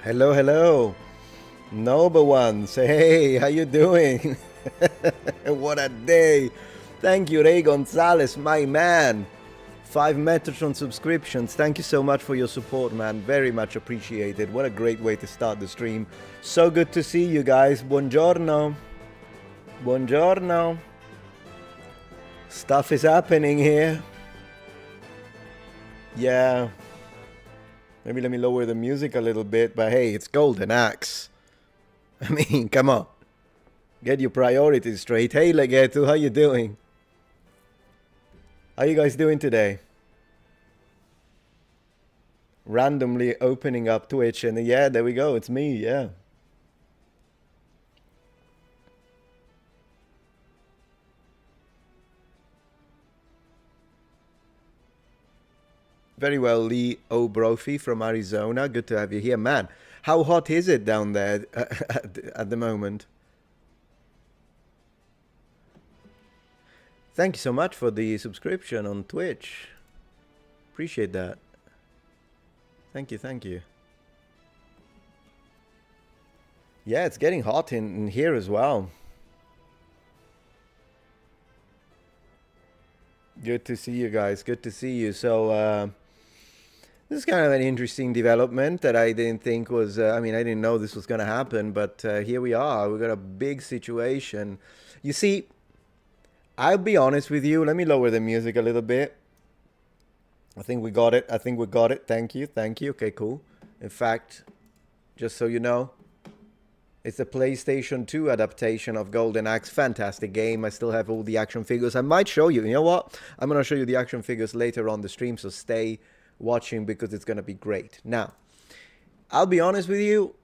Hello, hello. Noble ones. Hey, how you doing? What a day. Thank you, Ray Gonzalez, my man. 5 Metatron subscriptions. Thank you so much for your support, man. Very much appreciated. What a great way to start the stream. So good to see you guys. Buongiorno. Buongiorno. Stuff is happening here. Yeah. Maybe let me lower the music a little bit, but hey, it's Golden Axe. I mean, come on. Get your priorities straight. Hey, Legetu, how you doing? How you guys doing today? Randomly opening up Twitch, and yeah, there we go. It's me, yeah. Very well, Lee O'Brophy from Arizona. Good to have you here. Man, how hot is it down there at the moment? Thank you so much for the subscription on Twitch. Appreciate that. Thank you, thank you. Yeah, it's getting hot in here as well. Good to see you guys. Good to see you. So, this is kind of an interesting development that I didn't think was, I didn't know this was going to happen, but here we are. We've got a big situation. You see, I'll be honest with you. Let me lower the music a little bit. I think we got it. I think we got it. Thank you. Thank you. Okay, cool. In fact, just so you know, it's a PlayStation 2 adaptation of Golden Axe. Fantastic game. I still have all the action figures. I might show you. You know what? I'm going to show you the action figures later on the stream, so stay watching because it's going to be great. Now, I'll be honest with you.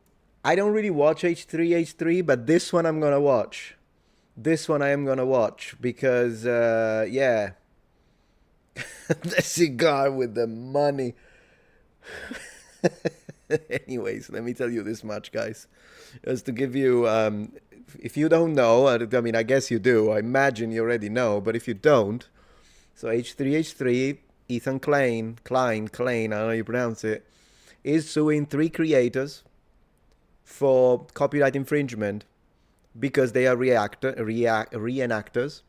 I don't really watch H3H3, but this one I'm going to watch. This one I am going to watch because, yeah. The cigar with the money. Anyways, let me tell you this much, guys. Just to give you, if you don't know, I guess you do. I imagine you already know, but if you don't, so H3H3, Ethan Klein, I don't know how you pronounce it, is suing 3 creators for copyright infringement because they are reenactors.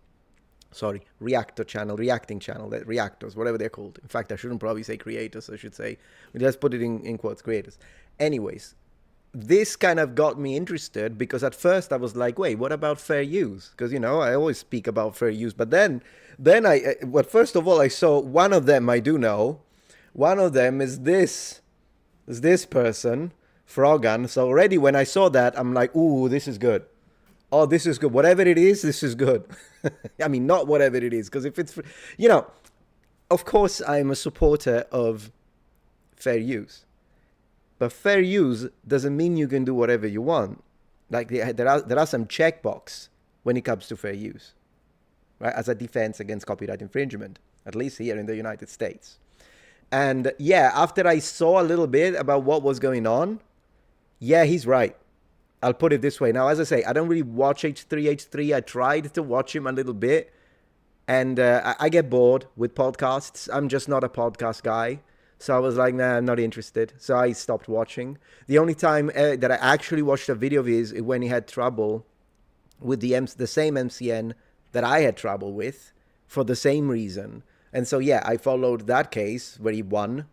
Sorry, reacting channel, reactors, whatever they're called. In fact, I shouldn't probably say creators. I should say, let's put it in quotes, creators. Anyways, this kind of got me interested because at first I was like, wait, what about fair use? Because, I always speak about fair use. But then first of all, I saw one of them I do know. One of them is this person, Frogan. So already when I saw that, I'm like, ooh, this is good. Oh, this is good. Whatever it is, this is good. Not whatever it is, because if it's, of course I'm a supporter of fair use. But fair use doesn't mean you can do whatever you want. Like there are some checkbox when it comes to fair use, right? As a defense against copyright infringement, at least here in the United States. And yeah, after I saw a little bit about what was going on, yeah, he's right. I'll put it this way. Now, as I say, I don't really watch H3H3. I tried to watch him a little bit, and I get bored with podcasts. I'm just not a podcast guy. So I was like, nah, I'm not interested. So I stopped watching. The only time that I actually watched a video of his is when he had trouble with the same MCN that I had trouble with for the same reason. And so, yeah, I followed that case where he won.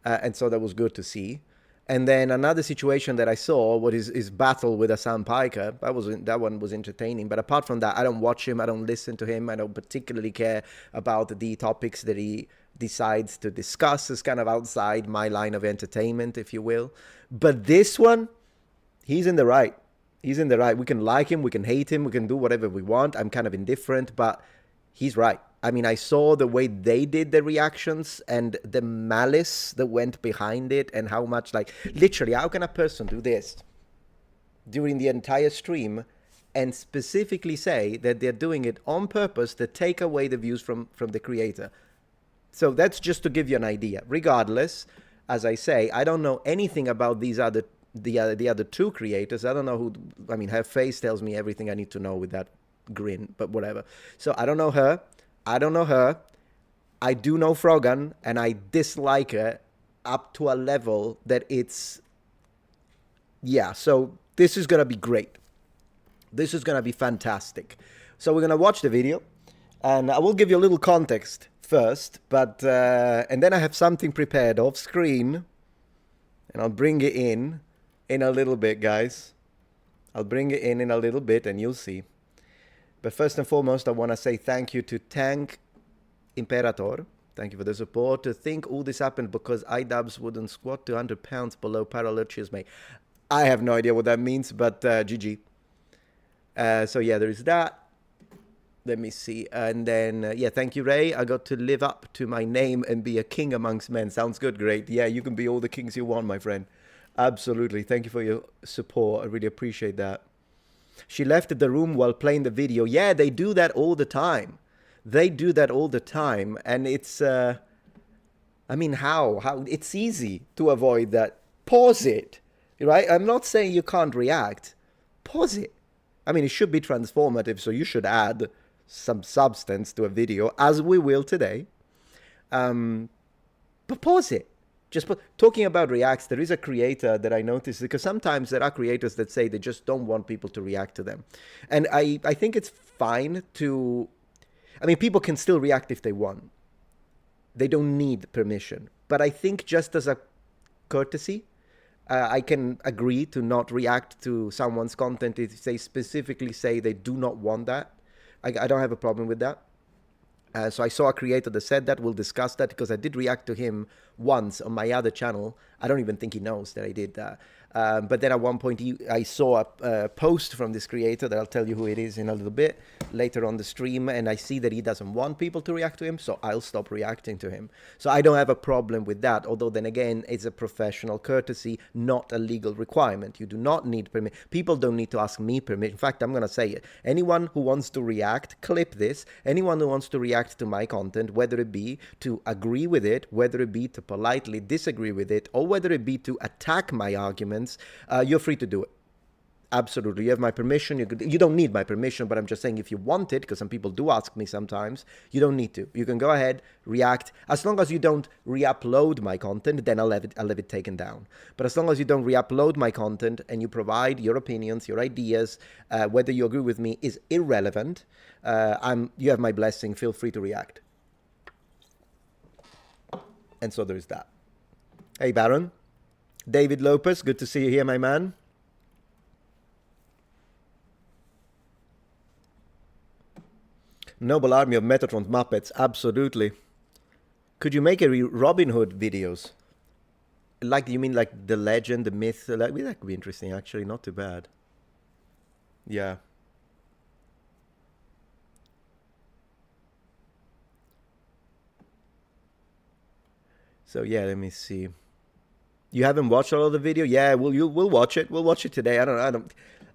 And so that was good to see. And then another situation that I saw was his battle with Hassan Piker. That one was entertaining. But apart from that, I don't watch him. I don't listen to him. I don't particularly care about the topics that he decides to discuss. It's kind of outside my line of entertainment, if you will. But this one, he's in the right. He's in the right. We can like him. We can hate him. We can do whatever we want. I'm kind of indifferent, but he's right. I saw the way they did the reactions and the malice that went behind it and how much, literally, how can a person do this during the entire stream and specifically say that they're doing it on purpose to take away the views from the creator? So that's just to give you an idea. Regardless, as I say, I don't know anything about the other 2 creators. I don't know who, her face tells me everything I need to know with that grin, but whatever. So I don't know her. I don't know her. I do know Frogan, and I dislike her up to a level that it's yeah, so this is going to be great. This is going to be fantastic. So we're going to watch the video, and I will give you a little context first, but and then I have something prepared off screen, and I'll bring it in a little bit, guys. I'll bring it in a little bit, and you'll see. But first and foremost, I want to say thank you to Tank Imperator. Thank you for the support. To think all this happened because iDubbbz wouldn't squat 200 pounds below parallel chisme. I have no idea what that means, but GG. So yeah, there is that. Let me see. And then, yeah, thank you, Ray. I got to live up to my name and be a king amongst men. Sounds good, great. Yeah, you can be all the kings you want, my friend. Absolutely. Thank you for your support. I really appreciate that. She left the room while playing the video. Yeah, they do that all the time. They do that all the time. And it's, I mean, how? It's easy to avoid that. Pause it, right? I'm not saying you can't react. Pause it. I mean, it should be transformative, so you should add some substance to a video, as we will today. But pause it. Talking about reacts, there is a creator that I noticed, because sometimes there are creators that say they just don't want people to react to them. And I think it's fine to... I mean, people can still react if they want. They don't need permission. But I think just as a courtesy, I can agree to not react to someone's content if they specifically say they do not want that. I don't have a problem with that. So I saw a creator that said that. We'll discuss that, because I did react to him once on my other channel. I don't even think he knows that I did that. But then at one point I saw a post from this creator that I'll tell you who it is in a little bit later on the stream, and I see that he doesn't want people to react to him, so I'll stop reacting to him. So I don't have a problem with that, although then again, it's a professional courtesy, not a legal requirement. You do not need permission. People don't need to ask me permission. In fact, I'm going to say it. Anyone who wants to react, clip this. Anyone who wants to react to my content, whether it be to agree with it, whether it be to politely disagree with it, or whether it be to attack my arguments, you're free to do it. Absolutely. You have my permission. You don't need my permission, but I'm just saying if you want it, because some people do ask me sometimes, you don't need to. You can go ahead, react. As long as you don't re-upload my content, then I'll have it taken down. But as long as you don't re-upload my content and you provide your opinions, your ideas, whether you agree with me is irrelevant, you have my blessing. Feel free to react. And so there is that. Hey, Baron. David Lopez, good to see you here, my man. Noble army of Metatron Muppets, absolutely. Could you make a Robin Hood videos? Like, you mean like the legend, the myth? Like, that could be interesting, actually. Not too bad. Yeah. So yeah, let me see. You haven't watched all of the video? Yeah, we'll watch it. We'll watch it today. I don't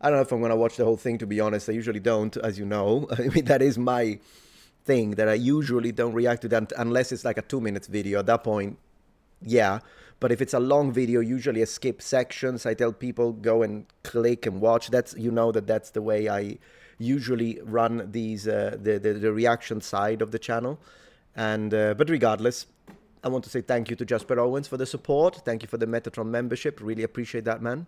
know if I'm gonna watch the whole thing, to be honest. I usually don't, as you know. I mean, that is my thing, that I usually don't react to that unless it's like a 2-minute video. At that point, yeah. But if it's a long video, usually I skip sections. I tell people go and click and watch. That's, you know, that's the way I usually run these the reaction side of the channel. And but regardless, I want to say thank you to Jasper Owens for the support. Thank you for the Metatron membership. Really appreciate that, man.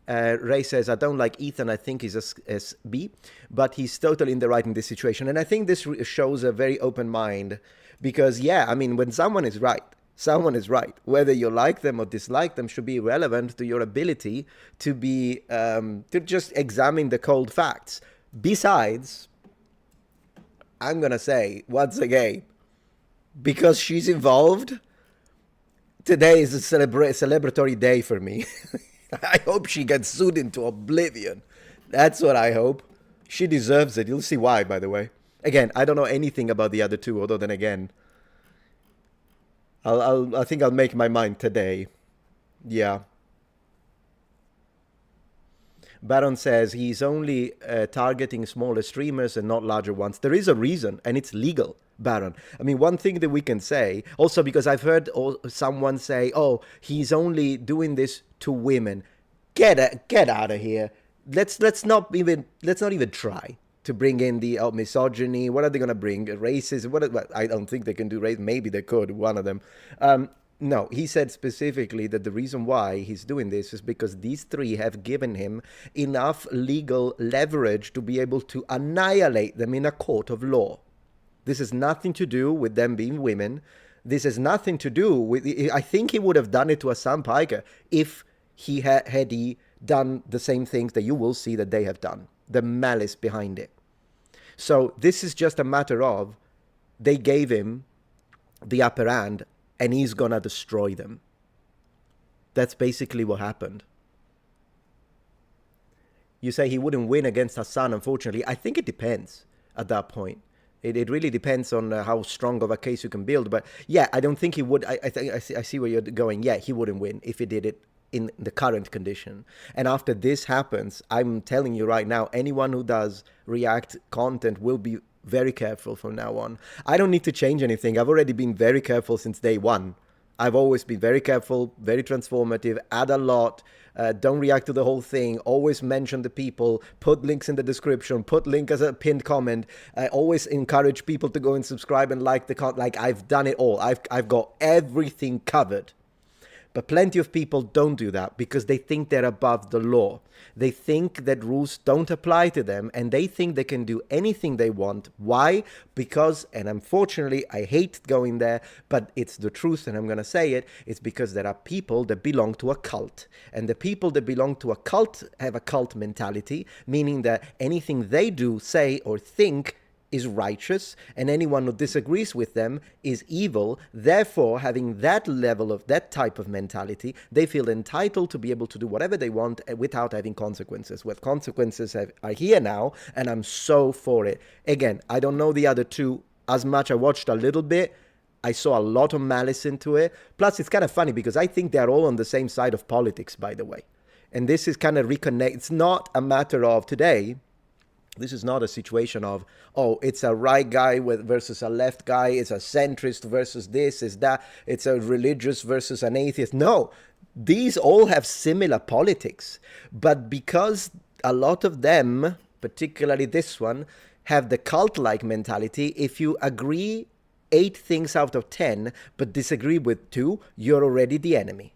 Ray says, I don't like Ethan. I think he's a SB, but he's totally in the right in this situation. And I think this shows a very open mind, because, yeah, I mean, when someone is right, someone is right. Whether you like them or dislike them should be irrelevant to your ability to be, to just examine the cold facts. Besides, I'm going to say, once again, because she's involved, today is a celebratory day for me. I hope she gets sued into oblivion. That's what I hope. She deserves it. You'll see why, by the way. Again, I don't know anything about the other two, although then again, I think I'll make my mind today. Yeah. Baron says he's only targeting smaller streamers and not larger ones. There is a reason, and it's legal, Baron. I mean, one thing that we can say, also because I've heard someone say, oh, he's only doing this to women. Get out of here. Let's not even try to bring in the misogyny. What are they going to bring? Racism? I don't think they can do race. Maybe they could, one of them. No, he said specifically that the reason why he's doing this is because these three have given him enough legal leverage to be able to annihilate them in a court of law. This has nothing to do with them being women. This has nothing to do with... I think he would have done it to Hassan Piker if he had he done the same things that you will see that they have done. The malice behind it. So this is just a matter of they gave him the upper hand and he's gonna destroy them. That's basically what happened. You say he wouldn't win against Hassan, unfortunately. I think it depends at that point. It really depends on how strong of a case you can build. But yeah, I don't think he would. I see where you're going. Yeah, he wouldn't win if he did it in the current condition. And after this happens, I'm telling you right now, anyone who does React content will be very careful from now on. I don't need to change anything. I've already been very careful since day one. I've always been very careful, very transformative, add a lot, don't react to the whole thing, always mention the people, put links in the description, put link as a pinned comment. I always encourage people to go and subscribe and like the content. Like, I've done it all. I've got everything covered. But plenty of people don't do that because they think they're above the law. They think that rules don't apply to them and they think they can do anything they want. Why? Because, and unfortunately, I hate going there, but it's the truth and I'm going to say it, it's because there are people that belong to a cult. And the people that belong to a cult have a cult mentality, meaning that anything they do, say, or think is righteous, and anyone who disagrees with them is evil. Therefore, having that level of that type of mentality, they feel entitled to be able to do whatever they want without having consequences. Well, consequences are here now, and I'm so for it. Again, I don't know the other two as much. I watched a little bit. I saw a lot of malice into it. Plus, it's kind of funny because I think they're all on the same side of politics, by the way. And this is kind of reconnect. It's not a matter of today. This is not a situation of, oh, it's a right guy versus a left guy. It's a centrist versus this, is that. It's a religious versus an atheist. No, these all have similar politics. But because a lot of them, particularly this one, have the cult-like mentality, if you agree 8 things out of 10, but disagree with 2, you're already the enemy.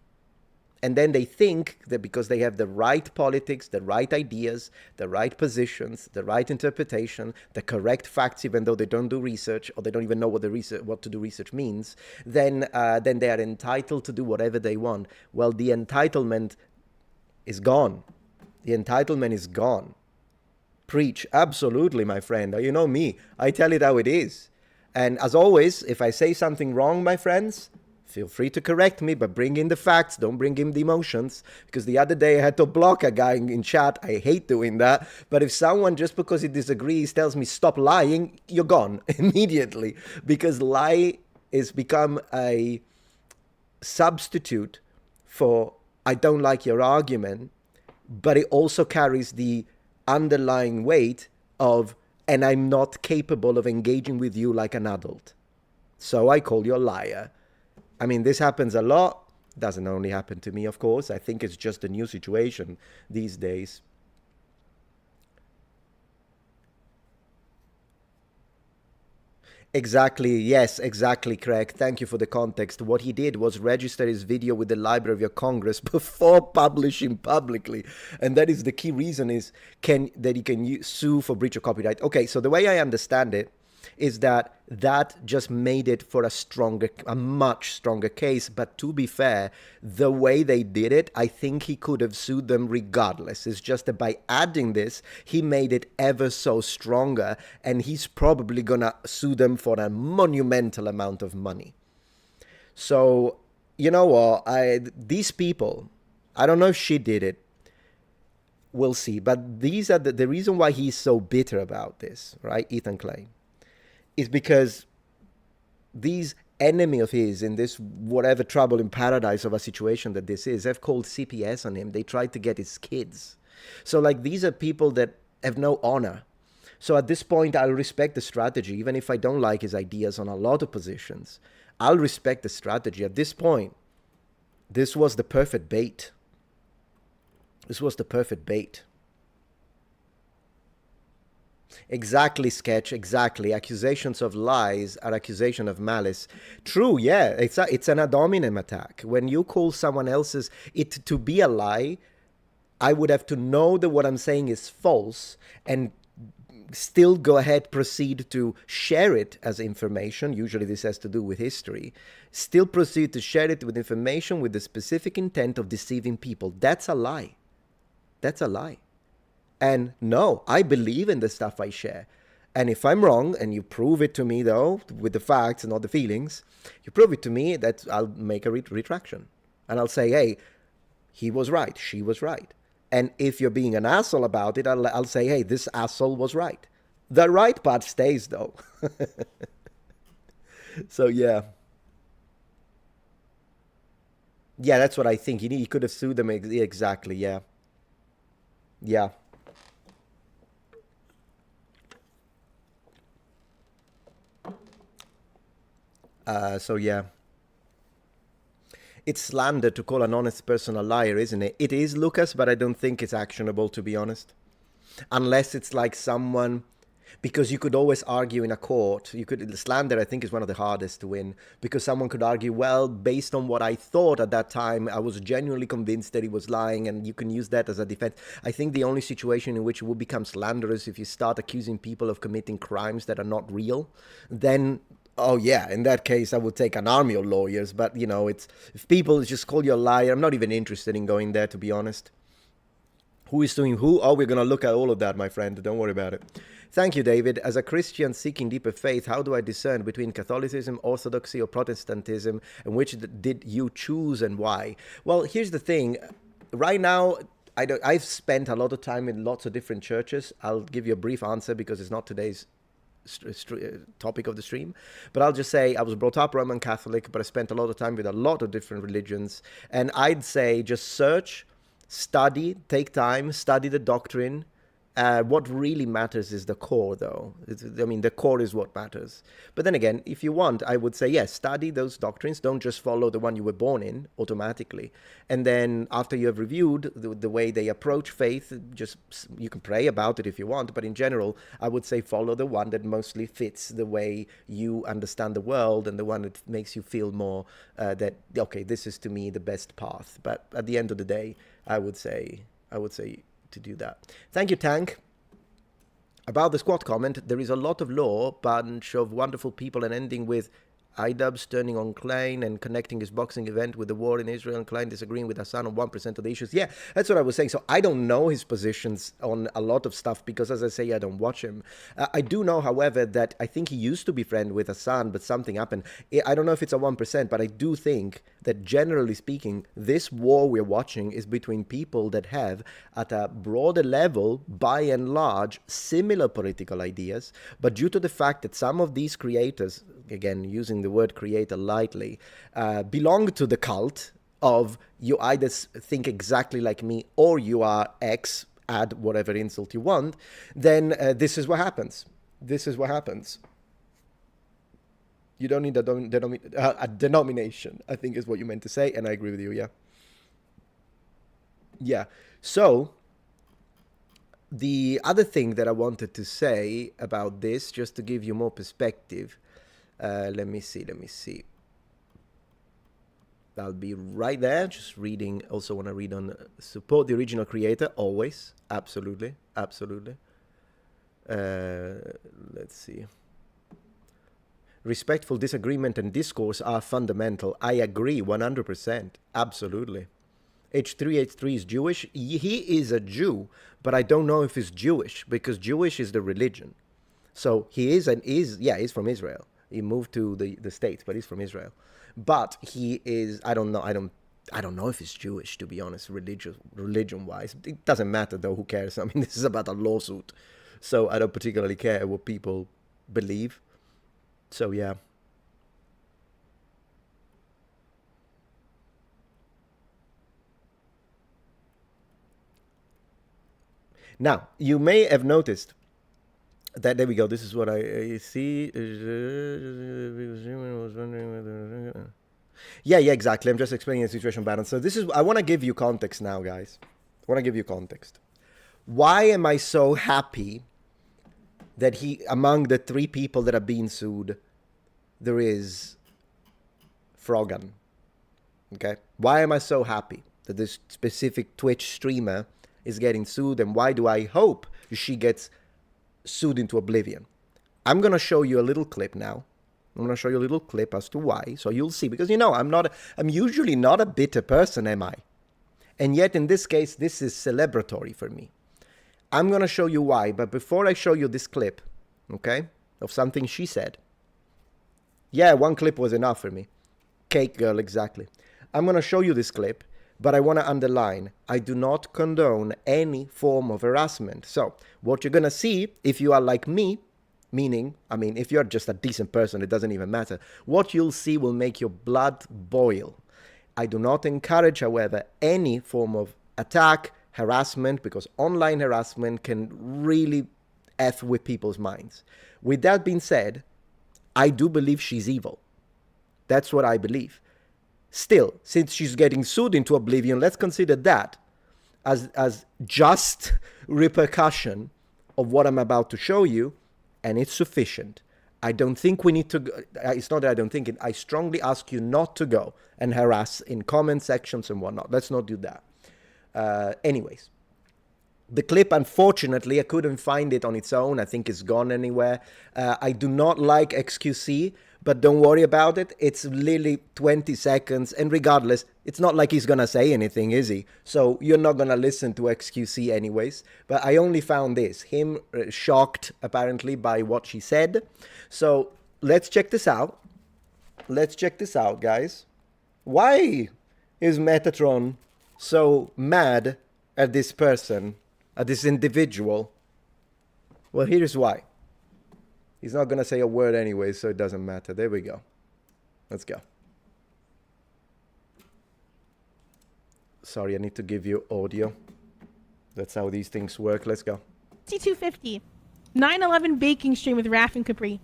And then they think that because they have the right politics, the right ideas, the right positions, the right interpretation, the correct facts, even though they don't do research or they don't even know what to do research means, then they are entitled to do whatever they want. Well, the entitlement is gone. The entitlement is gone. Preach. Absolutely, my friend. You know me. I tell it how it is. And as always, if I say something wrong, my friends, feel free to correct me, but bring in the facts. Don't bring in the emotions. Because the other day I had to block a guy in chat. I hate doing that. But if someone, just because he disagrees, tells me stop lying, you're gone immediately. Because lie is become a substitute for I don't like your argument. But it also carries the underlying weight of, and I'm not capable of engaging with you like an adult. So I call you a liar. I mean, this happens a lot. Doesn't only happen to me, of course. I think it's just a new situation these days. Exactly. Yes, exactly, Craig. Thank you for the context. What he did was register his video with the Library of Congress before publishing publicly. And that is the key reason is that he can sue for breach of copyright. Okay, so the way I understand it is that just made it for a much stronger case. But to be fair, the way they did it, I think he could have sued them regardless. It's just that by adding this, he made it ever so stronger, and he's probably gonna sue them for a monumental amount of money. So, you know what, these people, I don't know if she did it, we'll see, but these are the reason why he's so bitter about this, right, Ethan Clay, is because these enemy of his in this whatever trouble in paradise of a situation that this is, have called CPS on him. They tried to get his kids. So like, these are people that have no honor. So at this point, I'll respect the strategy, even if I don't like his ideas on a lot of positions. I'll respect the strategy. At this point, this was the perfect bait. This was the perfect bait. Exactly, Sketch, exactly. Accusations of lies are accusation of malice. True, yeah, it's an ad hominem attack. When you call someone else's it to be a lie, I would have to know that what I'm saying is false and still go ahead, proceed to share it as information. Usually this has to do with history. Still proceed to share it with information with the specific intent of deceiving people. That's a lie. That's a lie. And no, I believe in the stuff I share. And if I'm wrong, and you prove it to me, though, with the facts and not the feelings, you prove it to me, that I'll make a retraction. And I'll say, hey, he was right, she was right. And if you're being an asshole about it, I'll say, hey, this asshole was right. The right part stays, though. So, yeah. Yeah, that's what I think. He could have sued them exactly, yeah. Yeah. So yeah, it's slander to call an honest person a liar, isn't it? It is, Lucas, but I don't think it's actionable, to be honest. Unless it's like someone, because you could always argue in a court. Slander, I think, is one of the hardest to win, because someone could argue, well, based on what I thought at that time, I was genuinely convinced that he was lying, and you can use that as a defense. I think the only situation in which it would become slanderous if you start accusing people of committing crimes that are not real. Then, oh yeah, in that case, I would take an army of lawyers. But, you know, it's if people just call you a liar, I'm not even interested in going there, to be honest. Who is doing who? Oh, we're going to look at all of that, my friend. Don't worry about it. Thank you, David. As a Christian seeking deeper faith, how do I discern between Catholicism, Orthodoxy, or Protestantism? And which did you choose and why? Well, here's the thing. Right now, I've spent a lot of time in lots of different churches. I'll give you a brief answer because it's not today's topic of the stream, but I'll just say I was brought up Roman Catholic, but I spent a lot of time with a lot of different religions. And I'd say just search, study, take time, study the doctrine. What really matters is the core, though. I mean, the core is what matters. But then again, if you want, I would say, yes, study those doctrines. Don't just follow the one you were born in automatically. And then after you have reviewed the way they approach faith, just you can pray about it if you want. But in general, I would say follow the one that mostly fits the way you understand the world and the one that makes you feel more that, okay, this is to me the best path. But at the end of the day, I would say to do that. Thank you, Tank. About the squat comment, there is a lot of lore, bunch of wonderful people, and ending with Idubbbz turning on Klein and connecting his boxing event with the war in Israel, and Klein disagreeing with Hassan on 1% of the issues. Yeah, that's what I was saying. So I don't know his positions on a lot of stuff because, as I say, I don't watch him. I do know, however, that I think he used to be friend with Hassan, but something happened. I don't know if it's a 1%, but I do think that generally speaking, this war we're watching is between people that have, at a broader level, by and large, similar political ideas. But due to the fact that some of these creators, again, using the word creator lightly, belong to the cult of you either think exactly like me or you are X, add whatever insult you want, then this is what happens. This is what happens. You don't need a denomination, I think is what you meant to say, and I agree with you, yeah. Yeah, so the other thing that I wanted to say about this, just to give you more perspective, let me see. I'll be right there, just reading. Also want to read on support the original creator, always, absolutely. Let's see. Respectful disagreement and discourse are fundamental. I agree 100%. Absolutely. H3H3 is Jewish. He is a Jew, but I don't know if he's Jewish because Jewish is the religion. So he is he's from Israel. He moved to the States, but he's from Israel. But he is, I don't know if he's Jewish, to be honest, religion-wise. It doesn't matter, though. Who cares? I mean, this is about a lawsuit. So I don't particularly care what people believe. So, yeah. Now, you may have noticed that, there we go, this is what I see. Yeah, exactly. I'm just explaining the situation balance. So this is, I want to give you context now, guys. I want to give you context. Why am I so happy that among the 3 people that are being sued, there is Frogan. Okay? Why am I so happy that this specific Twitch streamer is getting sued, and why do I hope she gets sued into oblivion? I'm going to show you a little clip now. I'm going to show you a little clip as to why, so you'll see. Because, you know, I'm usually not a bitter person, am I? And yet, in this case, this is celebratory for me. I'm going to show you why, but before I show you this clip, okay, of something she said. Yeah, 1 clip was enough for me. Cake girl, exactly. I'm going to show you this clip, but I want to underline, I do not condone any form of harassment. So, what you're going to see, if you are like me, meaning, I mean, if you're just a decent person, it doesn't even matter. What you'll see will make your blood boil. I do not encourage, however, any form of attack, harassment, because online harassment can really F with people's minds. With that being said, I do believe she's evil. That's what I believe. Still, since she's getting sued into oblivion, let's consider that as just repercussion of what I'm about to show you, and it's sufficient. I don't think we need to go, it's not that I don't think it, I strongly ask you not to go and harass in comment sections and whatnot. Let's not do that. Anyways, the clip, unfortunately, I couldn't find it on its own. I think it's gone anywhere. I do not like XQC, but don't worry about it. It's literally 20 seconds, and regardless, it's not like he's gonna say anything, is he? So you're not gonna listen to XQC anyways. But I only found this, him shocked apparently by what she said. So let's check this out. Let's check this out, guys. Why is Metatron so mad at this person, at this individual? Well, here's why. He's not going to say a word anyway, so it doesn't matter. There we go. Let's go. Sorry, I need to give you audio. That's how these things work. Let's go. 6250. 9/11 baking stream with Raf and Capri.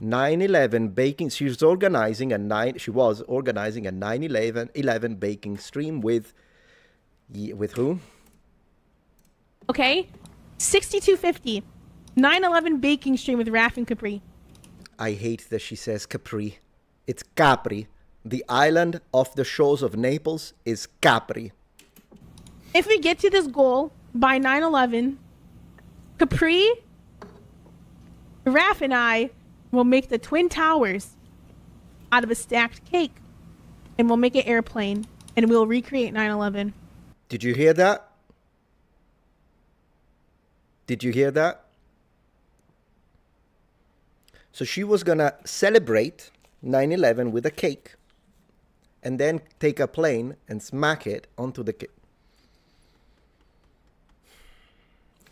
9/11 baking. She was organizing a 9/11 baking stream with who? Okay. 6250. 9/11 baking stream with Raf and Capri. I hate that she says Capri. It's Capri. The island off the shores of Naples is Capri. If we get to this goal by 9/11, Capri, Raf, and I will make the Twin Towers out of a stacked cake, and we'll make an airplane, and we'll recreate 9/11. Did you hear that? Did you hear that? So she was going to celebrate 9/11 with a cake and then take a plane and smack it onto the cake.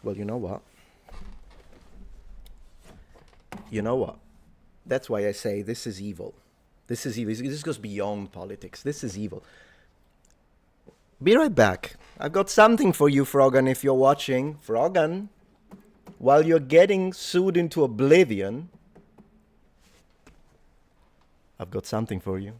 Well, you know what? You know what? That's why I say this is evil. This is evil. This goes beyond politics. This is evil. Be right back. I've got something for you, Frogan, if you're watching. Frogan, while you're getting sued into oblivion, I've got something for you.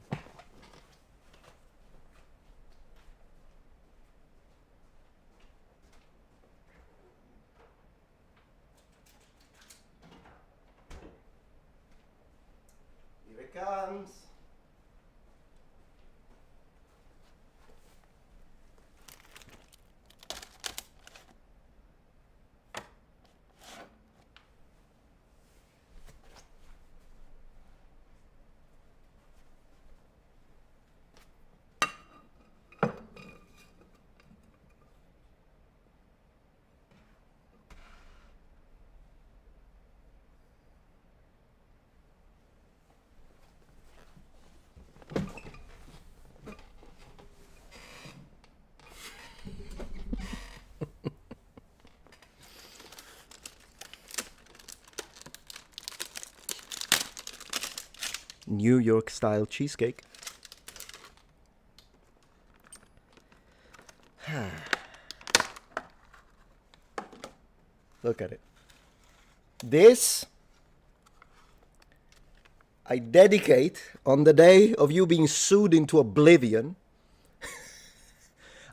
Here it comes. New York style cheesecake. Look at it. This I dedicate on the day of you being sued into oblivion.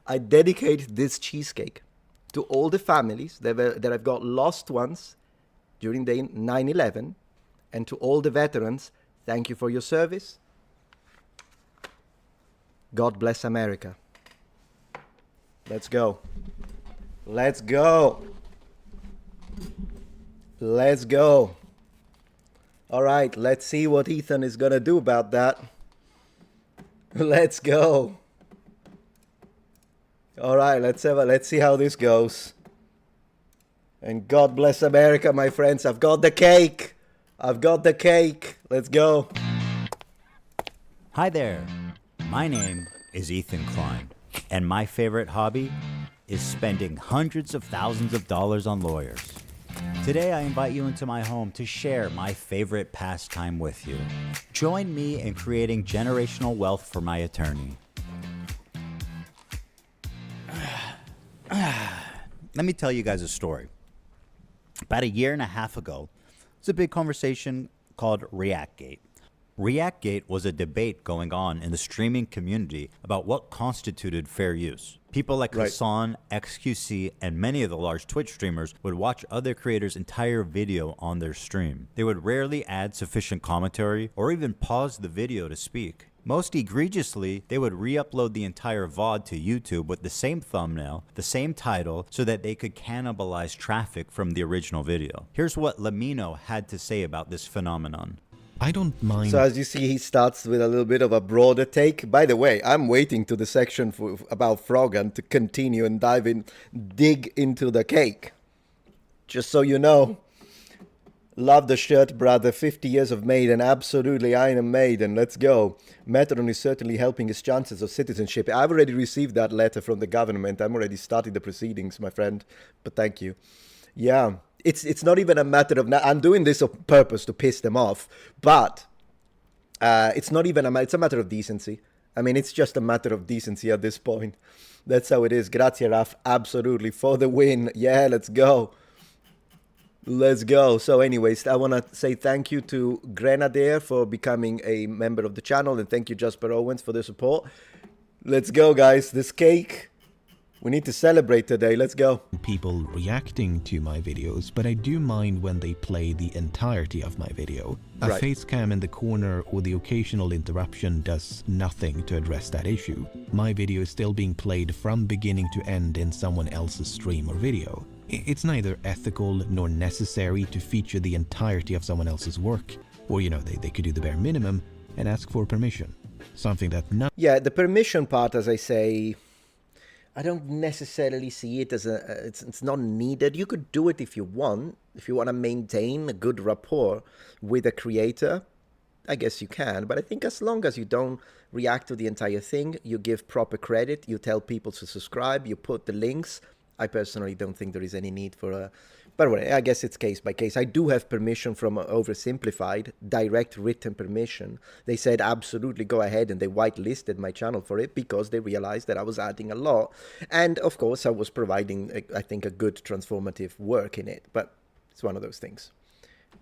I dedicate this cheesecake to all the families that have got lost ones during day 9/11. And to all the veterans, thank you for your service. God bless America. Let's go. Let's go. Let's go. All right, let's see what Ethan is going to do about that. Let's go. All right, let's see how this goes. And God bless America, my friends. I've got the cake. I've got the cake. Let's go. Hi there. My name is Ethan Klein, and my favorite hobby is spending hundreds of thousands of dollars on lawyers. Today, I invite you into my home to share my favorite pastime with you. Join me in creating generational wealth for my attorney. Let me tell you guys a story. About 1.5 years ago, it's a big conversation called ReactGate. ReactGate was a debate going on in the streaming community about what constituted fair use. People like Kaceytron, XQC, and many of the large Twitch streamers would watch other creators' entire video on their stream. They would rarely add sufficient commentary or even pause the video to speak. Most egregiously, they would re-upload the entire VOD to YouTube with the same thumbnail, the same title, so that they could cannibalize traffic from the original video. Here's what Lamino had to say about this phenomenon. I don't mind. So as you see, he starts with a little bit of a broader take. By the way, I'm waiting to the section about Frogan to continue and dig into the cake. Just so you know. Love the shirt, brother. 50 years of Maiden. Absolutely, I am Maiden. Let's go. Metatron is certainly helping his chances of citizenship. I've already received that letter from the government. I'm already starting the proceedings, my friend. But thank you. Yeah. It's not even a matter of... I'm doing this on purpose to piss them off. But it's not even it's a matter of decency. I mean, it's just a matter of decency at this point. That's how it is. Grazie, Raf. Absolutely. For the win. Yeah, let's go. Let's go. So anyways, I want to say thank you to Grenadier for becoming a member of the channel. And thank you, Jasper Owens, for the support. Let's go, guys. This cake... We need to celebrate today. Let's go. People reacting to my videos, but I do mind when they play the entirety of my video. A face cam in the corner or the occasional interruption does nothing to address that issue. My video is still being played from beginning to end in someone else's stream or video. It's neither ethical nor necessary to feature the entirety of someone else's work. Or, you know, they could do the bare minimum and ask for permission. Something that Yeah, the permission part, as I say... I don't necessarily see it as it's not needed. You could do it if you want to maintain a good rapport with a creator. I guess you can, but I think as long as you don't react to the entire thing, you give proper credit, you tell people to subscribe, you put the links. I personally don't think there is any need for a... But anyway, I guess it's case by case. I do have permission from Oversimplified, direct written permission. They said absolutely go ahead, and they whitelisted my channel for it because they realized that I was adding a lot. And of course, I was providing, I think, a good transformative work in it. But it's one of those things.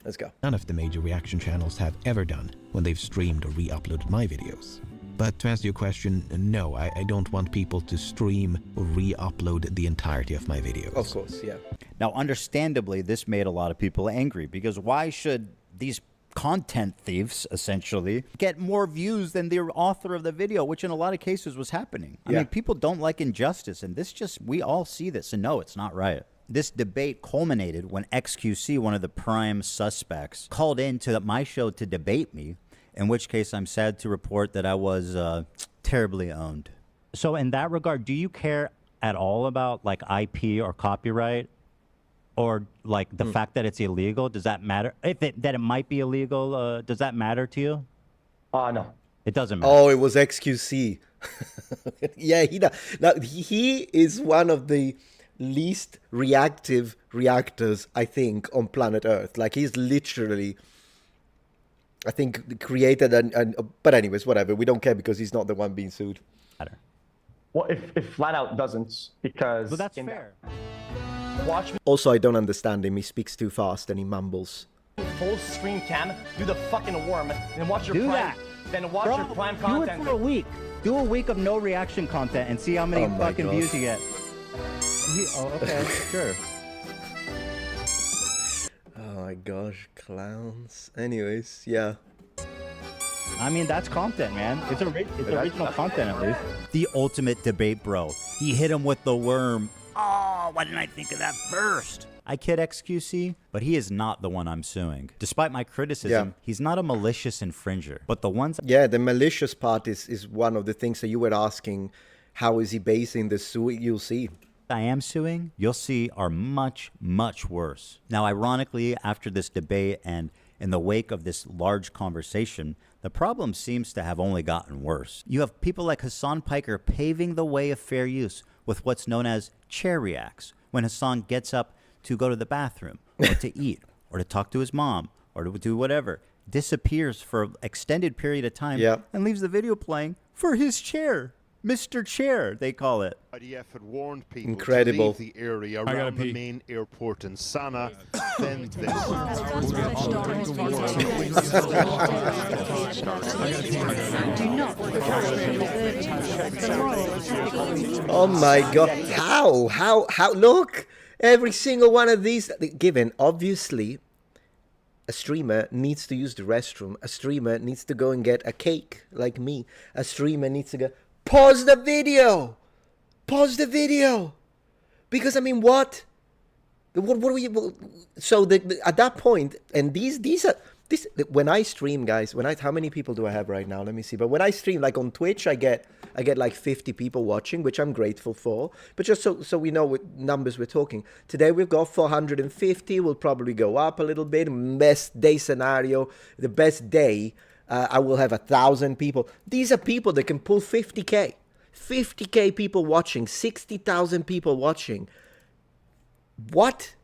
Let's go. None of the major reaction channels have ever done when they've streamed or re-uploaded my videos. But to answer your question, no, I don't want people to stream or re-upload the entirety of my videos. Of course, yeah. Now, understandably, this made a lot of people angry because why should these content thieves, essentially, get more views than the author of the video, which in a lot of cases was happening? I mean, people don't like injustice, and we all see this, and no, it's not right. This debate culminated when XQC, one of the prime suspects, called into my show to debate me, in which case I'm sad to report that I was terribly owned. So in that regard, do you care at all about like IP or copyright or like the fact that it's illegal? Does that matter? That it might be illegal, does that matter to you? No. It doesn't matter. Oh, it was XQC. Yeah, he is one of the least reactive reactors, I think, on planet Earth. Like, he's literally... I think created but anyways, whatever. We don't care because he's not the one being sued. Well, if flat out doesn't, because... Well, that's fair. Watch me Also, I don't understand him. He speaks too fast and he mumbles. full screen cam, do the fucking worm, then watch your Do prime... that. Then watch your prime Do content. it for a week. Do a week of no reaction content and see how many fucking views you get. Oh, okay, sure. Oh my gosh, clowns. Anyways, yeah. I mean, that's content, man. It's original content, at least. The ultimate debate, bro. He hit him with the worm. Oh, why didn't I think of that first? I kid XQC, but he is not the one I'm suing. Despite my criticism, he's not a malicious infringer. But the ones... Yeah, the malicious part is one of the things that you were asking. How is he basing the suit? You'll see. I am suing, you'll see, are much, much worse. Now, ironically, after this debate and in the wake of this large conversation, the problem seems to have only gotten worse. You have people like Hassan Piker paving the way of fair use with what's known as chair reacts, when Hassan gets up to go to the bathroom, or to eat, or to talk to his mom, or to do whatever, disappears for an extended period of time, and leaves the video playing for his chair. Mr. Chair, they call it. IDF had warned people Incredible. to leave the area around the main airport in Sana'a. Then this. Oh my god. How? Look! Every single one of these. Given, obviously, a streamer needs to use the restroom. A streamer needs to go and get a cake, like me. A streamer needs to go... Pause the video! Pause the video! Because, I mean, what? What are we... So, at that point, and these are... when I stream, guys, how many people do I have right now? Let me see. But when I stream, like on Twitch, I get like 50 people watching, which I'm grateful for. But just so we know what numbers we're talking. Today we've got 450. We'll probably go up a little bit. Best day scenario, the best day, I will have 1,000 people. These are people that can pull 50K. 50K people watching, 60,000 people watching. What?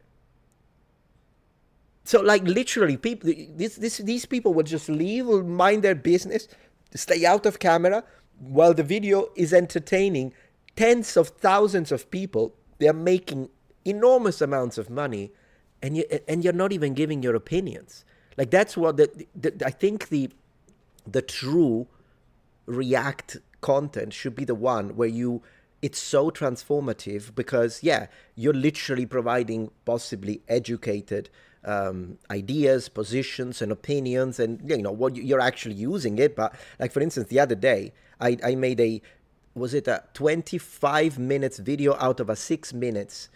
So, like, literally, people, these people will just leave, will mind their business, stay out of camera, while the video is entertaining tens of thousands of people. They're making enormous amounts of money, and you're not even giving your opinions. Like, that's what I think the true React content should be the one where it's so transformative because, yeah, you're literally providing possibly educated ideas, positions, and opinions, and what you're actually using it. But like, for instance, the other day, I made a 25 minutes video out of a 6 minutes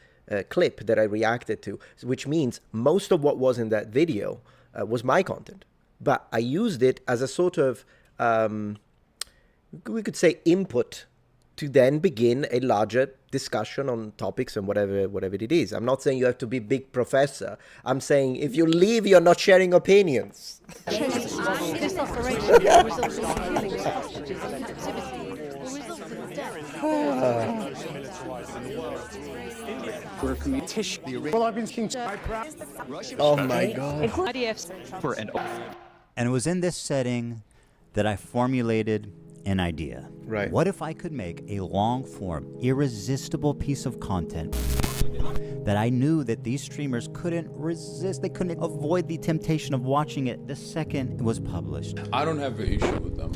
clip that I reacted to, which means most of what was in that video was my content. But I used it as a sort of, we could say, input to then begin a larger discussion on topics and whatever it is. I'm not saying you have to be big professor. I'm saying if you leave, you're not sharing opinions. This operation will result in killing of hostages in captivity, will result in death. Well, I've been seeing... Oh my god. And it was in this setting that I formulated an idea. Right. What if I could make a long-form, irresistible piece of content that I knew that these streamers couldn't resist, they couldn't avoid the temptation of watching it the second it was published? I don't have an issue with them.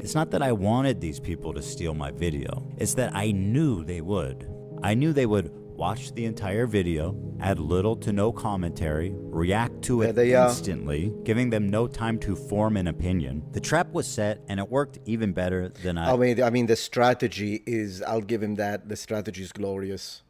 It's not that I wanted these people to steal my video. It's that I knew they would. I knew they would watch the entire video, add little to no commentary, react to it instantly, giving them no time to form an opinion. The trap was set, and it worked even better than I mean, the strategy is, I'll give him that, the strategy is glorious.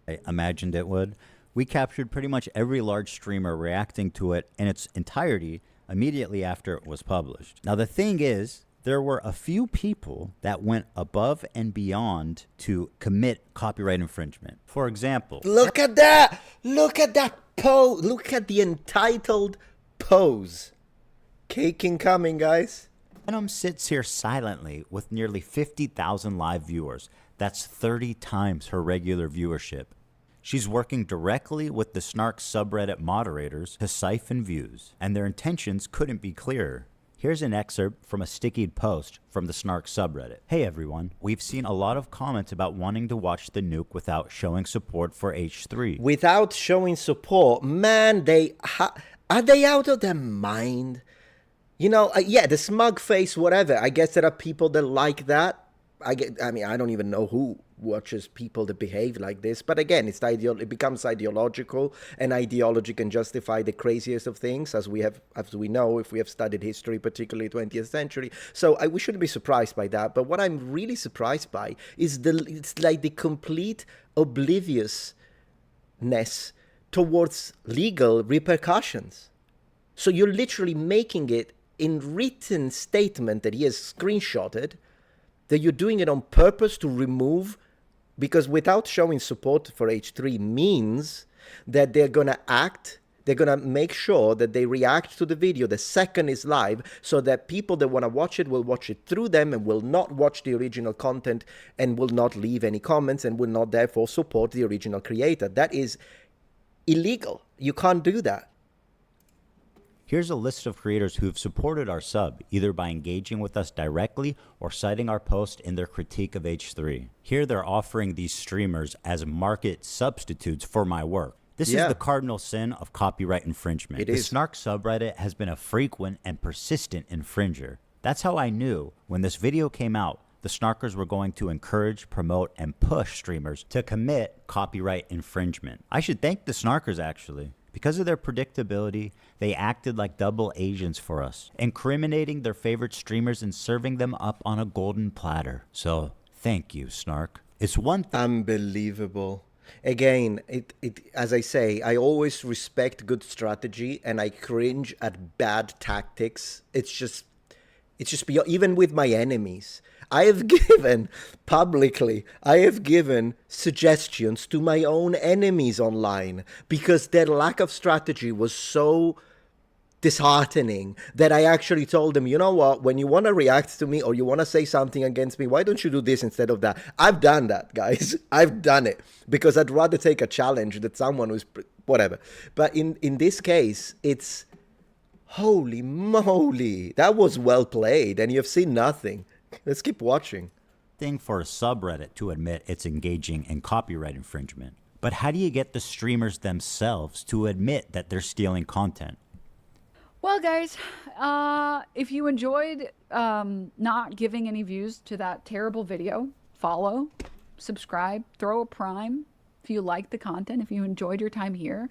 I imagined it would. We captured pretty much every large streamer reacting to it in its entirety immediately after it was published. Now, the thing is, there were a few people that went above and beyond to commit copyright infringement. For example... Look at that! Look at that pose! Look at the entitled pose. Cake incoming, guys. Denims sits here silently with nearly 50,000 live viewers. That's 30 times her regular viewership. She's working directly with the Snark subreddit moderators to siphon views, and their intentions couldn't be clearer. Here's an excerpt from a stickied post from the Snark subreddit. Hey everyone, we've seen a lot of comments about wanting to watch the nuke without showing support for H3. Without showing support, man, are they out of their mind? Yeah, the smug face, whatever. I guess there are people that like that. I mean, I don't even know who watches people that behave like this. But again, it becomes ideological, and ideology can justify the craziest of things, as we know if we have studied history, particularly 20th century. So we shouldn't be surprised by that. But what I'm really surprised by is it's like the complete obliviousness towards legal repercussions. So you're literally making it in written statement that he has screenshotted, that you're doing it on purpose to remove, because without showing support for H3 means that they're going to make sure that they react to the video the second it's live, so that people that want to watch it will watch it through them and will not watch the original content and will not leave any comments and will not therefore support the original creator. That is illegal. You can't do that. Here's a list of creators who've supported our sub, either by engaging with us directly or citing our post in their critique of H3. Here they're offering these streamers as market substitutes for my work. This is the cardinal sin of copyright infringement. The Snark subreddit has been a frequent and persistent infringer. That's how I knew when this video came out, the Snarkers were going to encourage, promote, and push streamers to commit copyright infringement. I should thank the Snarkers, actually. Because of their predictability, they acted like double agents for us, incriminating their favorite streamers and serving them up on a golden platter. So, thank you, Snark. It's one thing. Unbelievable. Again, as I say, I always respect good strategy and I cringe at bad tactics. It's just beyond, even with my enemies. I have given suggestions to my own enemies online because their lack of strategy was so disheartening that I actually told them, you know what, when you want to react to me or you want to say something against me, why don't you do this instead of that? I've done that, guys. I've done it because I'd rather take a challenge that someone who's whatever. But in this case, it's holy moly. That was well played and you've seen nothing. Let's keep watching. Thing for a subreddit to admit it's engaging in copyright infringement. But how do you get the streamers themselves to admit that they're stealing content? Well, guys, if you enjoyed not giving any views to that terrible video, follow, subscribe, throw a prime if you like the content, if you enjoyed your time here.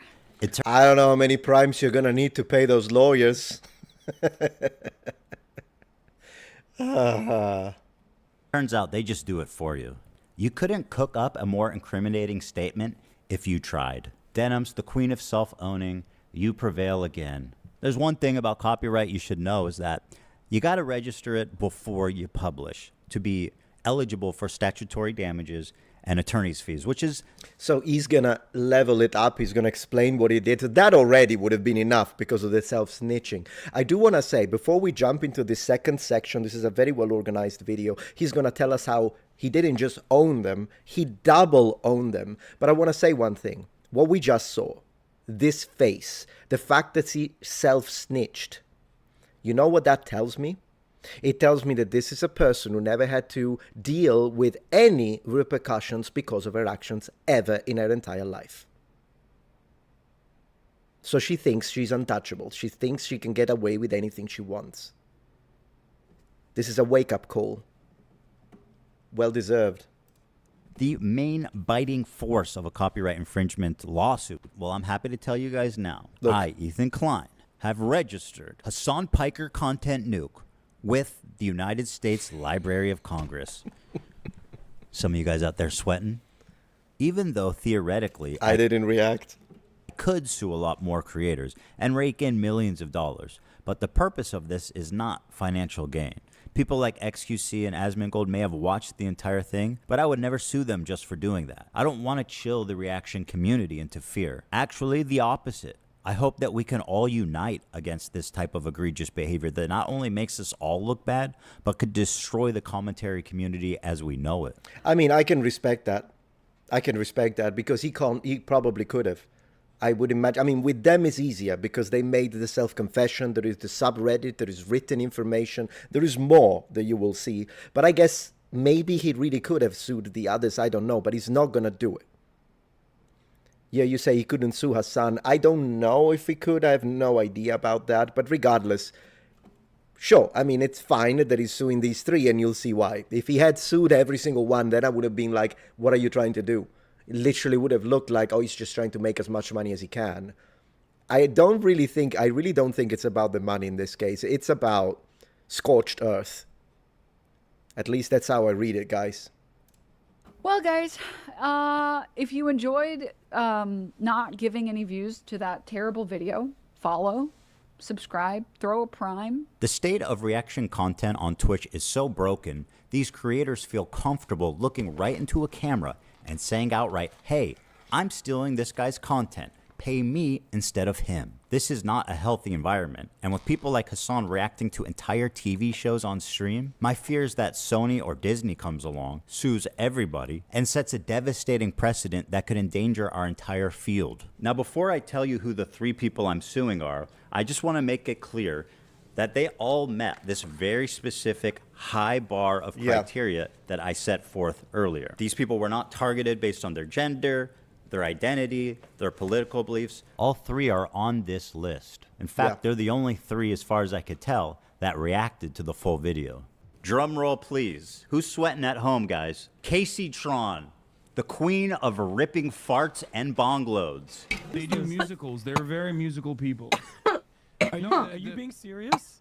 I don't know how many primes you're going to need to pay those lawyers. Turns out they just do it for you. You couldn't cook up a more incriminating statement if you tried. Denims, the queen of self-owning, you prevail again. There's one thing about copyright you should know is that you got to register it before you publish to be eligible for statutory damages and attorney's fees, which is... So he's going to level it up. He's going to explain what he did. That already would have been enough because of the self-snitching. I do want to say, before we jump into the second section, this is a very well-organized video. He's going to tell us how he didn't just own them, he double owned them. But I want to say one thing. What we just saw, this face, the fact that he self-snitched, you know what that tells me? It tells me that this is a person who never had to deal with any repercussions because of her actions ever in her entire life. So she thinks she's untouchable. She thinks she can get away with anything she wants. This is a wake-up call. Well deserved. The main biting force of a copyright infringement lawsuit, well, I'm happy to tell you guys now. Look. I, Ethan Klein, have registered Hassan Piker Content Nuke with the United States Library of Congress. Some of you guys out there sweating? Even though theoretically I didn't react. Could sue a lot more creators and rake in millions of dollars. But the purpose of this is not financial gain. People like XQC and Asmongold may have watched the entire thing, but I would never sue them just for doing that. I don't want to chill the reaction community into fear. Actually, the opposite. I hope that we can all unite against this type of egregious behavior that not only makes us all look bad, but could destroy the commentary community as we know it. I mean, I can respect that. I can respect that because he probably could have. I would imagine. I mean, with them it's easier because they made the self-confession. There is the subreddit. There is written information. There is more that you will see. But I guess maybe he really could have sued the others. I don't know. But he's not going to do it. Yeah, you say he couldn't sue Hassan. I don't know if he could. I have no idea about that. But regardless, Sure, I mean, it's fine that he's suing these three, and you'll see why. If he had sued every single one, then I would have been like, what are you trying to do? It literally would have looked like, oh, he's just trying to make as much money as he can. I really don't think it's about the money in this case. It's about scorched earth. At least that's how I read it, guys. Well, guys, if you enjoyed not giving any views to that terrible video, follow, subscribe, throw a prime. The state of reaction content on Twitch is so broken, these creators feel comfortable looking right into a camera and saying outright, hey, I'm stealing this guy's content. Pay me instead of him. This is not a healthy environment. And with people like Hassan reacting to entire TV shows on stream, my fear is that Sony or Disney comes along, sues everybody, and sets a devastating precedent that could endanger our entire field. Now, before I tell you who the three people I'm suing are, I just want to make it clear that they all met this very specific high bar of criteria that I set forth earlier. These people were not targeted based on their gender, their identity, their political beliefs. All three are on this list. In fact, they're the only three, as far as I could tell, that reacted to the full video. Drum roll, please. Who's sweating at home, guys? Kaceytron, the queen of ripping farts and bong loads. They do musicals. They're very musical people. I know. Are you being serious?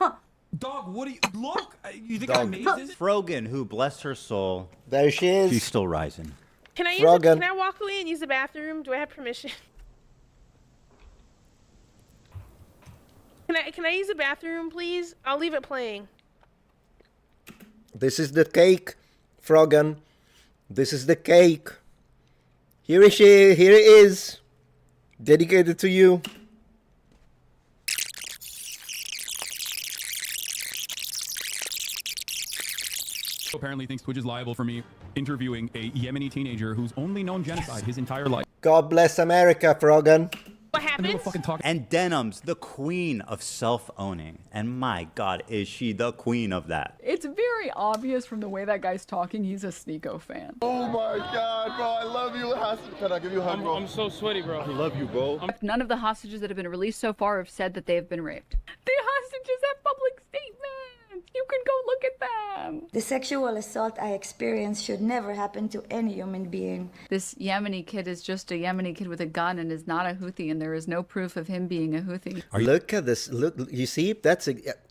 Dog, what do you... Look! You think I made this? Frogan, who, bless her soul... There she is. She's still rising. Can I can I walk away and use the bathroom? Do I have permission? Can I use the bathroom, please? I'll leave it playing. This is the cake, Frogan. This is the cake. Here it is. Dedicated to you. Apparently thinks Twitch is liable for me interviewing a Yemeni teenager who's only known genocide his entire life. God bless America, Frogan. What happened? And Denims, the queen of self-owning. And my God, is she the queen of that? It's very obvious from the way that guy's talking, he's a Sneeko fan. Oh my God, bro, I love you. Can I give you a hug, bro? I'm so sweaty, bro. I love you, bro. None of the hostages that have been released so far have said that they have been raped. The hostages have public statements. You can go look at them. The sexual assault I experienced should never happen to any human being. This Yemeni kid is just a Yemeni kid with a gun and is not a Houthi, and there is no proof of him being a Houthi. Look at this. Look, you see,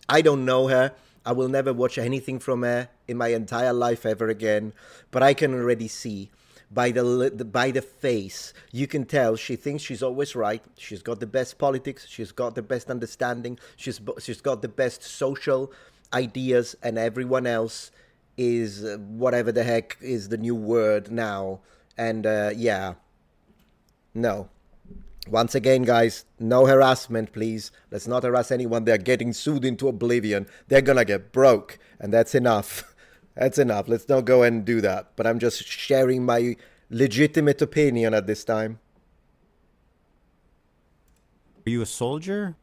I don't know her. I will never watch anything from her in my entire life ever again. But I can already see by the face, you can tell she thinks she's always right. She's got the best politics. She's got the best understanding. She's got the best social ideas, and everyone else is whatever the heck is the new word now. And yeah, no. Once again, guys, no harassment, please. Let's not harass anyone. They're getting sued into oblivion. They're gonna get broke, and that's enough. That's enough. Let's not go and do that. But I'm just sharing my legitimate opinion at this time. Are you a soldier?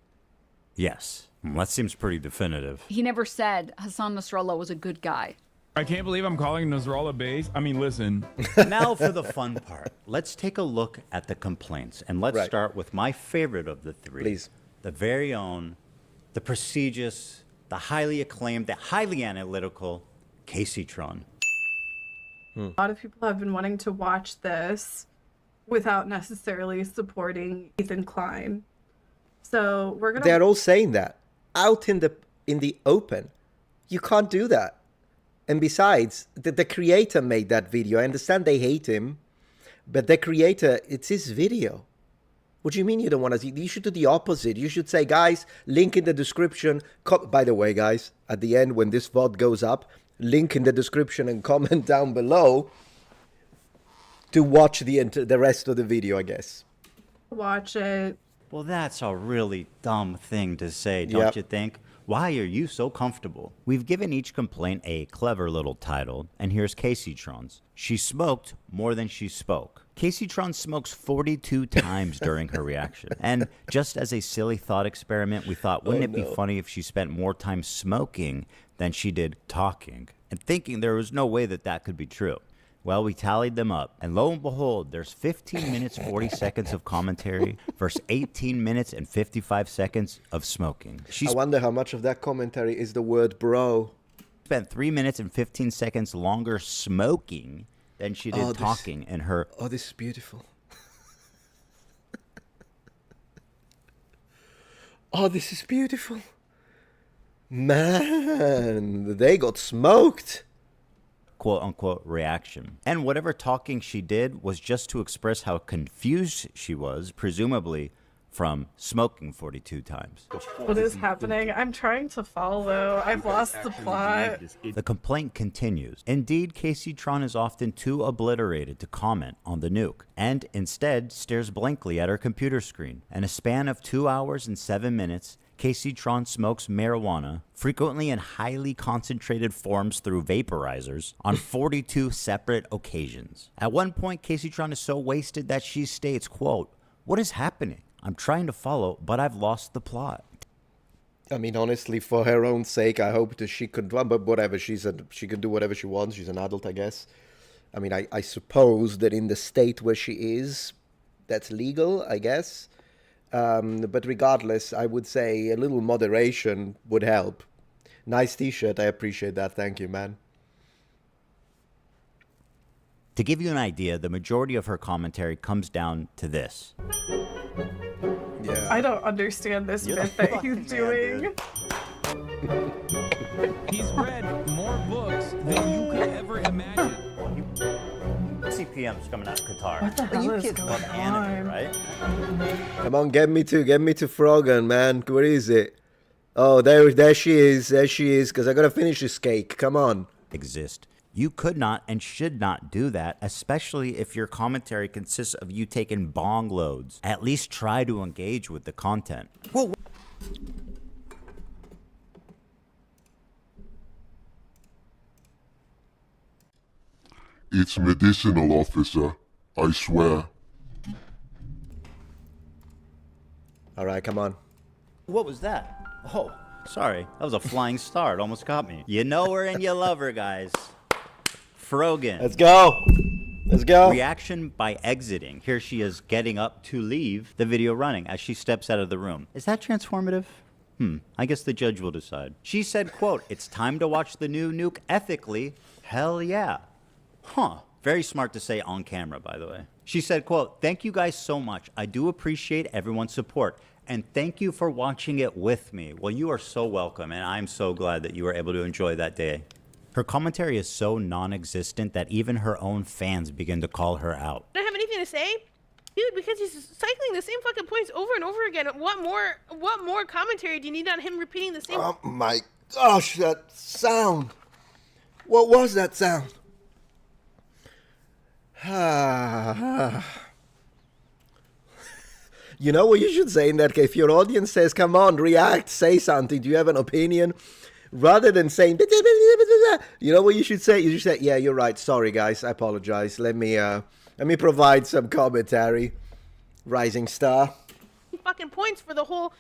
Yes. That seems pretty definitive. He never said Hassan Nasrallah was a good guy. I can't believe I'm calling Nasrallah base. I mean, listen. Now for the fun part. Let's take a look at the complaints. And let's start with my favorite of the three. Please. The very own, the prestigious, the highly acclaimed, the highly analytical Caseytron. A lot of people have been wanting to watch this without necessarily supporting Ethan Klein. So we're gonna... They're all saying that. Out in the open. You can't do that. And besides, the creator made that video. I understand they hate him, but the creator, it's his video. What do you mean you don't want to see? You should do the opposite. You should say, guys, link in the description. By the way, guys, at the end, when this VOD goes up, link in the description and comment down below to watch the rest of the video, I guess. Watch it. Well, that's a really dumb thing to say, don't you think? Why are you so comfortable? We've given each complaint a clever little title, and here's Kaceytron's. She smoked more than she spoke. Kaceytron smokes 42 times during her reaction. And just as a silly thought experiment, we thought, wouldn't it be funny if she spent more time smoking than she did talking? And thinking there was no way that that could be true. Well, we tallied them up, and lo and behold, there's 15 minutes 40 seconds of commentary versus 18 minutes and 55 seconds of smoking. I wonder how much of that commentary is the word bro. Spent 3 minutes and 15 seconds longer smoking than she did talking in her... Oh, this is beautiful. Oh, this is beautiful. Man, they got smoked. quote-unquote reaction. And whatever talking she did was just to express how confused she was, presumably from smoking 42 times. What is happening? I'm trying to follow. I've lost the plot. The complaint continues. Indeed, Caseytron is often too obliterated to comment on the nuke, and instead stares blankly at her computer screen. In a span of 2 hours and 7 minutes, Kaceytron smokes marijuana, frequently in highly concentrated forms through vaporizers, on 42 separate occasions. At one point, Kaceytron is so wasted that she states, quote, "What is happening? I'm trying to follow, but I've lost the plot." I mean, honestly, for her own sake, I hope that she could, but whatever, she can do whatever she wants. She's an adult, I guess. I mean, I suppose that in the state where she is, that's legal, I guess. But regardless, I would say a little moderation would help. Nice t-shirt. I appreciate that. Thank you, man. To give you an idea, the majority of her commentary comes down to this. Yeah. I don't understand this bit that he's doing. He's read more books than you could ever imagine. CPM's coming out of Qatar. What the hell is going on? Right? Come on, get me to Frogan, man. Where is it? Oh, there she is. There she is. Because I gotta finish this cake. Come on. Exist. You could not and should not do that, especially if your commentary consists of you taking bong loads. At least try to engage with the content. Whoa. It's medicinal, officer. I swear. All right, come on. What was that? Oh, sorry. That was a flying star. It almost got me. You know her and you love her, guys. Frogan. Let's go. Let's go. Reaction by exiting. Here she is getting up to leave the video running as she steps out of the room. Is that transformative? I guess the judge will decide. She said, quote, "It's time to watch the new nuke ethically." Hell yeah. Huh. Very smart to say on camera, by the way. She said, quote, "Thank you guys so much. I do appreciate everyone's support. And thank you for watching it with me." Well, you are so welcome, and I'm so glad that you were able to enjoy that day. Her commentary is so non-existent that even her own fans begin to call her out. I don't have anything to say, dude, because he's cycling the same fucking points over and over again. What more commentary do you need on him repeating the same? Oh my gosh, that sound. What was that sound? You know what you should say in that case? If your audience says, "Come on, react, say something. Do you have an opinion?" Rather than saying, you know what you should say? You should say, "Yeah, you're right. Sorry, guys. I apologize. Let me provide some commentary." Rising star. Fucking points for the whole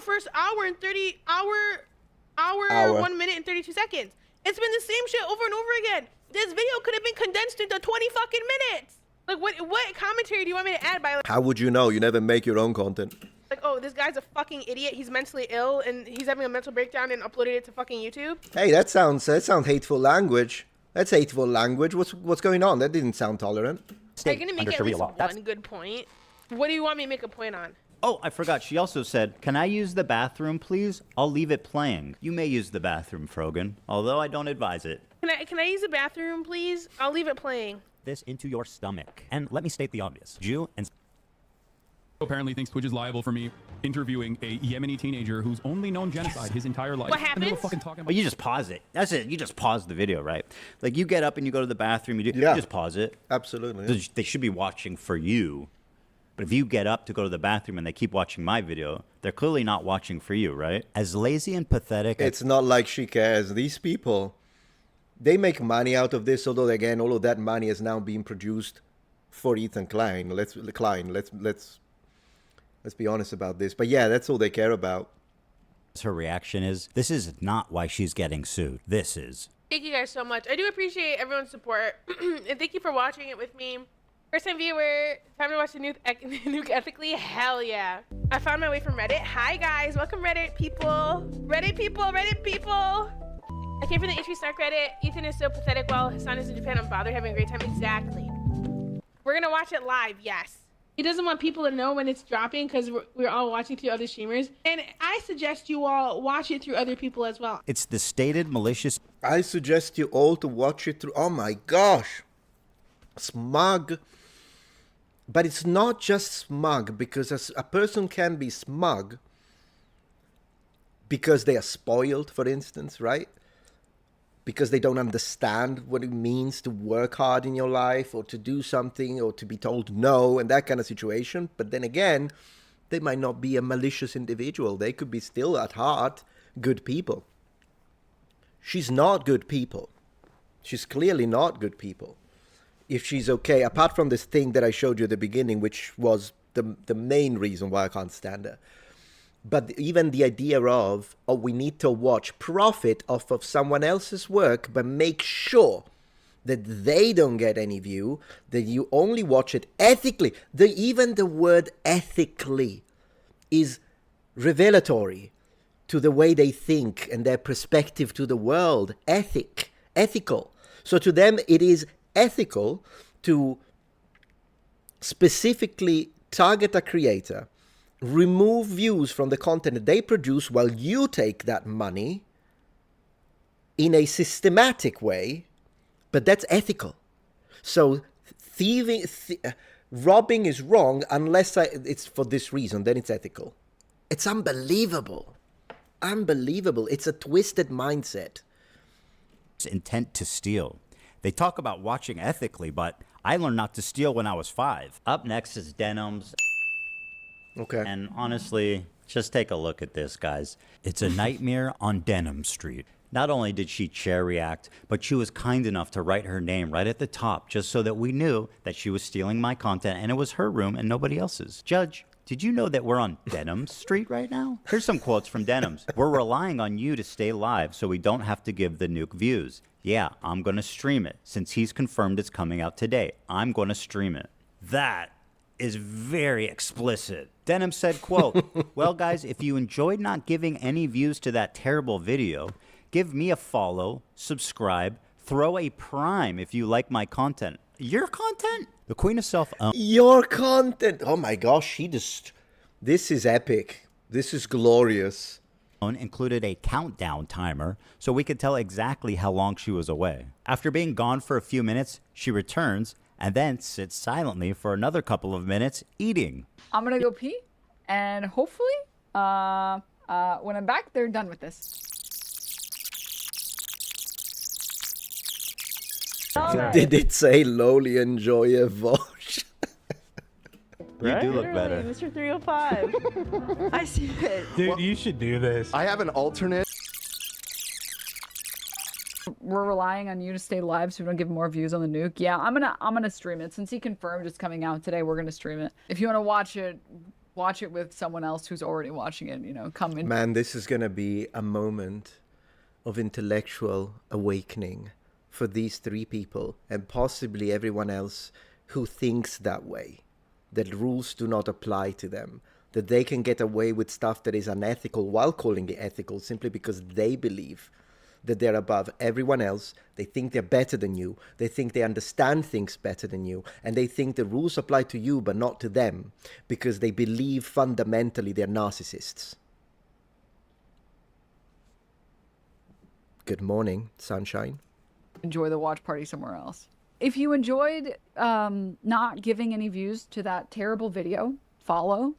first hour and 1 minute and 32 seconds. It's been the same shit over and over again. This video could have been condensed into 20 fucking minutes. Like, what commentary do you want me to add by, like... How would you know? You never make your own content. Like, oh, this guy's a fucking idiot. He's mentally ill, and he's having a mental breakdown and uploaded it to fucking YouTube. Hey, that sounds hateful language. That's hateful language. What's going on? That didn't sound tolerant. I'm gonna make at least one good point. What do you want me to make a point on? Oh, I forgot. She also said, "Can I use the bathroom, please? I'll leave it playing." You may use the bathroom, Frogan, although I don't advise it. Can I use the bathroom, please? I'll leave it playing. This into your stomach. And let me state the obvious. Jew and... Apparently thinks Twitch is liable for me interviewing a Yemeni teenager who's only known genocide his entire life. What happens? And they were fucking talking about... Well, you just pause it. That's it. You just pause the video, right? Like, you get up and you go to the bathroom, you just pause it. Absolutely. Yeah. They should be watching for you. But if you get up to go to the bathroom and they keep watching my video, they're clearly not watching for you, right? As lazy and pathetic... It's not like she cares. These people, they make money out of this, although, again, all of that money is now being produced for Ethan Klein. Let's be honest about this. But yeah, that's all they care about. Her reaction is, this is not why she's getting sued. This is. Thank you guys so much. I do appreciate everyone's support. And thank you for watching it with me. First time viewer, time to watch the nuke ethically? Hell yeah. I found my way from Reddit. Hi guys, welcome Reddit people. Reddit people, Reddit people. I came from the H3H3 Snark Reddit. Ethan is so pathetic while Hassan is in Japan. I'm bothered, having a great time. Exactly. We're gonna watch it live, yes. He doesn't want people to know when it's dropping because we're all watching through other streamers. And I suggest you all watch it through other people as well. It's the stated malicious. I suggest you all to watch it through. Oh my gosh. Smug. But it's not just smug, because a person can be smug because they are spoiled, for instance, right? Because they don't understand what it means to work hard in your life or to do something or to be told no and that kind of situation. But then again, they might not be a malicious individual. They could be still at heart good people. She's not good people. She's clearly not good people. If she's okay, apart from this thing that I showed you at the beginning, which was the main reason why I can't stand her. But even the idea of, oh, we need to watch profit off of someone else's work, but make sure that they don't get any view, that you only watch it ethically. Even the word ethically is revelatory to the way they think and their perspective to the world. Ethical. So to them, it is ethical to specifically target a creator, remove views from the content that they produce while you take that money in a systematic way, but that's ethical. So robbing is wrong unless it's for this reason, then it's ethical. It's unbelievable. Unbelievable. It's a twisted mindset. Intent to steal. They talk about watching ethically, but I learned not to steal when I was 5. Up next is Denims. Okay. And honestly, just take a look at this, guys. It's a nightmare on Denim Street. Not only did she chair react, but she was kind enough to write her name right at the top just so that we knew that she was stealing my content and it was her room and nobody else's. Judge, did you know that we're on Denim Street right now? Here's some quotes from Denims. We're relying on you to stay live so we don't have to give the nuke views. Yeah, I'm going to stream it. Since he's confirmed it's coming out today, I'm going to stream it. That is very explicit. Denim said, quote, well, guys, if you enjoyed not giving any views to that terrible video, give me a follow, subscribe, throw a prime if you like my content. Your content? The Queen of Self-Own. Your content. Oh my gosh, this is epic. This is glorious. Included a countdown timer so we could tell exactly how long she was away. After being gone for a few minutes, she returns and then sits silently for another couple of minutes eating. I'm gonna go pee, and hopefully, when I'm back, they're done with this. Did it say lowly enjoy a vosh? You do look better. Mr. 305. I see it. Dude, you should do this. I have an alternate. We're relying on you to stay live so we don't give more views on the nuke. Yeah, I'm gonna stream it. Since he confirmed it's coming out today, we're gonna stream it. If you want to watch it with someone else who's already watching it, you know, come in. Man, this is gonna be a moment of intellectual awakening for these 3 people and possibly everyone else who thinks that way, that rules do not apply to them, that they can get away with stuff that is unethical while calling it ethical simply because they believe that they're above everyone else. They think they're better than you. They think they understand things better than you. And they think the rules apply to you but not to them because they believe fundamentally they're narcissists. Good morning, sunshine. Enjoy the watch party somewhere else. If you enjoyed not giving any views to that terrible video, follow,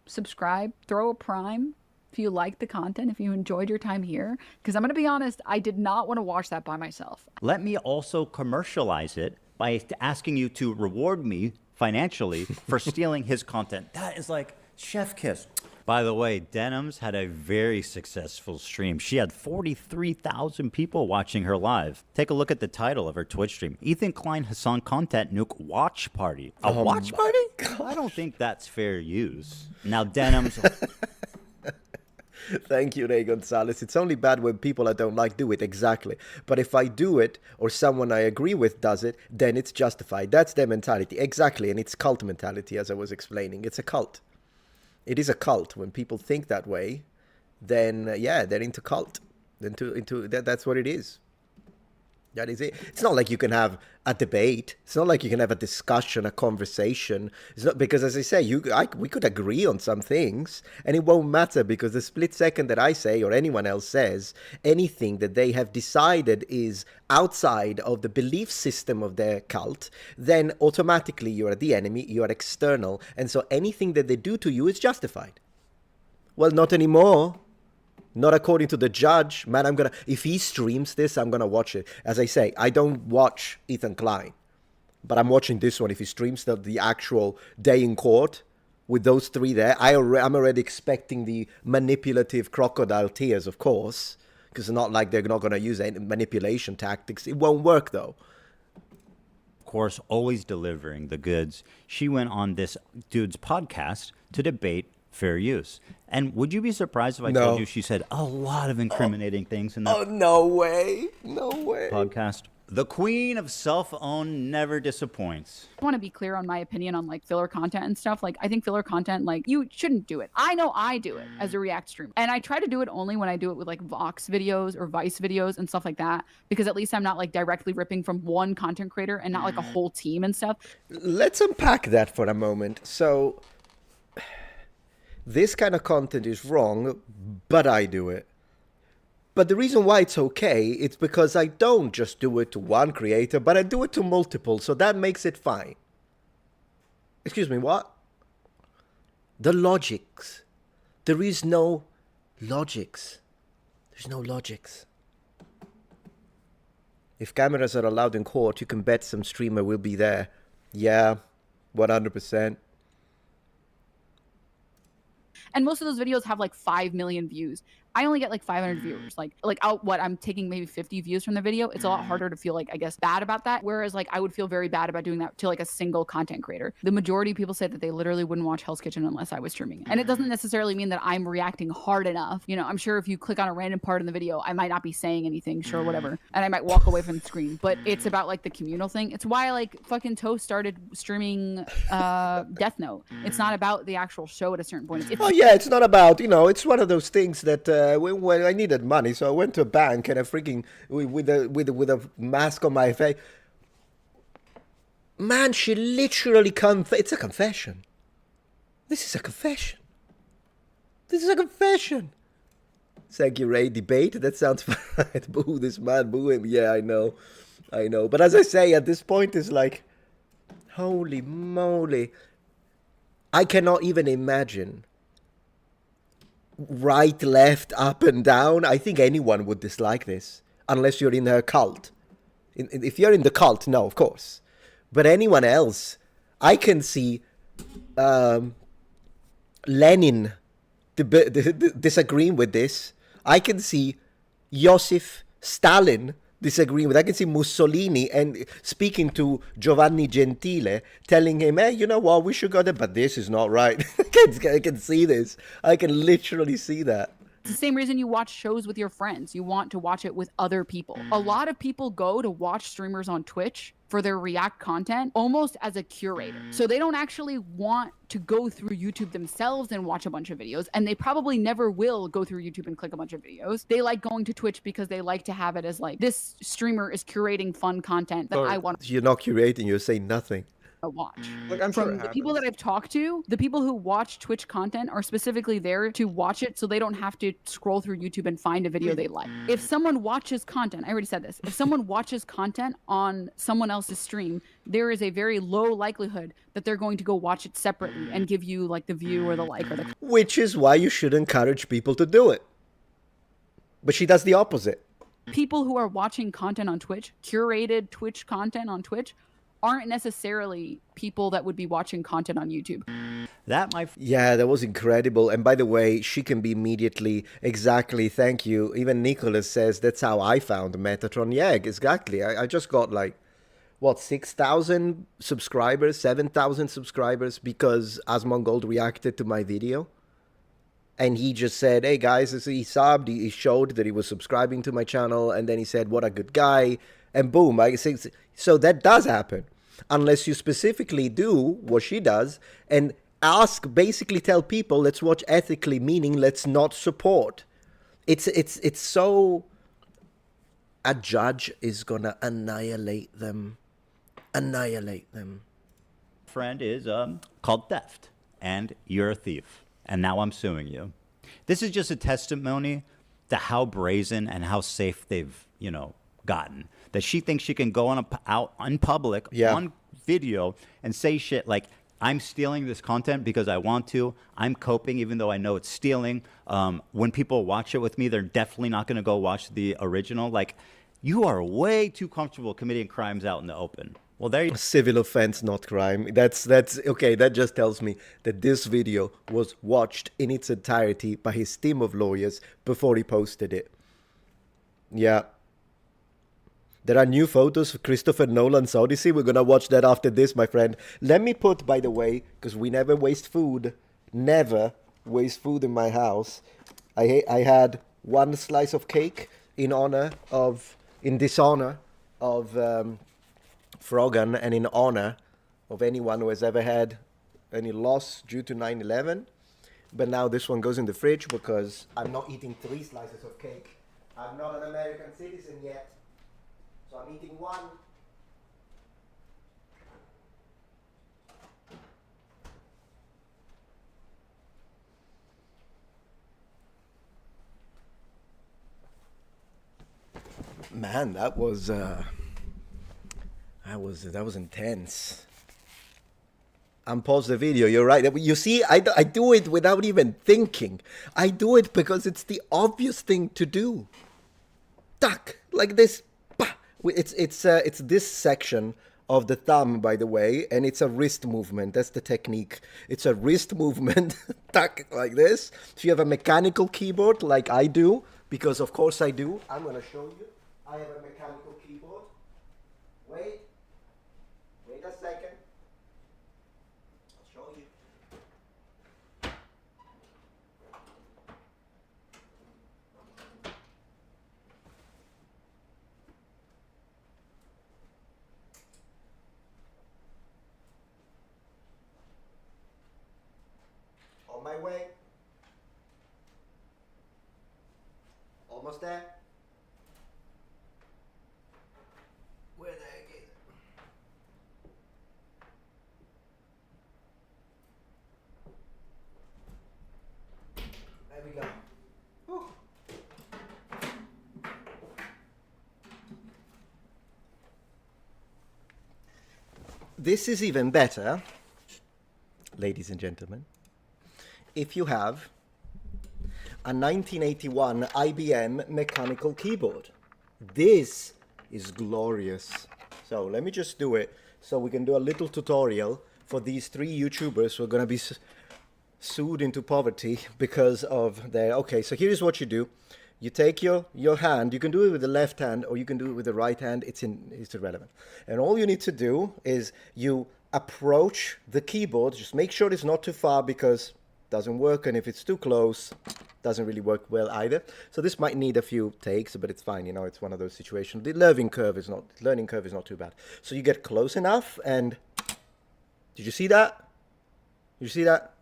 subscribe, throw a prime if you like the content, if you enjoyed your time here. Because I'm going to be honest, I did not want to watch that by myself. Let me also commercialize it by asking you to reward me financially for stealing his content. That is like chef kiss. By the way, Denims had a very successful stream. She had 43,000 people watching her live. Take a look at the title of her Twitch stream. Ethan Klein Hassan Content Nuke Watch Party. A watch party? I don't think that's fair use. Now, Denims... Thank you, Ray Gonzalez. It's only bad when people I don't like do it, exactly. But if I do it, or someone I agree with does it, then it's justified. That's their mentality, exactly. And it's cult mentality, as I was explaining. It's a cult. It is a cult. When people think that way, then, yeah, they're into cult. That's what it is. That is it. It's not like you can have a debate. It's not like you can have a discussion, a conversation. It's not because, as I say, we could agree on some things, and it won't matter because the split second that I say or anyone else says anything that they have decided is outside of the belief system of their cult, then automatically you are the enemy, you are external, and so anything that they do to you is justified. Well, not anymore. Not according to the judge. Man, if he streams this, I'm gonna watch it. As I say, I don't watch Ethan Klein, but I'm watching this one. If he streams the actual day in court with those three there, I'm already expecting the manipulative crocodile tears, of course, because it's not like they're not gonna use any manipulation tactics. It won't work, though. Of course, always delivering the goods. She went on this dude's podcast to debate fair use. And would you be surprised if I told you she said a lot of incriminating things in that no way. No way. podcast? The queen of self-own never disappoints. I want to be clear on my opinion on like filler content and stuff. Like I think filler content, like you shouldn't do it. I know I do it as a React streamer. And I try to do it only when I do it with like Vox videos or Vice videos and stuff like that. Because at least I'm not like directly ripping from one content creator and not like a whole team and stuff. Let's unpack that for a moment. So this kind of content is wrong, but I do it. But the reason why it's okay, it's because I don't just do it to one creator, but I do it to multiple, so that makes it fine. Excuse me, what? The logics. There is no logics. There's no logics. If cameras are allowed in court, you can bet some streamer will be there. Yeah, 100%. And most of those videos have like 5 million views. I only get like 500 viewers. I'm taking maybe 50 views from the video. It's a lot harder to feel like, I guess, bad about that. Whereas like I would feel very bad about doing that to like a single content creator. The majority of people say that they literally wouldn't watch Hell's Kitchen unless I was streaming it. And it doesn't necessarily mean that I'm reacting hard enough. You know, I'm sure if you click on a random part in the video, I might not be saying anything, sure, whatever. And I might walk away from the screen. But it's about like the communal thing. It's why like fucking Toast started streaming Death Note. It's not about the actual show at a certain point. It's not about, it's one of those things that when I needed money, so I went to a bank and I freaking with a mask on my face. Man, she literally it's a confession. This is a confession. This is a confession. Thank you, Ray. Debate? That sounds fine. Boo this man, boo him. Yeah, I know. But as I say, at this point, it's like, holy moly. I cannot even imagine. Right, left, up and down. I think anyone would dislike this, unless you're in her cult. If you're in the cult, no, of course. But anyone else, I can see Lenin disagreeing with this. I can see Joseph Stalin disagreeing with. I can see Mussolini and speaking to Giovanni Gentile, telling him, hey, you know what, we should go there, but this is not right. I can see this. I can literally see that. It's the same reason you watch shows with your friends. You want to watch it with other people. A lot of people go to watch streamers on Twitch for their React content almost as a curator. So they don't actually want to go through YouTube themselves and watch a bunch of videos. And they probably never will go through YouTube and click a bunch of videos. They like going to Twitch because they like to have it as like, this streamer is curating fun content that I want. You're not curating, you're saying nothing. Watch. Like, I'm From the people that I've talked to, the people who watch Twitch content are specifically there to watch it so they don't have to scroll through YouTube and find a video they like. If someone watches content, I already said this, if someone watches content on someone else's stream, there is a very low likelihood that they're going to go watch it separately and give you like the view or the like or the... Which is why you should encourage people to do it. But she does the opposite. People who are watching content on Twitch, curated Twitch content on Twitch, aren't necessarily people that would be watching content on YouTube. Yeah, that was incredible. And by the way, she can be immediately, exactly, thank you. Even Nicholas says that's how I found Metatron. Yeah, exactly. I just got like, 6,000 subscribers, 7,000 subscribers because Asmongold reacted to my video. and he just said, hey guys, he subbed, he showed that he was subscribing to my channel, and then he said, what a good guy, and boom. So that does happen, unless you specifically do what she does and basically tell people, let's watch ethically, meaning let's not support. It's so, a judge is gonna annihilate them. Friend is called theft, and you're a thief, and now I'm suing you. This is just a testimony to how brazen and how safe they've, gotten. That she thinks she can go out in public on video and say shit like, I'm stealing this content because I want to. I'm coping even though I know it's stealing. When people watch it with me, they're definitely not going to go watch the original. Like, you are way too comfortable committing crimes out in the open. Well, there you Civil offense, not crime. That's okay. That just tells me that this video was watched in its entirety by his team of lawyers before he posted it. Yeah. There are new photos of Christopher Nolan's Odyssey. We're going to watch that after this, my friend. Let me put, by the way, because we never waste food. Never waste food in my house. I had one slice of cake in dishonor of Frogan, and in honor of anyone who has ever had any loss due to 9/11. But now this one goes in the fridge because I'm not eating 3 slices of cake. I'm not an American citizen yet. So I'm eating one. Man, that was intense. Unpause the video. You're right. You see, I do it without even thinking. I do it because it's the obvious thing to do. Tuck, like this. It's this section of the thumb, by the way, and it's a wrist movement. That's the technique. It's a wrist movement, tuck, like this. If you have a mechanical keyboard, like I do, because of course I do, I'm gonna show you. I have a mechanical keyboard. Wait a second. I'll show you. On my way. Almost there. Where the heck is it? There we go. Whew. This is even better, ladies and gentlemen, if you have a 1981 IBM mechanical keyboard. This is glorious. So let me just do it so we can do a little tutorial for these 3 YouTubers who are going to be sued into poverty because of their... Okay, so here's what you do. You take your hand, you can do it with the left hand or you can do it with the right hand, it's irrelevant. And all you need to do is you approach the keyboard, just make sure it's not too far because it doesn't work, and if it's too close, doesn't really work well either. So this might need a few takes, but it's fine, it's one of those situations. The learning curve is not too bad. So you get close enough, and did you see that? Did you see that?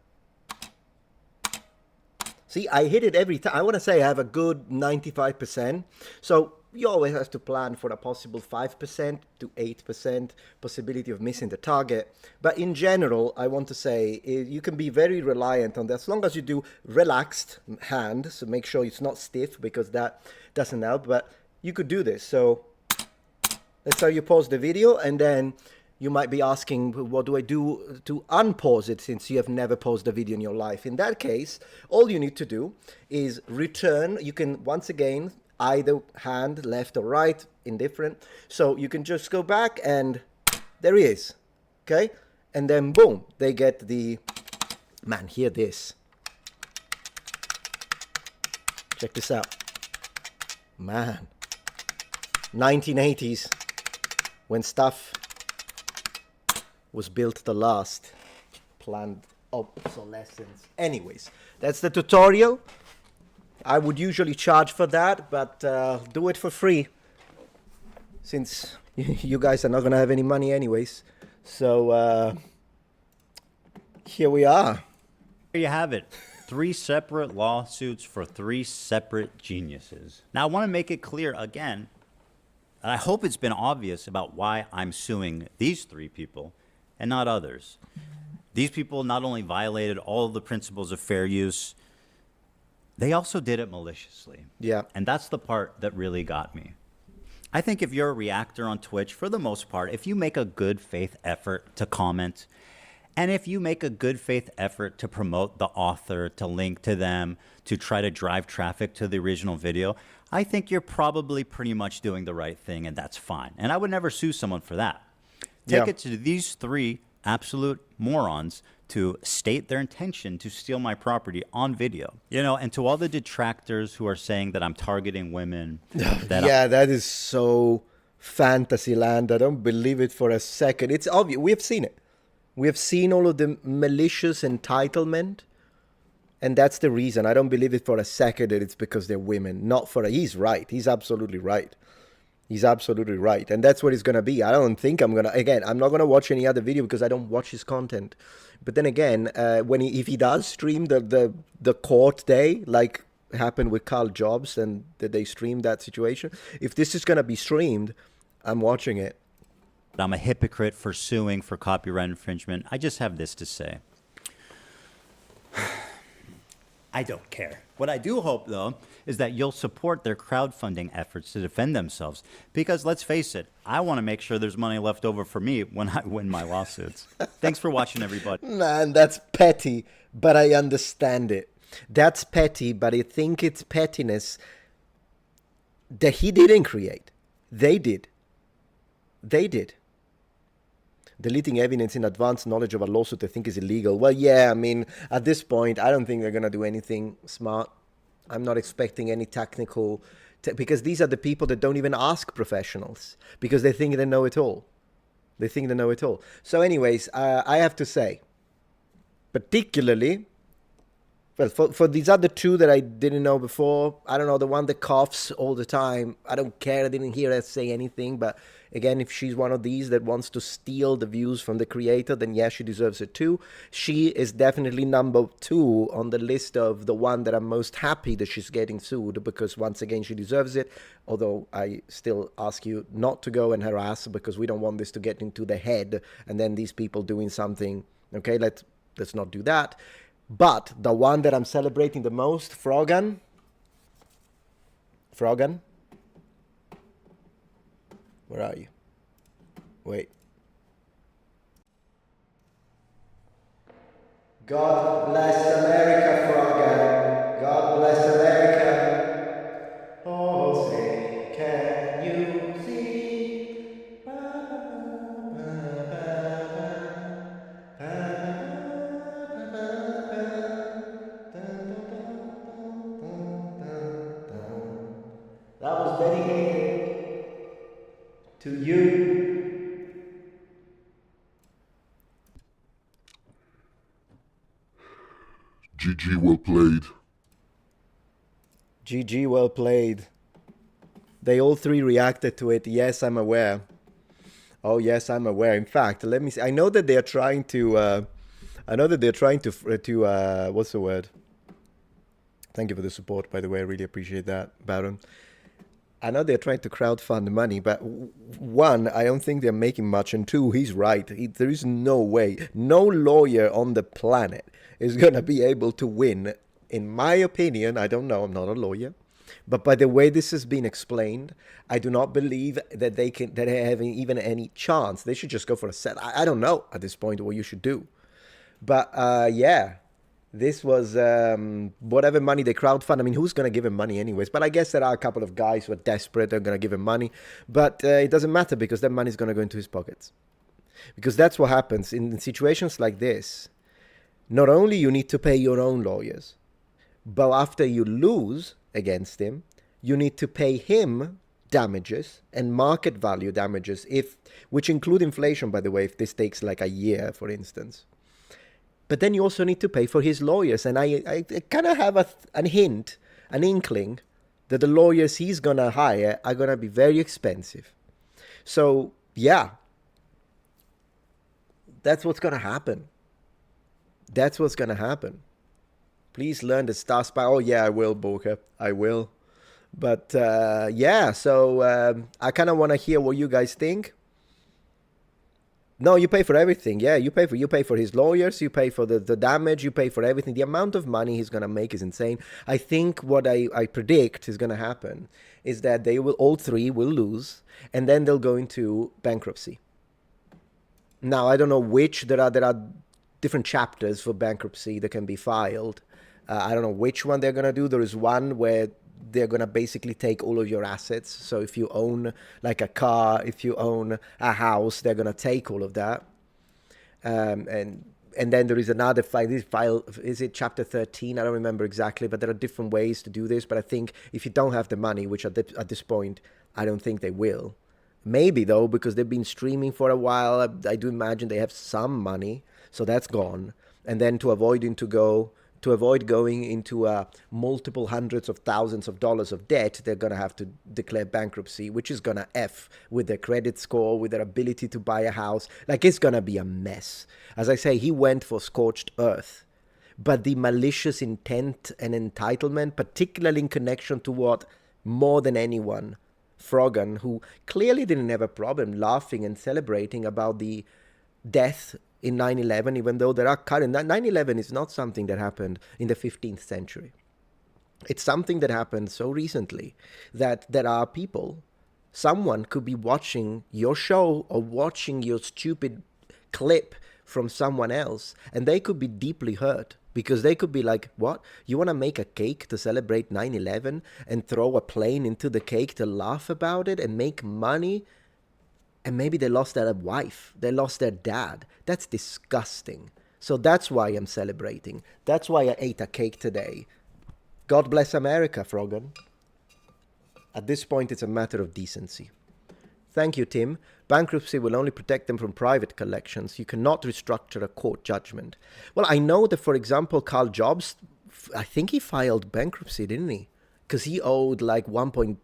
See, I hit it every time. I want to say I have a good 95%. So you always have to plan for a possible 5% to 8% possibility of missing the target. But in general, I want to say you can be very reliant on that as long as you do relaxed hand. So make sure it's not stiff because that doesn't help. But you could do this. So that's how you pause the video, and then you might be asking, what do I do to unpause it since you have never paused a video in your life? In that case, all you need to do is return. You can, once again, either hand, left or right, indifferent. So you can just go back and there he is, okay? And then boom, they get the, man, hear this. Check this out. Man, 1980s, when stuff was built to last, planned obsolescence. Anyways, that's the tutorial. I would usually charge for that, but do it for free, since you guys are not gonna have any money anyways. So here we are. There you have it. 3 separate lawsuits for 3 separate geniuses. Now, I want to make it clear again, and I hope it's been obvious about why I'm suing these 3 people and not others. These people not only violated all of the principles of fair use, they also did it maliciously. Yeah. And that's the part that really got me. I think if you're a reactor on Twitch, for the most part, if you make a good faith effort to comment, and if you make a good faith effort to promote the author, to link to them, to try to drive traffic to the original video, I think you're probably pretty much doing the right thing, and that's fine. And I would never sue someone for that. Take it to these 3 absolute morons to state their intention to steal my property on video. You know, and to all the detractors who are saying that I'm targeting women. That is so fantasy land. I don't believe it for a second. It's obvious. We have seen it. We have seen all of the malicious entitlement, and that's the reason. I don't believe it for a second that it's because they're women. Not for he's right. He's absolutely right. He's absolutely right. And that's what it's going to be. I don't think I'm going to, again, I'm not going to watch any other video because I don't watch his content. But then again, if he does stream the court day, like happened with Carl Jobs, and that they streamed that situation, if this is going to be streamed, I'm watching it. I'm a hypocrite for suing for copyright infringement. I just have this to say. I don't care. What I do hope, though, is that you'll support their crowdfunding efforts to defend themselves. Because let's face it, I want to make sure there's money left over for me when I win my lawsuits. Thanks for watching, everybody. Man, that's petty, but I understand it. That's petty, but I think it's pettiness that he didn't create. They did. They did. Deleting evidence in advance knowledge of a lawsuit I think is illegal. Well, yeah, I mean, at this point, I don't think they're going to do anything smart. I'm not expecting any technical... because these are the people that don't even ask professionals. Because they think they know it all. They think they know it all. So anyways, I have to say, particularly... Well, for these other 2 that I didn't know before, I don't know, the one that coughs all the time, I don't care, I didn't hear her say anything, but again, if she's one of these that wants to steal the views from the creator, then yes, she deserves it too. She is definitely number 2 on the list of the one that I'm most happy that she's getting sued, because once again, she deserves it, although I still ask you not to go and harass, because we don't want this to get into the head, and then these people doing something, okay, let's not do that. But the one that I'm celebrating the most, Frogan. Frogan? Where are you? Wait. God bless America, Frogan. God bless America. Oh, say, can you see? That was dedicated to you. GG, well played. GG, well played. They all 3 reacted to it. Yes, I'm aware. Oh, yes, I'm aware. In fact, let me see. I know that they are trying to... what's the word? Thank you for the support, by the way. I really appreciate that, Baron. I know they're trying to crowdfund money, but 1, I don't think they're making much, and 2, he's right. There is no way, no lawyer on the planet is going to be able to win. In my opinion, I don't know, I'm not a lawyer, but by the way this has been explained, I do not believe that they have even any chance. They should just go for a set. I don't know at this point what you should do. But yeah, this was whatever money they crowdfund. I mean, who's going to give him money anyways? But I guess there are a couple of guys who are desperate. They're going to give him money. But it doesn't matter, because that money is going to go into his pockets. Because that's what happens in situations like this. Not only you need to pay your own lawyers, but after you lose against him, you need to pay him damages and market value damages, which include inflation, by the way, if this takes like a year, for instance. But then you also need to pay for his lawyers. And I kind of have a hint, an inkling, that the lawyers he's going to hire are going to be very expensive. So, yeah, that's what's going to happen. That's what's going to happen. Please learn the Star Spy. Oh, yeah, I will, Boca. I will. But, yeah, so I kind of want to hear what you guys think. No, you pay for everything. Yeah, you pay for his lawyers, you pay for the damage, you pay for everything. The amount of money he's going to make is insane. I think what I predict is going to happen is that all three will lose, and then they'll go into bankruptcy. Now, I don't know which. There are different chapters for bankruptcy that can be filed. I don't know which one they're going to do. There is one where they're going to basically take all of your assets. So if you own like a car, if you own a house, they're going to take all of that. And then there is another file, is it chapter 13? I don't remember exactly, but there are different ways to do this. But I think if you don't have the money, which at this point, I don't think they will. Maybe though, because they've been streaming for a while. I do imagine they have some money. So that's gone. And then to avoid going into multiple hundreds of thousands of dollars of debt, they're going to have to declare bankruptcy, which is going to F with their credit score, with their ability to buy a house. Like, it's going to be a mess. As I say, he went for scorched earth. But the malicious intent and entitlement, particularly in connection to what, more than anyone, Frogan, who clearly didn't have a problem laughing and celebrating about the death in 9/11, even though there are current... 9/11 is not something that happened in the 15th century. It's something that happened so recently that there are people, someone could be watching your show or watching your stupid clip from someone else, and they could be deeply hurt because they could be like, what? You want to make a cake to celebrate 9/11 and throw a plane into the cake to laugh about it and make money? And maybe they lost their wife. They lost their dad. That's disgusting. So that's why I'm celebrating. That's why I ate a cake today. God bless America, Frogan. At this point, it's a matter of decency. Thank you, Tim. Bankruptcy will only protect them from private collections. You cannot restructure a court judgment. Well, I know that, for example, Carl Jobs, I think he filed bankruptcy, didn't he? Because he owed like 1.2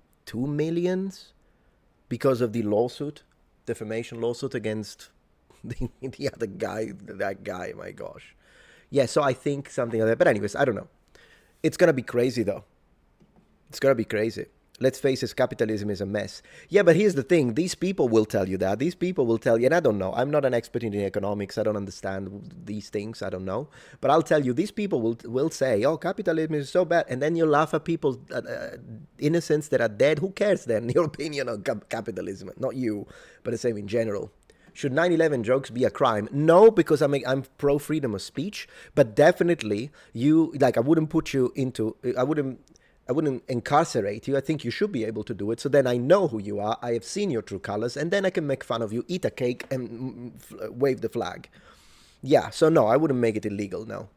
million because of the lawsuit. Defamation lawsuit against the other guy, that guy, my gosh. Yeah, so I think something like that. But anyways, I don't know. It's going to be crazy, though. It's going to be crazy. Let's face it, capitalism is a mess. Yeah, but here's the thing. These people will tell you that. These people will tell you, and I don't know. I'm not an expert in economics. I don't understand these things. I don't know. But I'll tell you, these people will say, oh, capitalism is so bad. And then you laugh at people's innocents that are dead. Who cares then, your opinion on capitalism? Not you, but the same in general. Should 9/11 jokes be a crime? No, because I'm pro freedom of speech. But definitely, I wouldn't put you into... I wouldn't incarcerate you. I think you should be able to do it. So then I know who you are. I have seen your true colors. And then I can make fun of you, eat a cake, and wave the flag. Yeah, so no, I wouldn't make it illegal, no.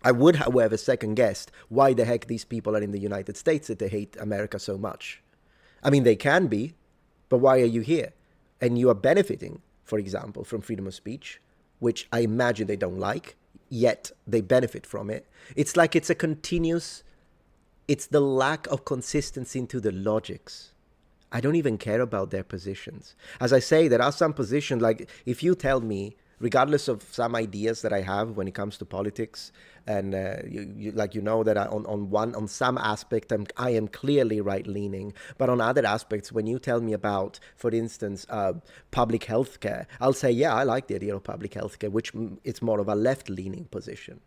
I would, however, second guess why the heck these people are in the United States that they hate America so much. I mean, they can be, but why are you here? And you are benefiting, for example, from freedom of speech, which I imagine they don't like, yet they benefit from it. It's like it's a continuous... It's the lack of consistency into the logics. I don't even care about their positions. As I say, there are some positions, like if you tell me, regardless of some ideas that I have when it comes to politics, and you know that on some aspect I am clearly right-leaning, but on other aspects, when you tell me about, for instance, public health care, I'll say, yeah, I like the idea of public health care, which it's more of a left-leaning position.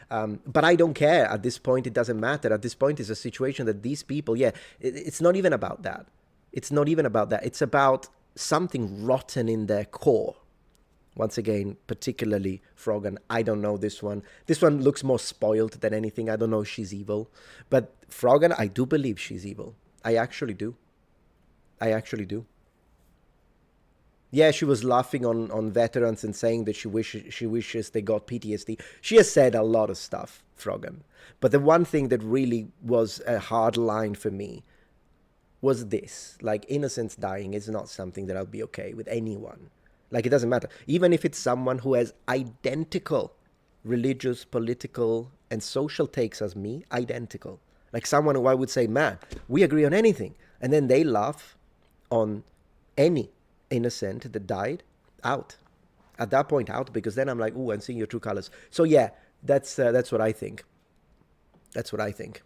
But I don't care. At this point, it doesn't matter. At this point, it's a situation that these people, it's not even about that. It's not even about that. It's about something rotten in their core. Once again, particularly Frogan. I don't know this one. This one looks more spoiled than anything. I don't know if she's evil. But Frogan, I do believe she's evil. I actually do. I actually do. Yeah, she was laughing on veterans and saying that she wishes they got PTSD. She has said a lot of stuff, Frogan. But the one thing that really was a hard line for me was this. Like, innocents dying is not something that I'll be okay with anyone. Like, it doesn't matter. Even if it's someone who has identical religious, political, and social takes as me identical. Like someone who I would say, man, we agree on anything. And then they laugh on any innocent that died out. At that point out, because then I'm like, ooh, I'm seeing your true colors. So yeah, that's what I think. That's what I think.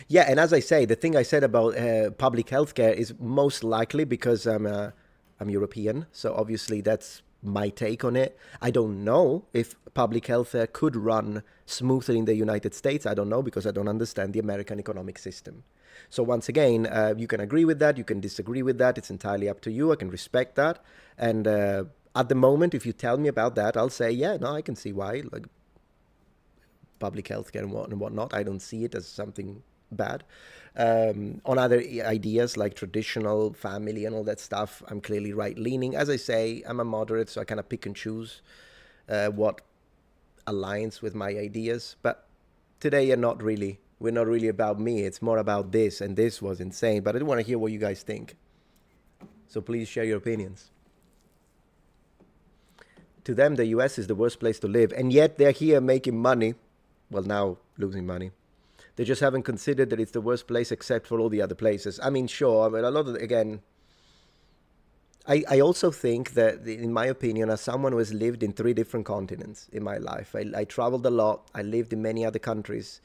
Yeah, and as I say, the thing I said about public healthcare is most likely because I'm European, so obviously that's my take on it. I don't know if public healthcare could run smoothly in the United States. I don't know because I don't understand the American economic system. So once again, you can agree with that, you can disagree with that. It's entirely up to you. I can respect that. And at the moment, if you tell me about that, I'll say, yeah, no, I can see why. Like public healthcare and whatnot, I don't see it as something bad. On other ideas like traditional family and all that stuff, I'm clearly right-leaning. As I say, I'm a moderate, so I kind of pick and choose what aligns with my ideas. But today, we're not really about me. It's more about this, and this was insane. But I do want to hear what you guys think. So please share your opinions. To them, the US is the worst place to live, and yet they're here making money. Well, now losing money. They just haven't considered that it's the worst place except for all the other places. I mean, sure, but a lot of, again, I also think that, in my opinion, as someone who has lived in 3 different continents in my life, I traveled a lot, I lived in many other countries,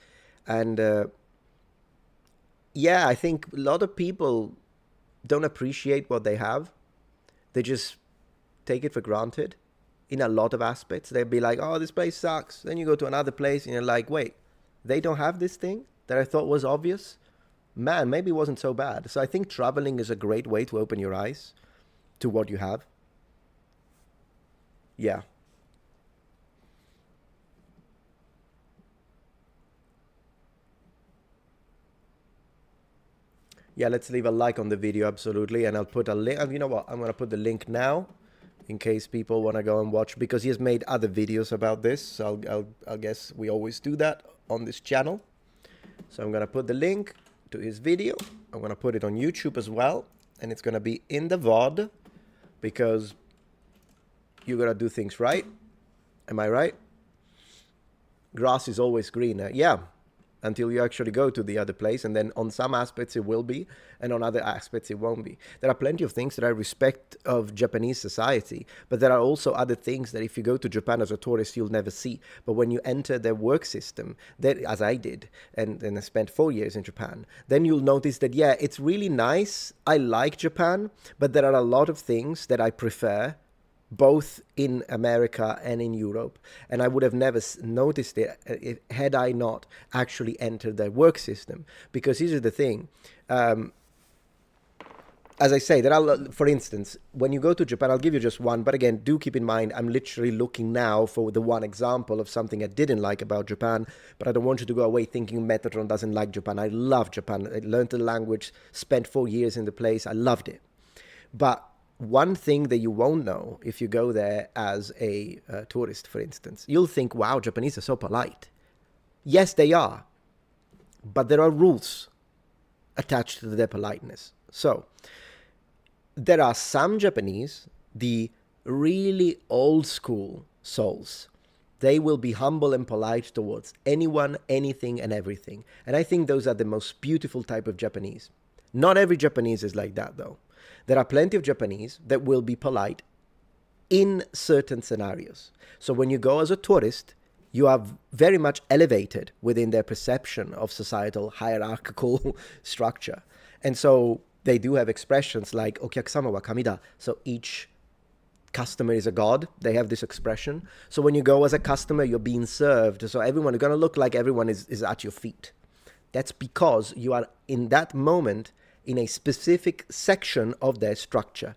and yeah, I think a lot of people don't appreciate what they have. They just take it for granted in a lot of aspects. They'll be like, oh, this place sucks. Then you go to another place and you're like, wait, they don't have this thing that I thought was obvious? Man, maybe it wasn't so bad. So I think traveling is a great way to open your eyes to what you have. Yeah. Yeah, let's leave a like on the video, absolutely. And I'll put a link. You know what? I'm going to put the link now in case people want to go and watch, because he has made other videos about this. So I'll guess we always do that on this channel. So I'm going to put the link to his video. I'm going to put it on YouTube as well. And it's going to be in the VOD because you got to do things right. Am I right? Grass is always greener. Yeah. Until you actually go to the other place, and then on some aspects it will be, and on other aspects it won't be. There are plenty of things that I respect of Japanese society, but there are also other things that if you go to Japan as a tourist, you'll never see. But when you enter their work system, that, as I did, and I spent 4 years in Japan, then you'll notice that, yeah, it's really nice. I like Japan, but there are a lot of things that I prefer both in America and in Europe. And I would have never noticed it had I not actually entered their work system. Because here's the thing. As I say, there are, for instance, when you go to Japan, I'll give you just one. But again, do keep in mind, I'm literally looking now for the one example of something I didn't like about Japan. But I don't want you to go away thinking Metatron doesn't like Japan. I love Japan. I learned the language, spent 4 years in the place. I loved it. But one thing that you won't know if you go there as a tourist, for instance, you'll think, wow, Japanese are so polite. Yes, they are. But there are rules attached to their politeness. So there are some Japanese, the really old school souls. They will be humble and polite towards anyone, anything, and everything. And I think those are the most beautiful type of Japanese. Not every Japanese is like that, though. There are plenty of Japanese that will be polite in certain scenarios. So when you go as a tourist, you are very much elevated within their perception of societal hierarchical structure. And so they do have expressions like "Okyakusama wa kami da." So each customer is a god. They have this expression. So when you go as a customer, you're being served. So everyone is going to look like everyone is at your feet. That's because you are in that moment in a specific section of their structure.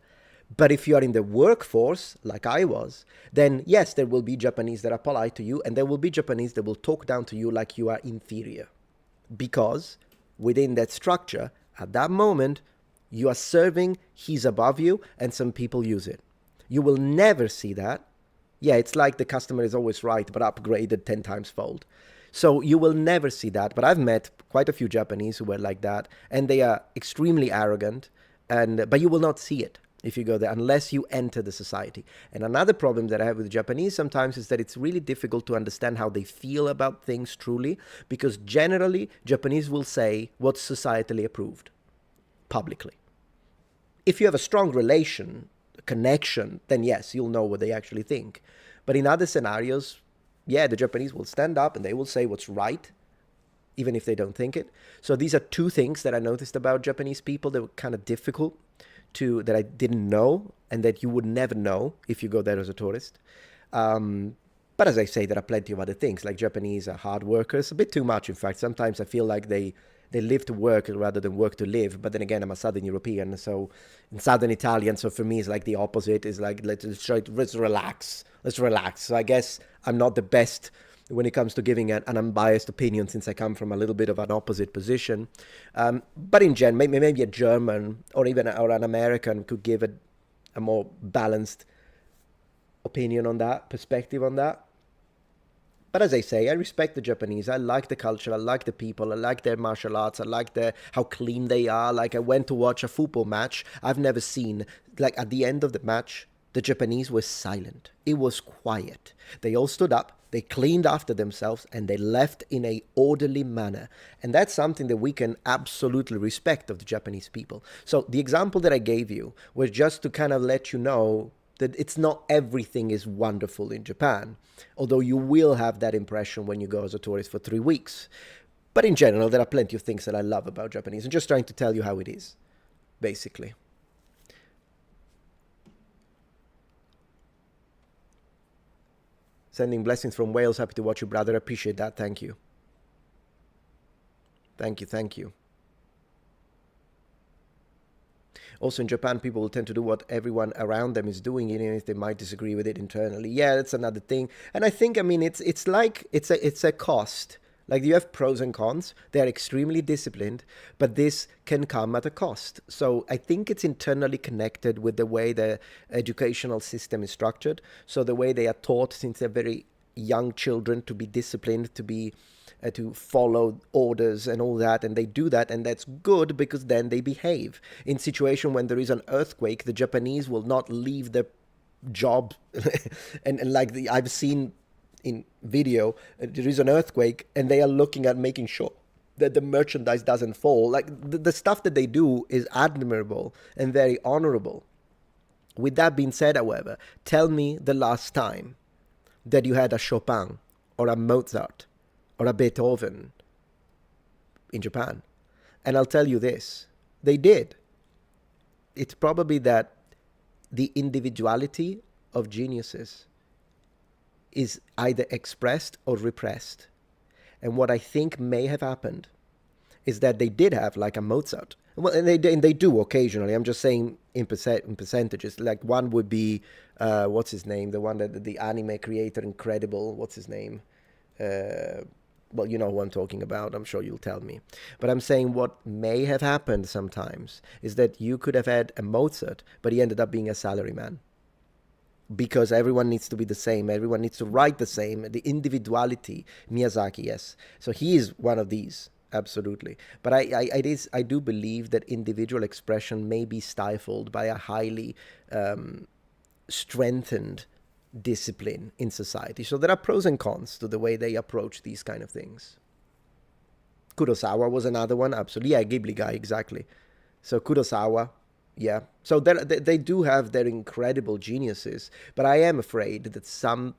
But if you are in the workforce, like I was, then yes, there will be Japanese that are polite to you, and there will be Japanese that will talk down to you like you are inferior. Because within that structure, at that moment, you are serving, he's above you, and some people use it. You will never see that. Yeah, it's like the customer is always right, but upgraded 10 times fold. So you will never see that. But I've met quite a few Japanese who were like that, and they are extremely arrogant. but you will not see it if you go there unless you enter the society. And another problem that I have with the Japanese sometimes is that it's really difficult to understand how they feel about things truly, because generally Japanese will say what's societally approved publicly. If you have a strong relation, connection, then yes, you'll know what they actually think. But in other scenarios, yeah, the Japanese will stand up and they will say what's right, even if they don't think it. So these are two things that I noticed about Japanese people that were kind of difficult that I didn't know, and that you would never know if you go there as a tourist. But as I say, there are plenty of other things, like Japanese are hard workers, a bit too much, in fact. Sometimes I feel like they live to work rather than work to live. But then again, I'm a Southern European, so in Southern Italian, so for me it's like the opposite. It's like, let's relax. So I guess I'm not the best when it comes to giving an unbiased opinion, since I come from a little bit of an opposite position. But in general, maybe a German or even an American could give a more balanced opinion on that, perspective on that. But as I say, I respect the Japanese. I like the culture. I like the people. I like their martial arts. I like how clean they are. Like, I went to watch a football match. I've never seen, like, at the end of the match, the Japanese were silent. It was quiet. They all stood up, they cleaned after themselves, and they left in a orderly manner. And that's something that we can absolutely respect of the Japanese people. So the example that I gave you was just to kind of let you know that it's not everything is wonderful in Japan, although you will have that impression when you go as a tourist for 3 weeks. But in general, there are plenty of things that I love about Japanese. I'm just trying to tell you how it is, basically. Sending blessings from Wales. Happy to watch you, brother. Appreciate that. Thank you. Thank you. Also, in Japan, people will tend to do what everyone around them is doing, even if they might disagree with it internally. Yeah, that's another thing. And I think, I mean, it's like it's a cost. Like, you have pros and cons. They are extremely disciplined, but this can come at a cost. So I think it's internally connected with the way the educational system is structured. So the way they are taught since they're very young children to be disciplined, to be to follow orders and all that, and they do that, and that's good because then they behave. In situation when there is an earthquake, the Japanese will not leave their job, and like I've seen in video, there is an earthquake, and they are looking at making sure that the merchandise doesn't fall. Like, the stuff that they do is admirable and very honorable. With that being said, however, tell me the last time that you had a Chopin or a Mozart or a Beethoven in Japan. And I'll tell you this, they did. It's probably that the individuality of geniuses is either expressed or repressed. And what I think may have happened is that they did have like a Mozart. Well, and they do occasionally. I'm just saying in percentages. Like, one would be, what's his name? The one that the anime creator, incredible. What's his name? Well, you know who I'm talking about. I'm sure you'll tell me. But I'm saying what may have happened sometimes is that you could have had a Mozart, but he ended up being a salaryman. Because everyone needs to be the same. Everyone needs to write the same. The individuality. Miyazaki, yes. So he is one of these. Absolutely. But I do believe that individual expression may be stifled by a highly strengthened discipline in society. So there are pros and cons to the way they approach these kind of things. Kurosawa was another one. Absolutely. Yeah, Ghibli guy, exactly. So Kurosawa, yeah. So they do have their incredible geniuses, but I am afraid that some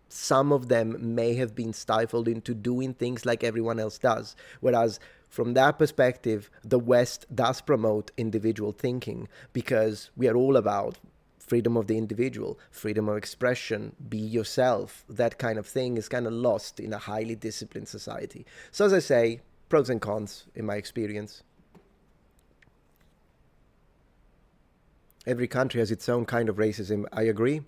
of them may have been stifled into doing things like everyone else does. Whereas from that perspective, the West does promote individual thinking, because we are all about freedom of the individual, freedom of expression, be yourself. That kind of thing is kind of lost in a highly disciplined society. So as I say, pros and cons in my experience. Every country has its own kind of racism. I agree.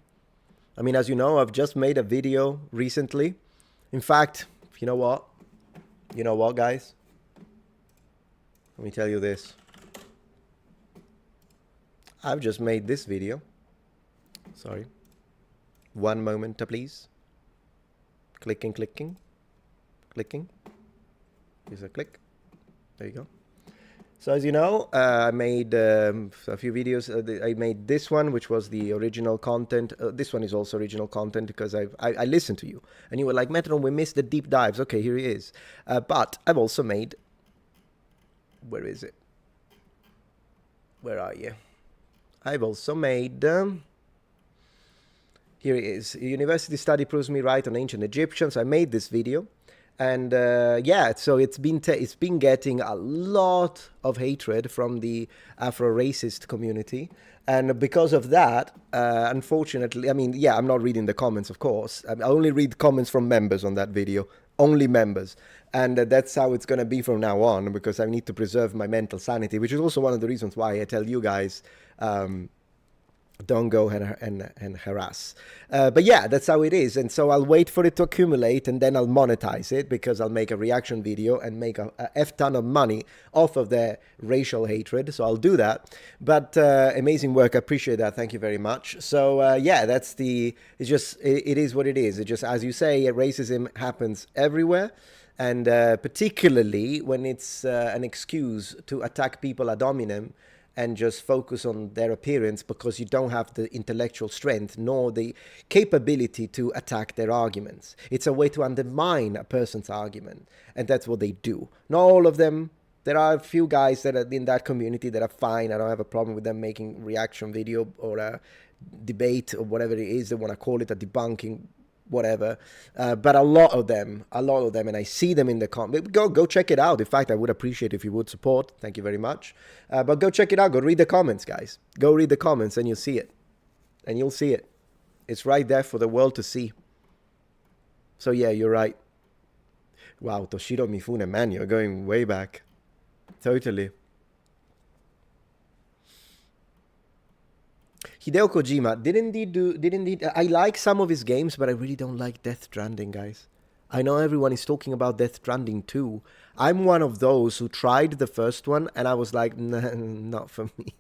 I mean, as you know, I've just made a video recently. In fact, you know what? You know what, guys? Let me tell you this. I've just made this video. Sorry. One moment, please. Clicking. Here's a click. There you go. So as you know, I made a few videos. I made this one, which was the original content. This one is also original content because I listened to you. And you were like, Metatron, we missed the deep dives. Okay, here he is. But I've also made... Where is it? Where are you? I've also made... here it is. University study proves me right on ancient Egyptians. I made this video. And yeah, so it's been getting a lot of hatred from the Afro-racist community. And because of that, unfortunately, I mean, yeah, I'm not reading the comments, of course. I only read comments from members on that video. Only members. And that's how it's going to be from now on, because I need to preserve my mental sanity, which is also one of the reasons why I tell you guys... don't go and harass. But yeah, that's how it is. And so I'll wait for it to accumulate and then I'll monetize it because I'll make a reaction video and make a F-ton of money off of their racial hatred. So I'll do that. But amazing work. I appreciate that. Thank you very much. So yeah, that's it is what it is. It just, as you say, racism happens everywhere. And particularly when it's an excuse to attack people ad hominem and just focus on their appearance because you don't have the intellectual strength nor the capability to attack their arguments. It's a way to undermine a person's argument, and that's what they do. Not all of them. There are a few guys that are in that community that are fine. I don't have a problem with them making reaction video or a debate or whatever it is they want to call it, a debunking, whatever. But a lot of them, and I see them in the comments. Go check it out. In fact, I would appreciate if you would support. Thank you very much. But go check it out. Go read the comments, guys. Go read the comments and you'll see it. And you'll see it. It's right there for the world to see. So yeah, you're right. Wow, Toshiro Mifune, man, you're going way back. Totally. Hideo Kojima, didn't I like some of his games, but I really don't like Death Stranding, guys. I know everyone is talking about Death Stranding 2. I'm one of those who tried the first one, and I was like, nah, not for me.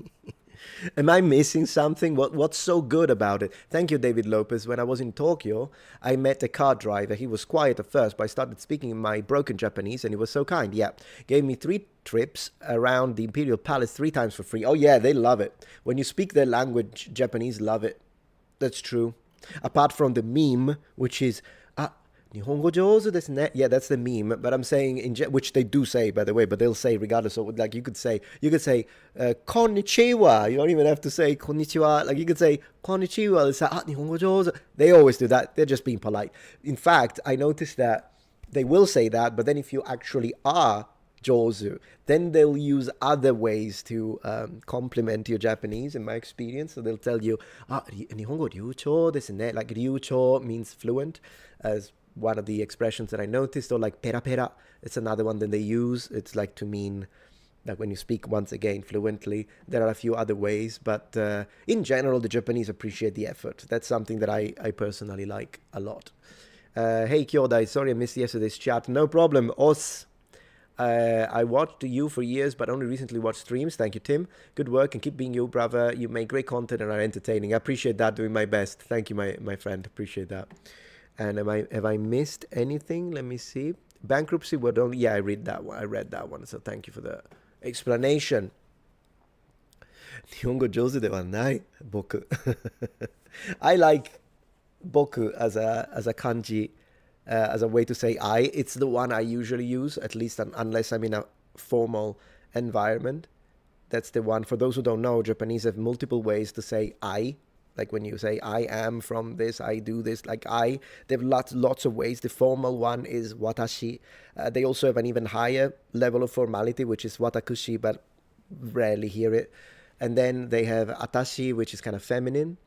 Am I missing something? What's so good about it? Thank you, David Lopez. When I was in Tokyo, I met a car driver. He was quiet at first, but I started speaking in my broken Japanese, and he was so kind. Yeah, gave me 3 trips around the Imperial Palace 3 times for free. Oh yeah, they love it. When you speak their language, Japanese love it. That's true. Apart from the meme, which is... Nihongo jouzu desu ne. Yeah, that's the meme. But I'm saying, which they do say, by the way, but they'll say regardless of, like, you could say, konnichiwa. You don't even have to say konnichiwa. Like, you could say konnichiwa. They say, nihongo jouzu. They always do that. They're just being polite. In fact, I noticed that they will say that, but then if you actually are jouzu, then they'll use other ways to compliment your Japanese, in my experience. So they'll tell you, nihongo ryuchou desu ne. Like, ryuchou means fluent, as one of the expressions that I noticed, or like pera pera, it's another one that they use. It's like to mean like when you speak once again fluently. There are a few other ways, but in general, the Japanese appreciate the effort. That's something that I personally like a lot. Hey Kyodai, sorry I missed yesterday's chat. No problem, Os. I watched you for years, but only recently watched streams. Thank you, Tim. Good work and keep being you, brother. You make great content and are entertaining. I appreciate that, doing my best. Thank you, my friend. Appreciate that. And have I missed anything? Let me see. Bankruptcy, yeah, I read that one. So thank you for the explanation. Nihongo jouzu de wa nai, boku. I like boku as a kanji, as a way to say I. It's the one I usually use, at least unless I'm in a formal environment. That's the one. For those who don't know, Japanese have multiple ways to say I. Like when you say, I am from this, I do this, like I. They have lots of ways. The formal one is watashi. They also have an even higher level of formality, which is watakushi, but rarely hear it. And then they have atashi, which is kind of feminine.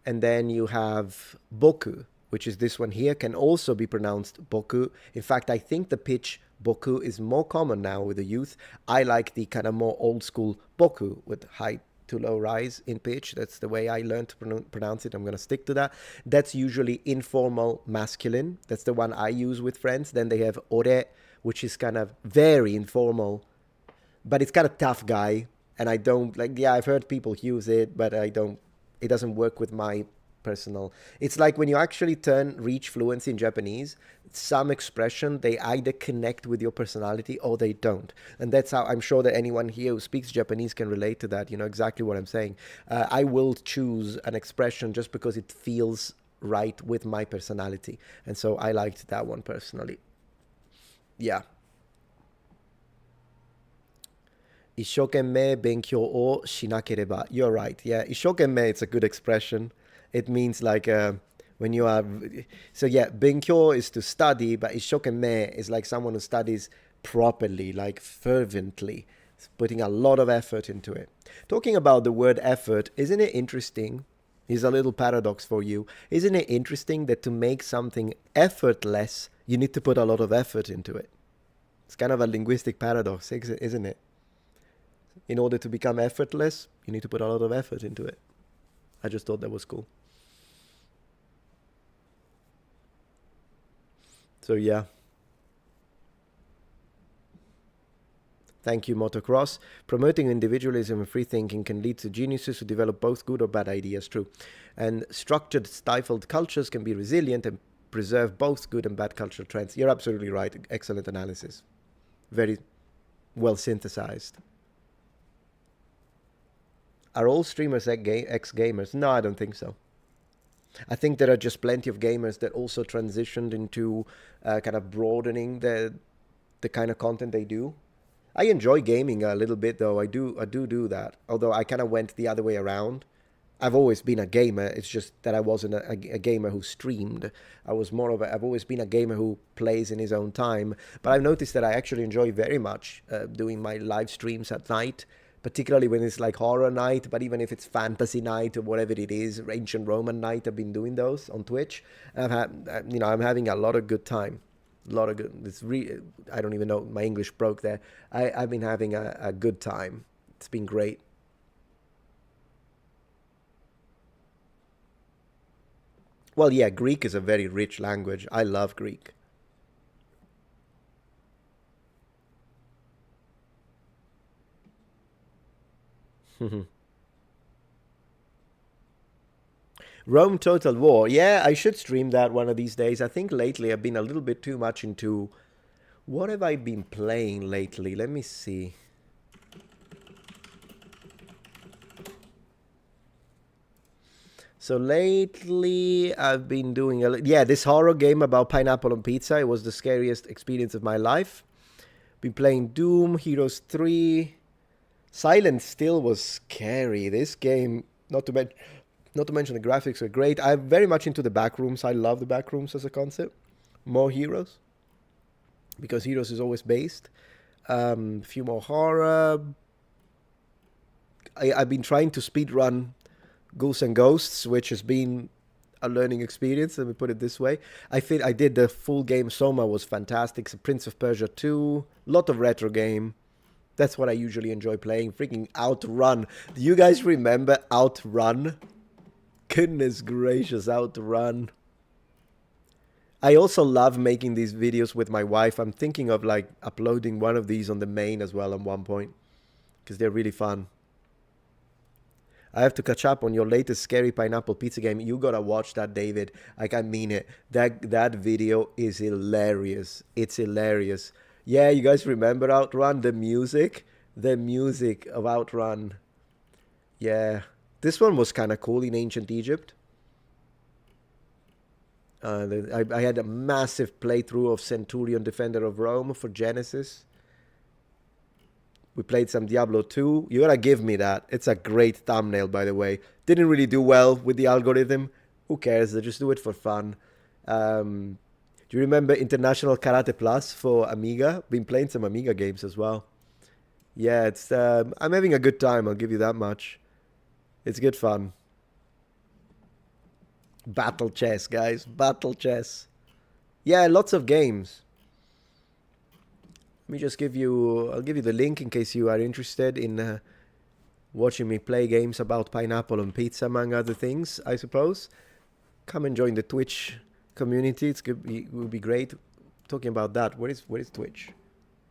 And then you have boku, which is this one here, can also be pronounced boku. In fact, I think the pitch boku is more common now with the youth. I like the kind of more old school boku with high to low rise in pitch. That's the way I learned to pronounce it. I'm going to stick to that. That's usually informal masculine. That's the one I use with friends. Then they have ore, which is kind of very informal, but it's kind of tough guy. And I don't like, yeah, I've heard people use it, but I don't, it doesn't work with my personal. It's like when you actually reach fluency in Japanese, some expression, they either connect with your personality or they don't. And that's how I'm sure that anyone here who speaks Japanese can relate to that. You know exactly what I'm saying. I will choose an expression just because it feels right with my personality. And so I liked that one personally. Yeah. 一生懸命勉強をしなければ. You're right. Yeah, 一生懸命, it's a good expression. It means like when you are... So yeah, 勉強 is to study, but 一生懸命 is like someone who studies properly, like fervently, putting a lot of effort into it. Talking about the word effort, isn't it interesting? Here's a little paradox for you. Isn't it interesting that to make something effortless, you need to put a lot of effort into it? It's kind of a linguistic paradox, isn't it? In order to become effortless, you need to put a lot of effort into it. I just thought that was cool. So yeah. Thank you, Motocross. Promoting individualism and free thinking can lead to geniuses who develop both good or bad ideas, true. And structured, stifled cultures can be resilient and preserve both good and bad cultural trends. You're absolutely right. Excellent analysis. Very well synthesized. Are all streamers ex-gamers? No, I don't think so. I think there are just plenty of gamers that also transitioned into kind of broadening the kind of content they do. I enjoy gaming a little bit, though. I do that. Although I kind of went the other way around. I've always been a gamer. It's just that I wasn't a gamer who streamed. I've always been a gamer who plays in his own time. But I've noticed that I actually enjoy very much doing my live streams at night, particularly when it's like horror night, but even if it's fantasy night or whatever it is, ancient Roman night, I've been doing those on Twitch. I'm having a lot of good time. A lot of good. I don't even know, my English broke there. I've been having a good time. It's been great. Well, yeah, Greek is a very rich language. I love Greek. Rome Total War. Yeah, I should stream that one of these days. I think lately I've been a little bit too much into... What have I been playing lately? Let me see. So lately I've been doing... this horror game about pineapple on pizza. It was the scariest experience of my life. Been playing Doom, Heroes 3... Silent Still was scary. This game, not to mention the graphics are great. I'm very much into the backrooms. I love the backrooms as a concept. More Heroes, because Heroes is always based. A few more horror. I've been trying to speedrun Ghouls and Ghosts, which has been a learning experience, let me put it this way. I did the full game. Soma was fantastic. So Prince of Persia 2, lot of retro game. That's what I usually enjoy playing. Freaking Outrun. Do you guys remember Outrun? Goodness gracious, Outrun. I also love making these videos with my wife. I'm thinking of like uploading one of these on the main as well at one point, because they're really fun. I have to catch up on your latest scary pineapple pizza game. You gotta watch that, David. Like, I mean it. That video is hilarious. It's hilarious. Yeah, you guys remember Outrun? The music of Outrun. Yeah. This one was kind of cool in ancient Egypt. I had a massive playthrough of Centurion Defender of Rome for Genesis. We played some Diablo 2. You gotta give me that. It's a great thumbnail, by the way. Didn't really do well with the algorithm. Who cares? They just do it for fun. Do you remember International Karate Plus for Amiga? Been playing some Amiga games as well. Yeah, it's I'm having a good time, I'll give you that much. It's good fun. Battle chess, guys. Battle chess. Yeah, lots of games. Let me just I'll give you the link in case you are interested in watching me play games about pineapple and pizza, among other things, I suppose. Come and join the Twitch community. It will be great. Talking about that, where is Twitch?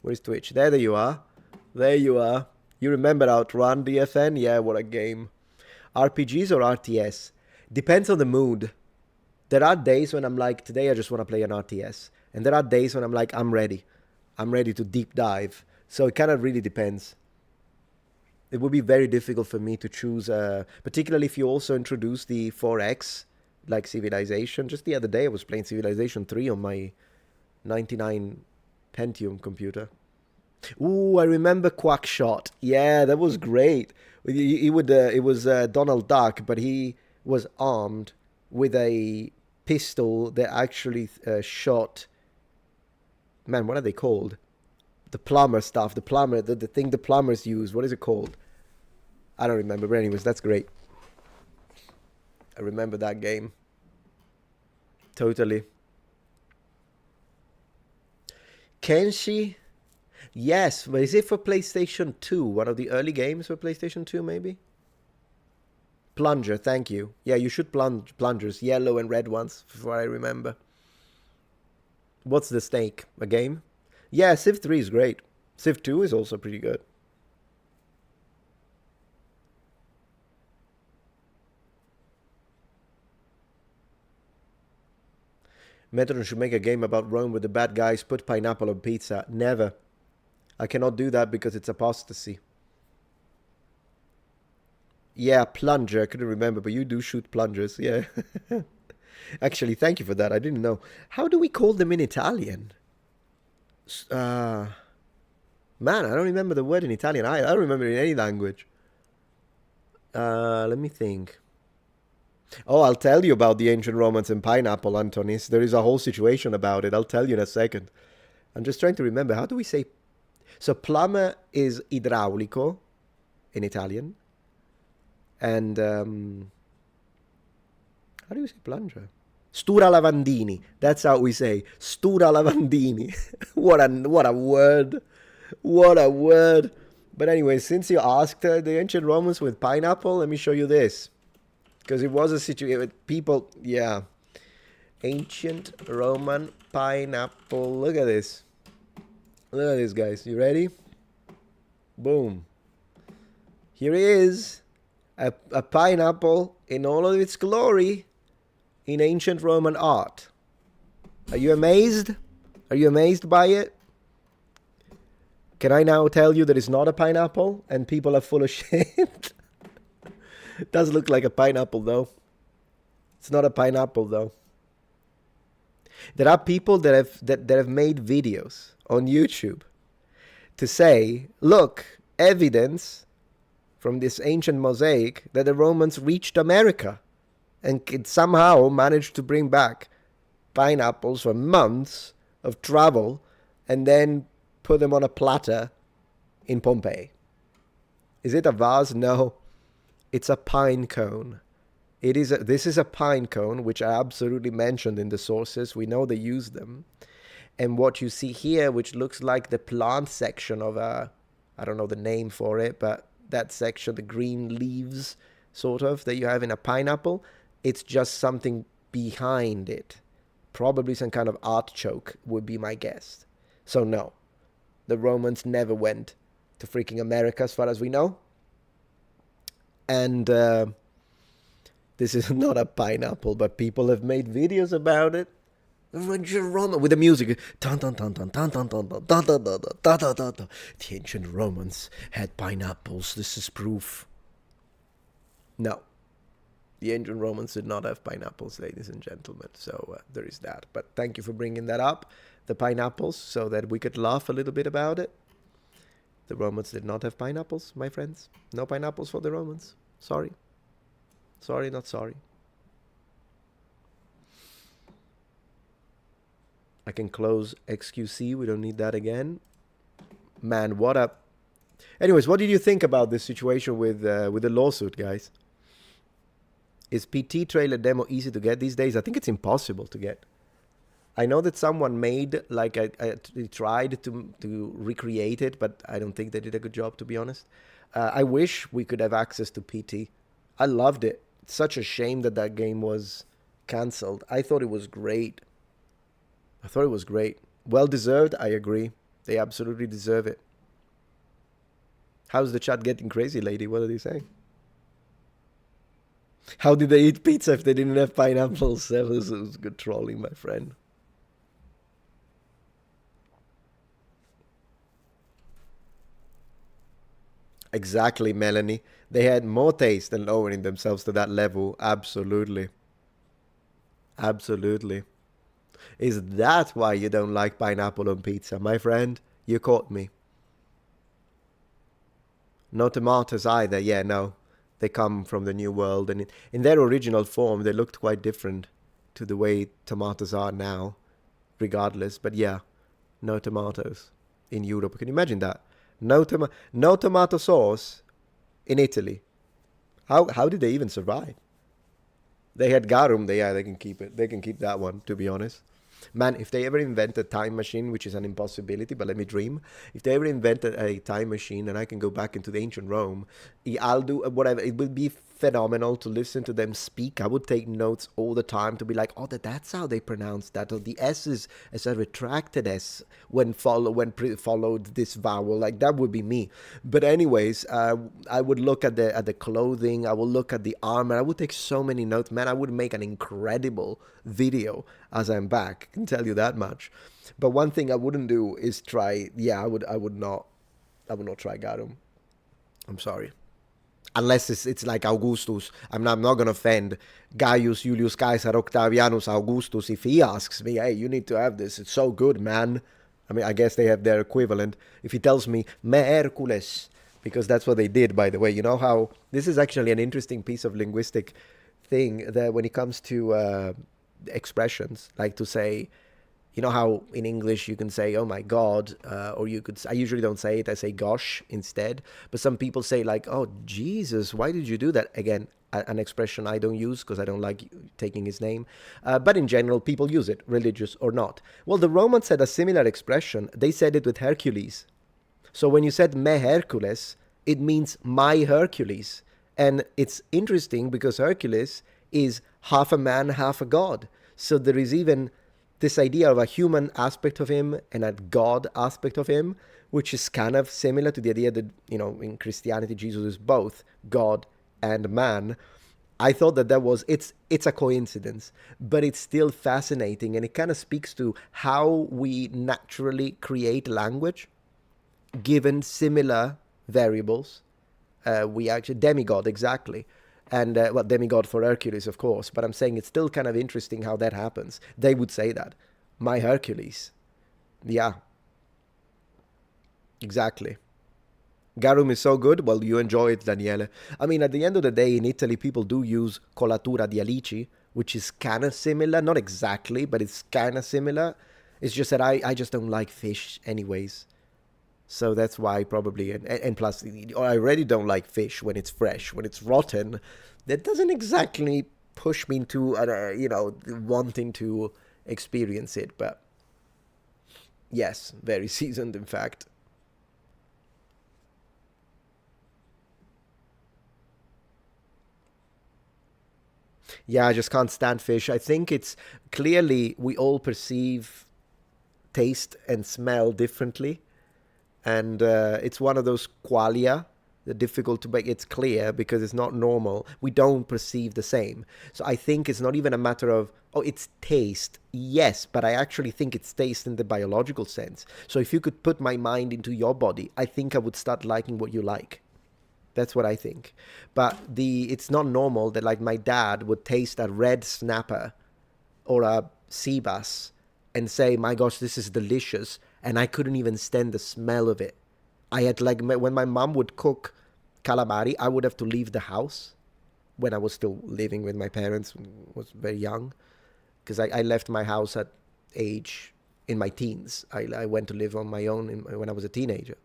Where is Twitch? There you are. There you are. You remember Outrun, DFN? Yeah, what a game. RPGs or RTS? Depends on the mood. There are days when I'm like, today I just want to play an RTS. And there are days when I'm like, I'm ready. I'm ready to deep dive. So it kind of really depends. It would be very difficult for me to choose, particularly if you also introduce the 4X, like Civilization. Just the other day I was playing Civilization 3 on my 99 Pentium computer. Ooh, I remember Quackshot. Yeah, that was great. It was Donald Duck, but he was armed with a pistol that actually shot... Man, what are they called? The plumber stuff. The plumber, the thing the plumbers use. What is it called? I don't remember. But anyways, that's great. I remember that game. Totally. Kenshi? Yes, but is it for PlayStation 2? One of the early games for PlayStation 2, maybe? Plunger, thank you. Yeah, you should plungers. Yellow and red ones, for I remember. What's the stake? A game? Yeah, Civ 3 is great. Civ 2 is also pretty good. Metatron should make a game about Rome with the bad guys put pineapple on pizza. Never. I cannot do that because it's apostasy. Yeah, plunger. I couldn't remember, but you do shoot plungers. Yeah. Actually, thank you for that. I didn't know. How do we call them in Italian? Man, I don't remember the word in Italian. I don't remember it in any language. Let me think. Oh, I'll tell you about the ancient Romans and pineapple, Antonis. There is a whole situation about it. I'll tell you in a second. I'm just trying to remember. How do we say... So plumber is idraulico in Italian. And how do you say plunger? Stura lavandini. That's how we say. Stura lavandini. What a word. What a word. But anyway, since you asked the ancient Romans with pineapple, let me show you this. Because it was a situation... People... Yeah. Ancient Roman pineapple. Look at this. Look at this, guys. You ready? Boom. Here it is. A pineapple in all of its glory in ancient Roman art. Are you amazed? Are you amazed by it? Can I now tell you that it's not a pineapple and people are full of shit? It does look like a pineapple, though. It's not a pineapple, though. There are people that have made videos on YouTube to say, look, evidence from this ancient mosaic that the Romans reached America and could somehow managed to bring back pineapples for months of travel and then put them on a platter in Pompeii. Is it a vase? No. It's a pine cone. This is a pine cone, which I absolutely mentioned in the sources. We know they use them. And what you see here, which looks like the plant section of I don't know the name for it, but that section, the green leaves, sort of, that you have in a pineapple, it's just something behind it. Probably some kind of artichoke would be my guess. So no, the Romans never went to freaking America as far as we know. And this is not a pineapple, but people have made videos about it. With the music. The ancient Romans had pineapples. This is proof. No. The ancient Romans did not have pineapples, ladies and gentlemen. So there is that. But thank you for bringing that up, the pineapples, so that we could laugh a little bit about it. The Romans did not have pineapples, my friends. No pineapples for the Romans. Sorry. Sorry, not sorry. I can close XQC. We don't need that again. Man, what a... Anyways, what did you think about this situation with the lawsuit, guys? Is PT trailer demo easy to get these days? I think it's impossible to get. I know that someone made, like, they tried to recreate it, but I don't think they did a good job, to be honest. I wish we could have access to PT. I loved it. It's such a shame that that game was cancelled. I thought it was great. I thought it was great. Well deserved, I agree. They absolutely deserve it. How's the chat getting crazy, lady? What are they saying? How did they eat pizza if they didn't have pineapples? That was good trolling, my friend. Exactly, Melanie. They had more taste than lowering themselves to that level. Absolutely. Absolutely. Is that why you don't like pineapple on pizza, my friend? You caught me. No tomatoes either. Yeah, no. They come from the New World, and in their original form, they looked quite different to the way tomatoes are now, regardless. But yeah, no tomatoes in Europe. Can you imagine that? No tomato sauce in Italy. How did they even survive? They had garum. They can keep it. They can keep that one, to be honest. Man, if they ever invent a time machine, which is an impossibility, but let me dream. If they ever invented a time machine and I can go back into the ancient Rome, I'll do whatever. It will be phenomenal to listen to them speak. I would take notes all the time to be like, oh, that's how they pronounce that. Or the S is a retracted S when followed this vowel. Like, that would be me. But anyways, I would look at the clothing. I will look at the armor. I would take so many notes. Man, I would make an incredible video as I'm back. I can tell you that much. But one thing I wouldn't do is try. Yeah, I would not try garum. I'm sorry. Unless it's like Augustus. I'm not going to offend Gaius Julius Caesar Octavianus Augustus if he asks me, hey, you need to have this. It's so good, man. I mean, I guess they have their equivalent. If he tells me, me Hercules, because that's what they did, by the way. You know how this is actually an interesting piece of linguistic thing that when it comes to expressions, like to say, you know how in English you can say, oh my God, or you could, I usually don't say it, I say gosh instead. But some people say like, oh Jesus, why did you do that? Again, an expression I don't use because I don't like taking his name. But in general, people use it, religious or not. Well, the Romans had a similar expression. They said it with Hercules. So when you said me Hercules, it means my Hercules. And it's interesting because Hercules is half a man, half a god. So there is even this idea of a human aspect of him and a God aspect of him, which is kind of similar to the idea that, you know, in Christianity, Jesus is both God and man. I thought that was, it's a coincidence, but it's still fascinating. And it kind of speaks to how we naturally create language given similar variables. We actually, demigod, exactly. And, well, demigod for Hercules, of course. But I'm saying it's still kind of interesting how that happens. They would say that. My Hercules. Yeah. Exactly. Garum is so good. Well, you enjoy it, Daniele. I mean, at the end of the day, in Italy, people do use colatura di alici, which is kind of similar. Not exactly, but it's kind of similar. It's just that I just don't like fish anyways. So that's why probably, and plus, I already don't like fish when it's fresh. When it's rotten, that doesn't exactly push me into, you know, wanting to experience it. But yes, very seasoned, in fact. Yeah, I just can't stand fish. I think it's clearly we all perceive taste and smell differently. And it's one of those qualia, the difficult to make. It's clear because it's not normal. We don't perceive the same. So I think it's not even a matter of, oh, it's taste. Yes, but I actually think it's taste in the biological sense. So if you could put my mind into your body, I think I would start liking what you like. That's what I think. But it's not normal that like my dad would taste a red snapper or a sea bass and say, my gosh, this is delicious. And I couldn't even stand the smell of it. I had like, when my mom would cook calamari, I would have to leave the house when I was still living with my parents, was very young. Because I left my house at age, in my teens. I went to live on my own when I was a teenager.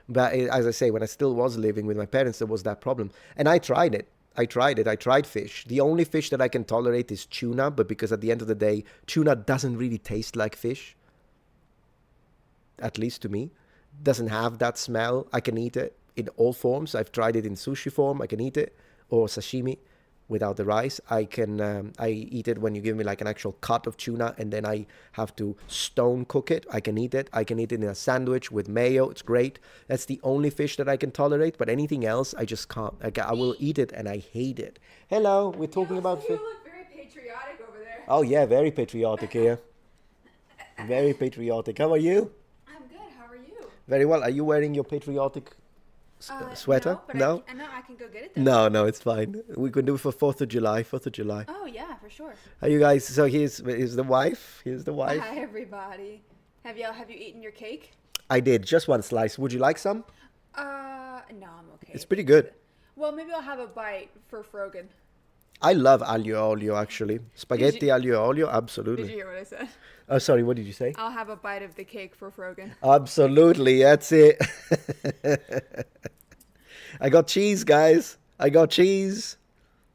But as I say, when I still was living with my parents, there was that problem. And I tried it. I tried fish. The only fish that I can tolerate is tuna, but because at the end of the day, tuna doesn't really taste like fish. At least to me, doesn't have that smell. I can eat it in all forms. I've tried it in sushi form. I can eat it, or sashimi, without the rice. I eat it when you give me like an actual cut of tuna, and then I have to stone cook it. I can eat it. I can eat it in a sandwich with mayo. It's great. That's the only fish that I can tolerate, but anything else I just can't. I will eat it and I hate it. Hello, we're talking about fish. You look very patriotic over there. Oh yeah, very patriotic here. Very patriotic. How are you? I'm good. How are you? Very well. Are you wearing your patriotic sweater? No, but I know I can go get it though. No, it's fine. We can do it for 4th of July. 4th of July. Oh yeah, for sure. Are you guys? So here's the wife. Here's the wife. Hi everybody. Have you eaten your cake? I did just one slice. Would you like some? No, I'm okay. It's pretty good. Well, maybe I'll have a bite for Frogan. I love aglio olio actually. Spaghetti aglio olio, absolutely. Did you hear what I said? Oh, sorry. What did you say? I'll have a bite of the cake for Frogan. Absolutely, that's it. I got cheese, guys. I got cheese.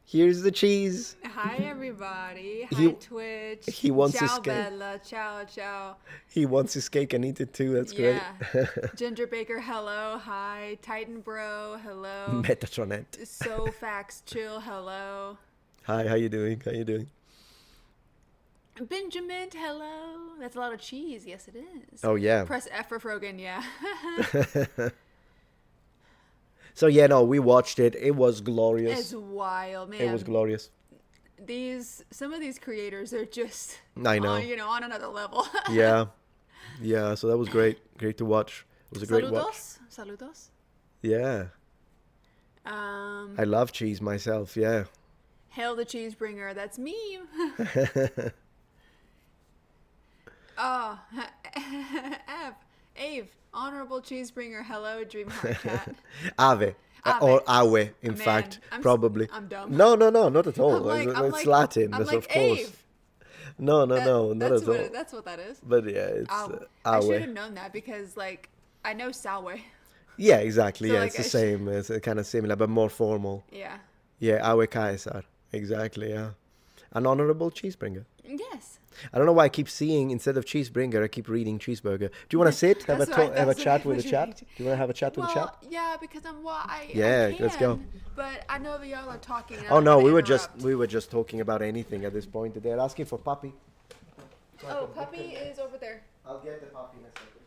Here's the cheese. Hi everybody. Hi Twitch. He wants his ciao, cake. Bella. Ciao, ciao. He wants his cake and eat it too. That's Yeah. great. Ginger Baker, hello. Hi. Titan Bro, hello. Metatronette. So Fax Chill, hello. Hi, how you doing? How you doing? Benjamin, hello. That's a lot of cheese. Yes, it is. Oh, yeah. Press F for Frogan, yeah. So, yeah, no, we watched it. It was glorious. It's wild, man. It was glorious. Some of these creators are just I know. On another level. Yeah. Yeah, so that was great. Great to watch. It was a great watch. Saludos. Yeah. I love cheese myself, yeah. Hail the Cheesebringer, that's me. Oh, Ave, Honorable Cheesebringer, hello, Dreamheart Chat. Ave. Or Awe, in fact, probably. I'm dumb. No, not at all. I'm it's like, Latin, I'm that's like, of course. Ave. No, not at all. That's what that is. But yeah, it's I should Awe. have known that because, like, I know Salwe. Yeah, exactly. So, Yeah, like, it's the same. It's kind of similar, but more formal. Yeah. Yeah, Awe Caesar. Exactly, yeah. An honorable cheesebringer. Yes. I don't know why I keep seeing, instead of cheesebringer, I keep reading cheeseburger. Do you want to sit? Have a chat with the chat? Do you want to have a chat with the chat? Yeah, because I Let's go. But I know that y'all are talking. Oh no, we were just talking about anything at this point. They're asking for puppy. Oh, puppy is over there. I'll get the puppy in a second.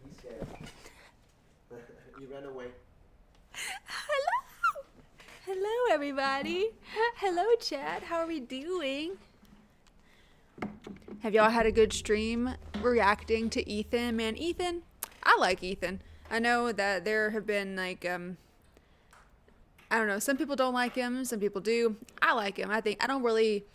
He's scared. He ran away. Hello, everybody. Hello, chat. How are we doing? Have y'all had a good stream reacting to Ethan? Man, Ethan, I like Ethan. I know that there have been like, I don't know, some people don't like him, some people do. I like him. I don't really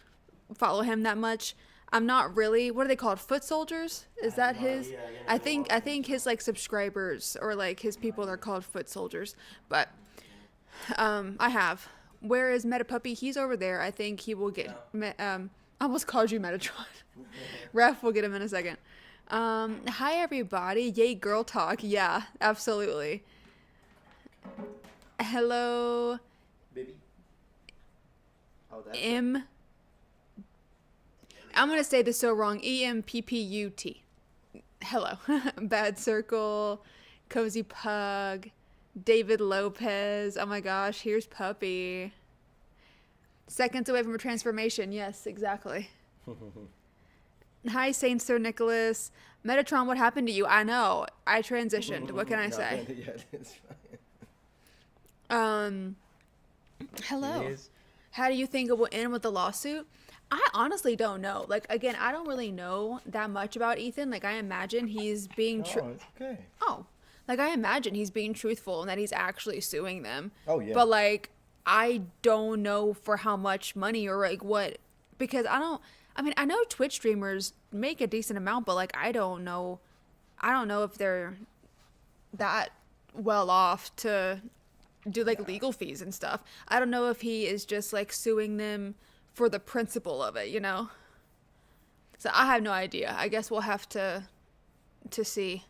follow him that much. I'm not really, what are they called? Foot soldiers? Is that his? I think his like subscribers or like his people are called foot soldiers. But I have. Where is Metapuppy? He's over there. I think he will get I almost called you Metatron. Ref will get him in a second. Hi everybody. Yay girl talk. Yeah, absolutely. Hello. Baby. Oh, that's I'm going to say this so wrong. EMPPUT. Hello. Bad Circle. Cozy Pug. David Lopez. Oh my gosh. Here's Puppy. Seconds away from a transformation. Yes, exactly. Hi, Saint Sir Nicholas. Metatron, what happened to you? I know. I transitioned. What can I say? Hello. How do you think it will end with the lawsuit? I honestly don't know. Like, again, I don't really know that much about Ethan. Like, I imagine he's being okay. Like, I imagine he's being truthful and that he's actually suing them. Oh, yeah. But, like, I don't know for how much money or, like, what. Because I know Twitch streamers make a decent amount, but, like, I don't know if they're that well off to do, like, legal fees and stuff. I don't know if he is just, like, suing them for the principle of it, you know? So I have no idea. I guess we'll have to see.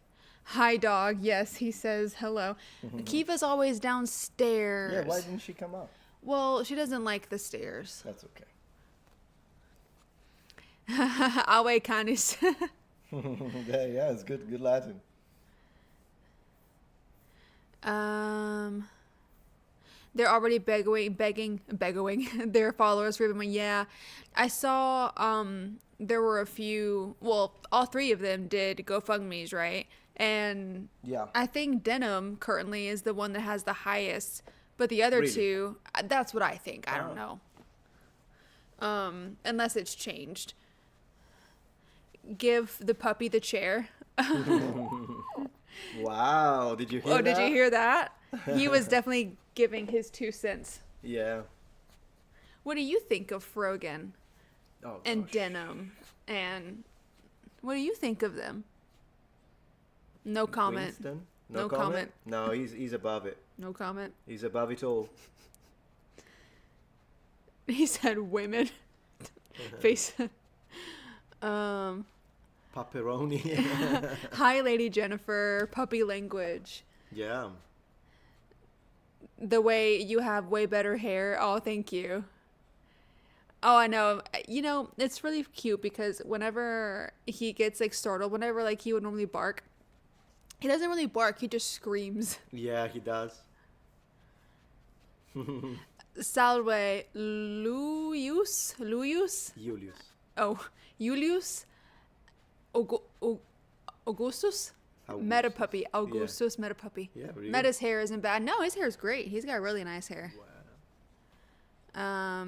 Hi, dog. Yes, he says hello. Kiva's always downstairs. Yeah, why didn't she come up? Well, she doesn't like the stairs. That's okay. Awe canis. Yeah, it's good Latin. They're already begging their followers for everyone. Yeah, I saw there were a few. Well, all 3 of them did GoFundMe's, right? And yeah, I think Denim currently is the one that has the highest, but the other 2, that's what I think. I don't know. Unless it's changed. Give the puppy the chair. Wow, did you hear that? Oh, did you hear that? He was definitely giving his 2 cents. Yeah. What do you think of Frogan and gosh. Denim? And what do you think of them? No comment. Winston? No comment. No, he's above it. No comment. He's above it all. He said women. Face. Pepperoni. Hi, Lady Jennifer. Puppy language. Yeah. The way you have way better hair. Oh, thank you. Oh, I know. You know, it's really cute because whenever he gets like startled, whenever like he would normally bark, he doesn't really bark. He just screams. Yeah, he does. Salve Luius? Julius. Oh, Julius Augustus? Meta puppy. Augustus Meta puppy. Yeah, really Meta's hair isn't bad. No, his hair is great. He's got really nice hair. Wow.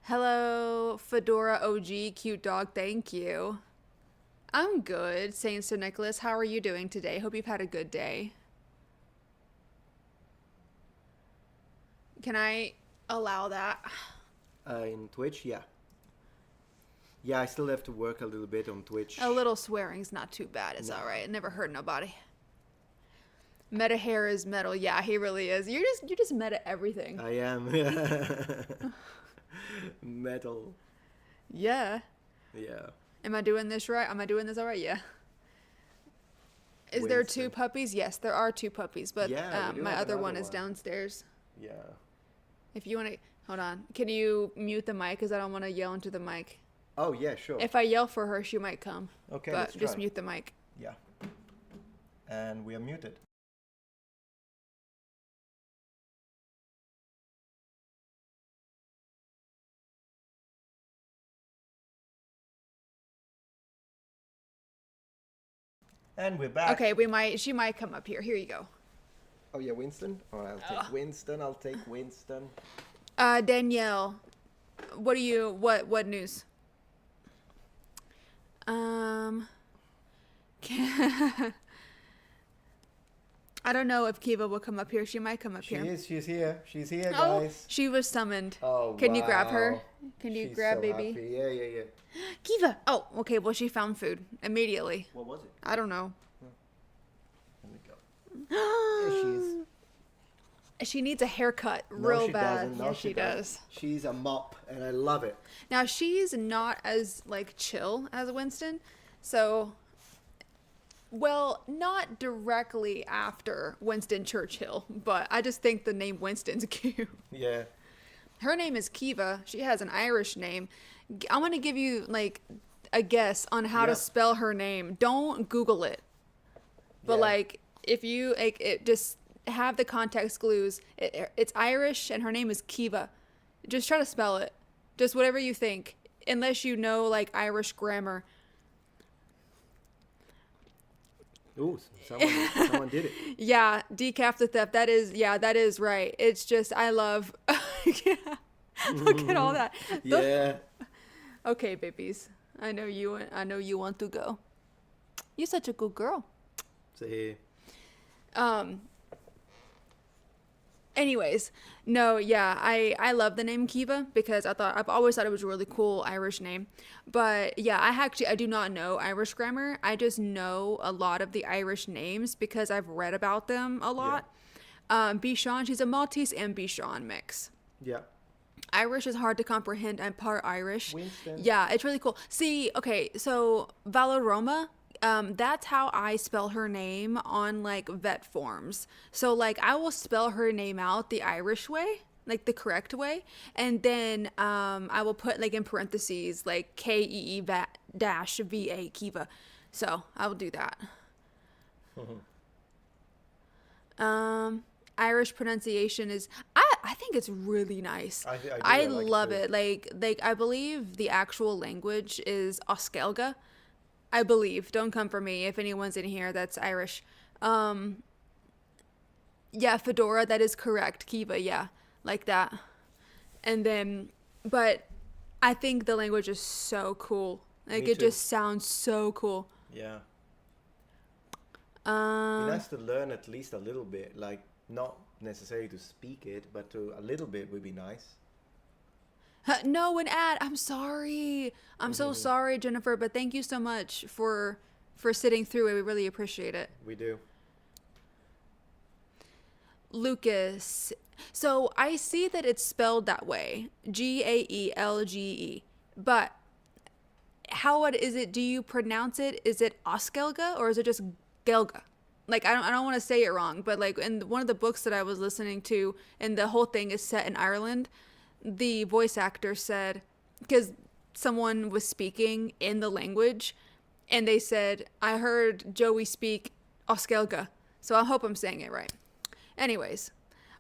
Hello, Fedora OG, cute dog. Thank you. I'm good, Saint Sir Nicholas. How are you doing today? Hope you've had a good day. Can I allow that? In Twitch, yeah. Yeah, I still have to work a little bit on Twitch. A little swearing's not too bad. It's all right. It never hurt nobody. Meta hair is metal. Yeah, he really is. You just meta everything. I am. Metal. Yeah. Yeah. Am I doing this right? Am I doing this all right? Yeah. Is there 2 puppies? Yes, there are 2 puppies, but yeah, my other one is downstairs. Yeah. If you want to, hold on. Can you mute the mic? Because I don't want to yell into the mic. Oh, yeah, sure. If I yell for her, she might come. Okay, but let's just try. mute the mic. Yeah. And we are muted. And we're back. Okay, she might come up here. Here you go. Oh yeah, Winston? All right, I'll take Winston. I'll take Winston. Danielle, what news? I don't know if Kiva will come up here. She might come up here. She's here. She's here, Oh, guys. she was summoned. Oh, Can you grab her? wow. Can you She's grab so baby? happy. Yeah. Kiva! Oh, okay, well, she found food immediately. What was it? I don't know. Let me go. There she is. She needs a haircut No, real she bad. doesn't. No, Yes, she she doesn't. does. She's a mop, and I love it. Now, she's not as, like, chill as Winston. So, well, not directly after Winston Churchill, but I just think the name Winston's cute. Yeah. Her name is Kiva. She has an Irish name. I'm going to give you, like, a guess on how to spell her name. Don't Google it. But, like, if you, like, it just have the context clues. It's Irish, and her name is Kiva. Just try to spell it. Just whatever you think. Unless you know, like, Irish grammar. Ooh, someone did it. Yeah, decaf the theft. That is right. It's just, I love, look at all that. Yeah. Okay, babies. I know you want to go. You're such a good girl. See. Anyways, no, yeah, I love the name Kiva because I've always thought it was a really cool Irish name. But yeah, I do not know Irish grammar. I just know a lot of the Irish names because I've read about them a lot. Bichon, she's a Maltese and Bichon mix. Yeah. Irish is hard to comprehend. I'm part Irish. Winston. Yeah, it's really cool. See, okay, so Valeroma, that's how I spell her name on, like, vet forms. So, like, I will spell her name out the Irish way, like the correct way, and then I will put, like, in parentheses, like, KEE-VA, Kiva. So I will do that. Irish pronunciation is I think it's really nice. I love it. Like I believe the actual language is Oskelga. I believe. Don't come for me if anyone's in here that's Irish. Yeah, Fedora, that is correct. Kiva, yeah. Like that. And then but I think the language is so cool. Like it just sounds so cool. Yeah. It has to learn at least a little bit, like not necessarily to speak it, but to a little bit would be nice. No, an ad. I'm sorry. I'm so sorry, Jennifer, but thank you so much for sitting through it. We really appreciate it. We do. Lucas. So I see that it's spelled that way. Gaelge. But how is it? Do you pronounce it? Is it Oskelga or is it just Gelga? Like I don't want to say it wrong, but like in one of the books that I was listening to, and the whole thing is set in Ireland, the voice actor said, because someone was speaking in the language, and they said, I heard Joey speak Oskelga, so I hope I'm saying it right. Anyways,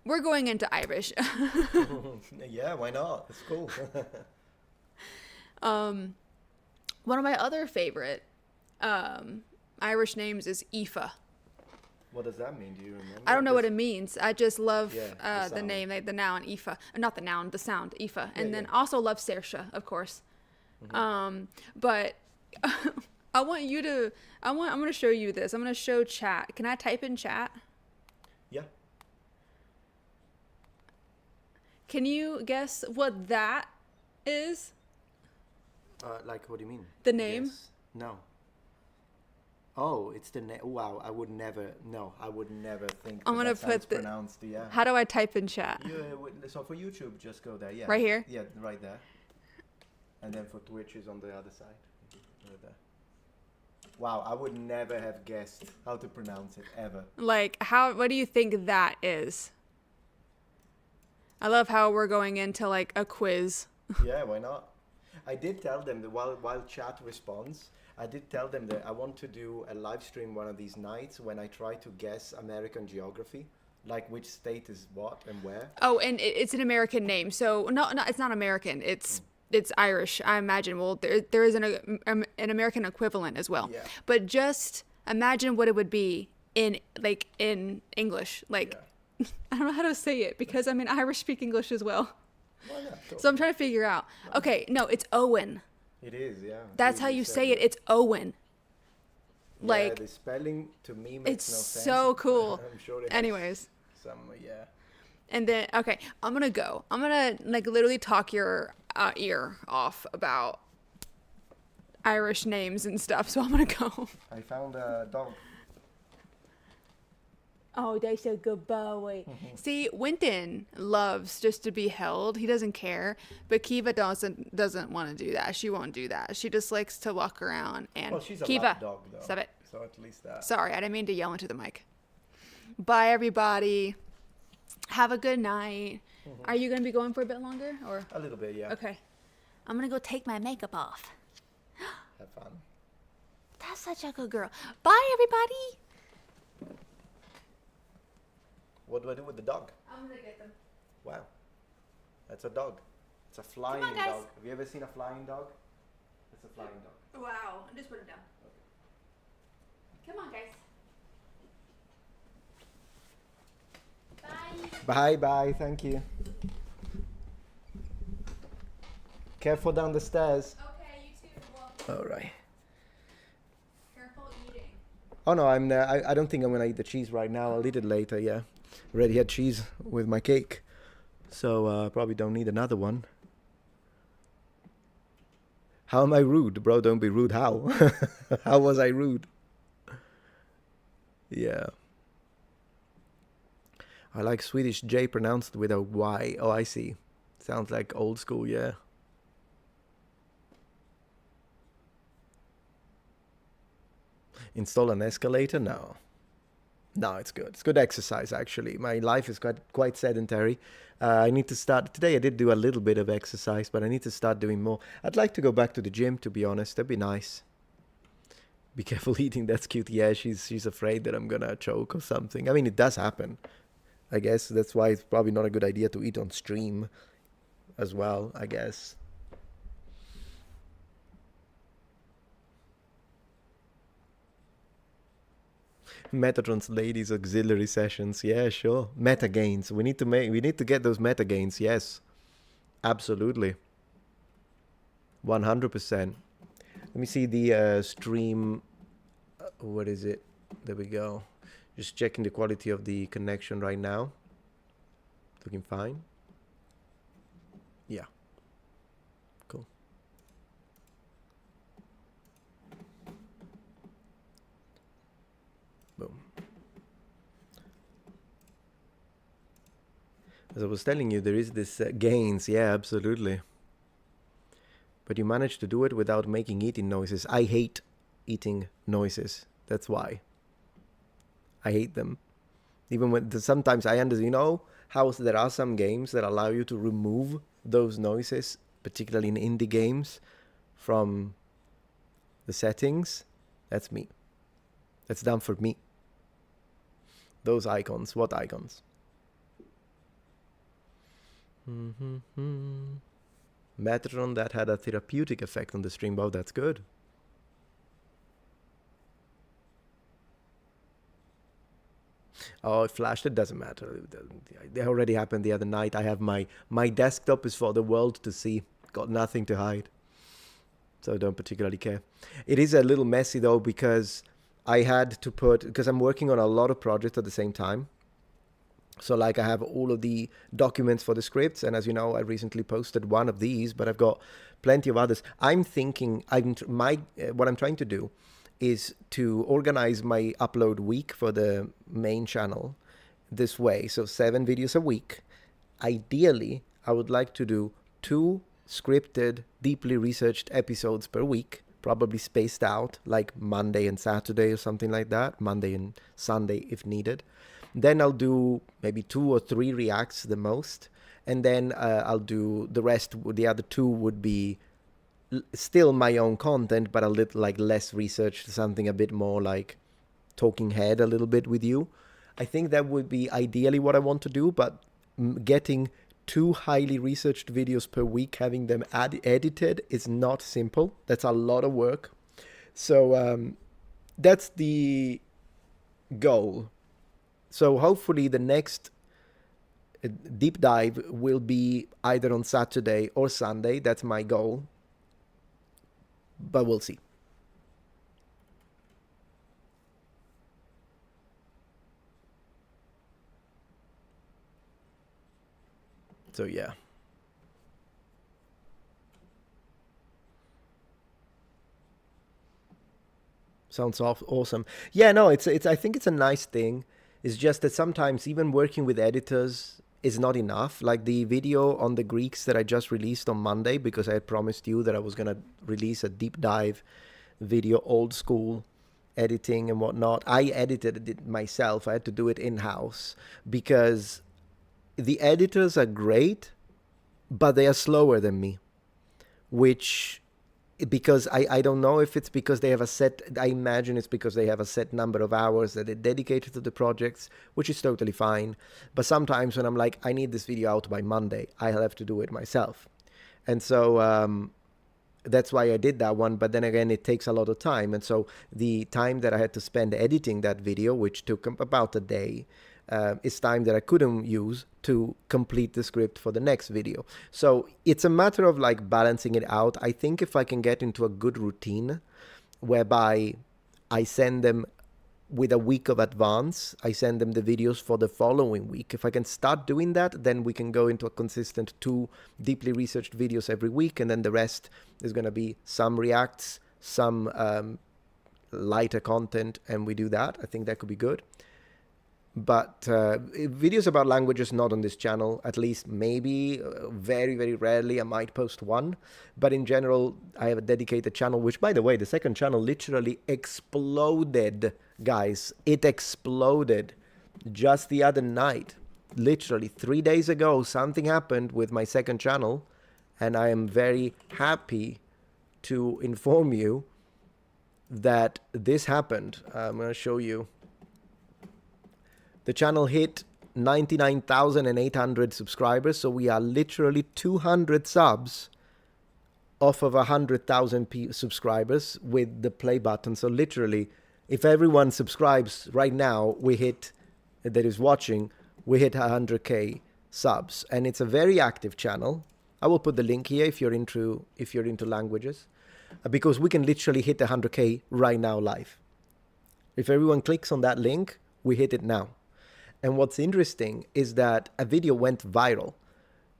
we're going into Irish. Yeah, why not? It's cool. One of my other favorite Irish names is Aoife. What does that mean? Do you remember? I don't know what it means. I just love the sound. name, like the noun Aoife. Not the noun, the sound Aoife. And then also love Saoirse, of course. But I want you to. I'm going to show you this. I'm going to show chat. Can I type in chat? Yeah. Can you guess what that is? Like, what do you mean? The name? Yes. No. Oh, it's the name. Wow, I would never think. I'm gonna put the. Pronounced, yeah. How do I type in chat? So for YouTube, just go there. Yeah. Right here. Yeah, right there. And then for Twitch is on the other side. Right there. Wow, I would never have guessed how to pronounce it ever. Like how? What do you think that is? I love how we're going into like a quiz. Yeah, why not? I did tell them that while chat responds, I did tell them that I want to do a live stream one of these nights when I try to guess American geography, like which state is what and where. Oh, and it's an American name, so no, it's not American. It's Irish, I imagine. Well, there is an American equivalent as well. Yeah. But just imagine what it would be in English. Like I don't know how to say it because I'm an Irish speak English as well. Well, yeah, totally. So I'm trying to figure out. Okay, no, it's Owen. It is, yeah. That's how you say it. It's Owen. Like the spelling to me makes it's no sense. So cool. I'm sure it Anyways. Some And then okay, I'm gonna like literally talk your ear off about Irish names and stuff. So I'm gonna go. I found a dog. Oh, that's a good boy. See, Winton loves just to be held. He doesn't care. But Kiva doesn't want to do that. She won't do that. She just likes to walk around. And well, she's a Kiva, lap dog, though. Stop it. So at least that. Sorry, I didn't mean to yell into the mic. Bye, everybody. Have a good night. Are you going to be going for a bit longer? Or a little bit, yeah. Okay. I'm going to go take my makeup off. Have fun. That's such a good girl. Bye, everybody. What do I do with the dog? I'm going to get them. Wow. That's a dog. It's a flying dog. Have you ever seen a flying dog? It's a flying dog. Wow. Just put him down. Okay. Come on, guys. Bye. Bye. Thank you. Careful down the stairs. Okay, you too. Well, all right. Careful eating. Oh no, I don't think I'm gonna eat the cheese right now. I'll eat it later. Yeah. Already had cheese with my cake, so probably don't need another one. How am I rude, bro? Don't be rude. How? How was I rude? Yeah. I like Swedish J pronounced with a Y. Oh, I see. Sounds like old school, yeah. Install an escalator? No. No, it's good. It's good exercise, actually. My life is quite sedentary. I need to start. Today I did do a little bit of exercise, but I need to start doing more. I'd like to go back to the gym, to be honest. That'd be nice. Be careful eating. That's cute. Yeah, she's afraid that I'm going to choke or something. I mean, it does happen. I guess that's why it's probably not a good idea to eat on stream as well, I guess. Metatron's ladies auxiliary sessions. Yeah, sure. Meta gains. We need to get those meta gains. Yes. Absolutely. 100%. Let me see the stream. What is it? There we go. Just checking the quality of the connection right now. Looking fine. Yeah. Cool. Boom. As I was telling you, there is this gains. Yeah, absolutely. But you managed to do it without making eating noises. I hate eating noises. That's why. I hate them. Even when sometimes I understand, you know, how there are some games that allow you to remove those noises, particularly in indie games, from the settings. That's me. That's done for me. Those icons. What icons? Metatron, that had a therapeutic effect on the stream. Oh, that's good. Oh, it flashed. It doesn't matter. It already happened the other night. I have my desktop is for the world to see. Got nothing to hide. So I don't particularly care. It is a little messy though, because I had to because I'm working on a lot of projects at the same time. So like I have all of the documents for the scripts, and as you know, I recently posted one of these, but I've got plenty of others. I'm thinking what I'm trying to do is to organize my upload week for the main channel this way. So 7 videos a week. Ideally, I would like to do 2 scripted, deeply researched episodes per week, probably spaced out, like Monday and Saturday or something like that, Monday and Sunday if needed. Then I'll do maybe 2 or 3 reacts the most, and then I'll do the rest. The other 2 would be still my own content, but a little like less research, something a bit more like talking head a little bit with you. I think that would be ideally what I want to do, but getting 2 highly researched videos per week, having them edited is not simple. That's a lot of work. So that's the goal. So hopefully the next deep dive will be either on Saturday or Sunday. That's my goal. But we'll see. So yeah. Sounds awesome. Yeah, no, it's I think it's a nice thing. It's just that sometimes even working with editors is not enough. Like the video on the Greeks that I just released on Monday, because I had promised you that I was going to release a deep dive video, old school editing and whatnot. I edited it myself. I had to do it in-house because the editors are great, but they are slower than me, which... because I don't know if it's because they have a set, I imagine it's because they have a set number of hours that they dedicated to the projects, which is totally fine. But sometimes when I'm like, I need this video out by Monday, I'll have to do it myself. And so that's why I did that one. But then again, it takes a lot of time. And so the time that I had to spend editing that video, which took about a day, is time that I couldn't use to complete the script for the next video. So it's a matter of like balancing it out. I think if I can get into a good routine whereby I send them with a week of advance, I send them the videos for the following week. If I can start doing that, then we can go into a consistent 2 deeply researched videos every week, and then the rest is going to be some reacts, some lighter content, and we do that. I think that could be good. But videos about languages not on this channel, at least maybe very, very rarely I might post one. But in general, I have a dedicated channel, which, by the way, the second channel literally exploded, guys. It exploded just the other night. Literally 3 days ago, something happened with my second channel. And I am very happy to inform you that this happened. I'm going to show you. The channel hit 99,800 subscribers. So we are literally 200 subs off of 100,000 subscribers with the play button. So literally, if everyone subscribes right now, we hit, that is watching, we hit 100K subs. And it's a very active channel. I will put the link here if you're into languages, because we can literally hit 100K right now live. If everyone clicks on that link, we hit it now. And what's interesting is that a video went viral.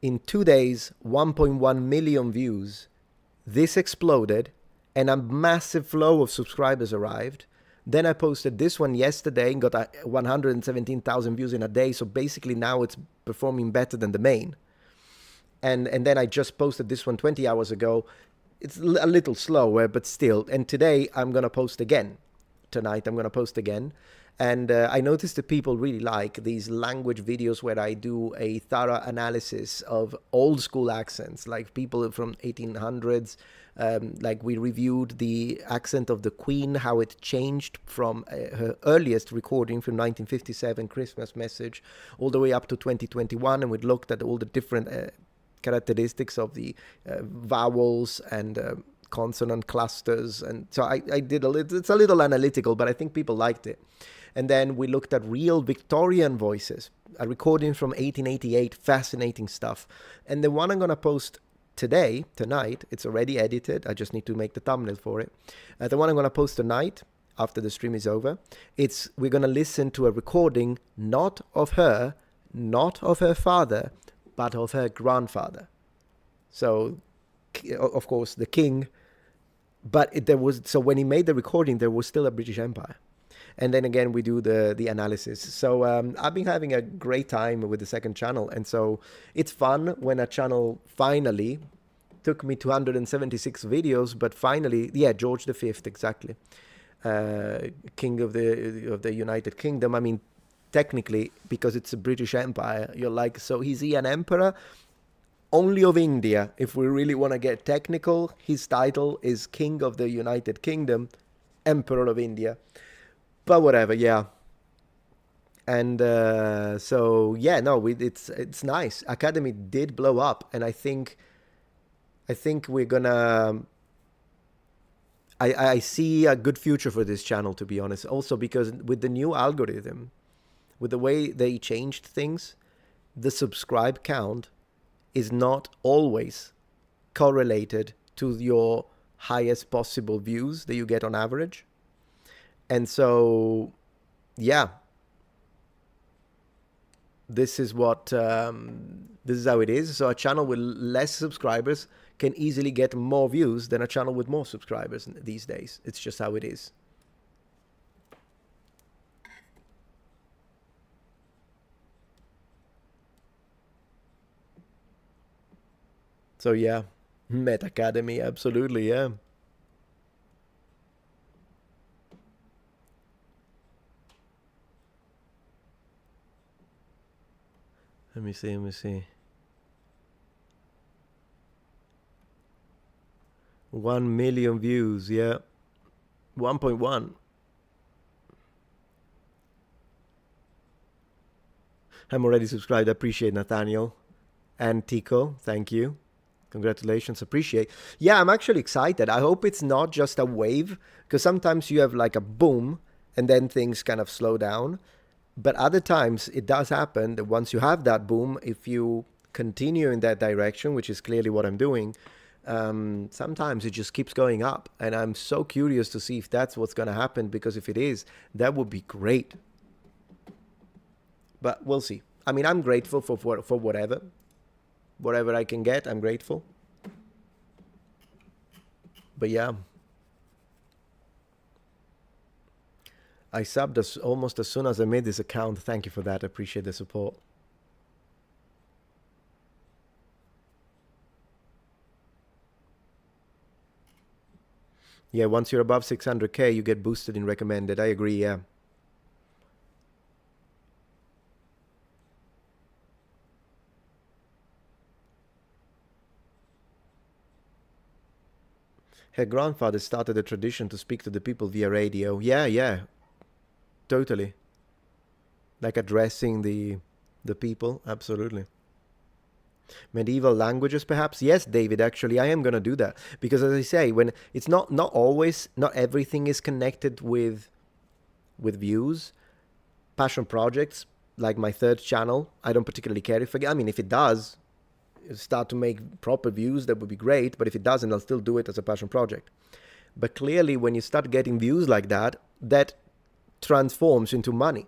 In 2 days, 1.1 million views. This exploded, and a massive flow of subscribers arrived. Then I posted this one yesterday and got 117,000 views in a day. So basically now it's performing better than the main. And then I just posted this one 20 hours ago. It's a little slower, but still. And today I'm going to post again. Tonight I'm going to post again. And I noticed that people really like these language videos where I do a thorough analysis of old school accents, like people from 1800s. Like we reviewed the accent of the Queen, how it changed from her earliest recording from 1957, Christmas Message, all the way up to 2021. And we looked at all the different characteristics of the vowels and consonant clusters. And so I did it's a little analytical, but I think people liked it. And then we looked at real Victorian voices, a recording from 1888, fascinating stuff. And the one I'm going to post tonight, it's already edited. I just need to make the thumbnail for it. The one I'm going to post tonight, after the stream is over, we're going to listen to a recording not of her father, but of her grandfather. So, of course, the king. But so when he made the recording, there was still a British Empire. And then again, we do the analysis. So I've been having a great time with the second channel. And so it's fun when a channel finally took me 276 videos, but finally, yeah, George V, exactly. King of the United Kingdom. I mean, technically, because it's a British Empire, you're like, so is he an emperor? Only of India. If we really want to get technical, his title is King of the United Kingdom, Emperor of India. But whatever, yeah. And so yeah, no, it's nice. Academy did blow up, and I think we're gonna. I see a good future for this channel, to be honest. Also because with the new algorithm, with the way they changed things, the subscribe count is not always correlated to your highest possible views that you get on average. And so, yeah, this is how it is. So a channel with less subscribers can easily get more views than a channel with more subscribers these days. It's just how it is. So yeah, Met Academy, absolutely, yeah. Let me see. 1 million views, yeah. 1.1. I'm already subscribed. I appreciate Nathaniel. And Tico, thank you. Congratulations, appreciate. Yeah, I'm actually excited. I hope it's not just a wave, because sometimes you have like a boom and then things kind of slow down. But other times it does happen that once you have that boom, if you continue in that direction, which is clearly what I'm doing, sometimes it just keeps going up. And I'm so curious to see if that's what's going to happen, because if it is, that would be great. But we'll see. I mean, I'm grateful for whatever. Whatever I can get, I'm grateful. But yeah. I subbed almost as soon as I made this account. Thank you for that. I appreciate the support. Yeah, once you're above 600K, you get boosted in recommended. I agree, yeah. Her grandfather started a tradition to speak to the people via radio. Yeah, yeah. Totally. Like addressing the the people, absolutely. Medieval languages, perhaps? Yes, David, actually, I am going to do that. Because as I say, when it's not always, not everything is connected with views. Passion projects, like my third channel, I don't particularly care if if it does start to make proper views, that would be great. But if it doesn't, I'll still do it as a passion project. But clearly, when you start getting views like that, that transforms into money.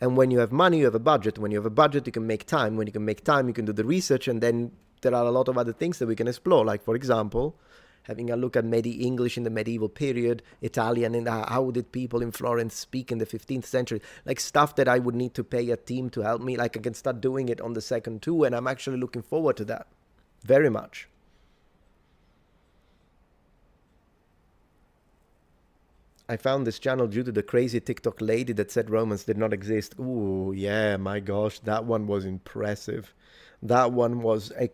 And when you have money, you have a budget. When you have a budget, you can make time. When you can make time, you can do the research. And then there are a lot of other things that we can explore. Like, for example, having a look at English in the medieval period, Italian, and how did people in Florence speak in the 15th century. Like stuff that I would need to pay a team to help me. Like I can start doing it on the second too. And I'm actually looking forward to that very much. I found this channel due to the crazy TikTok lady that said Romans did not exist. Ooh, yeah, my gosh, that one was impressive. That one was a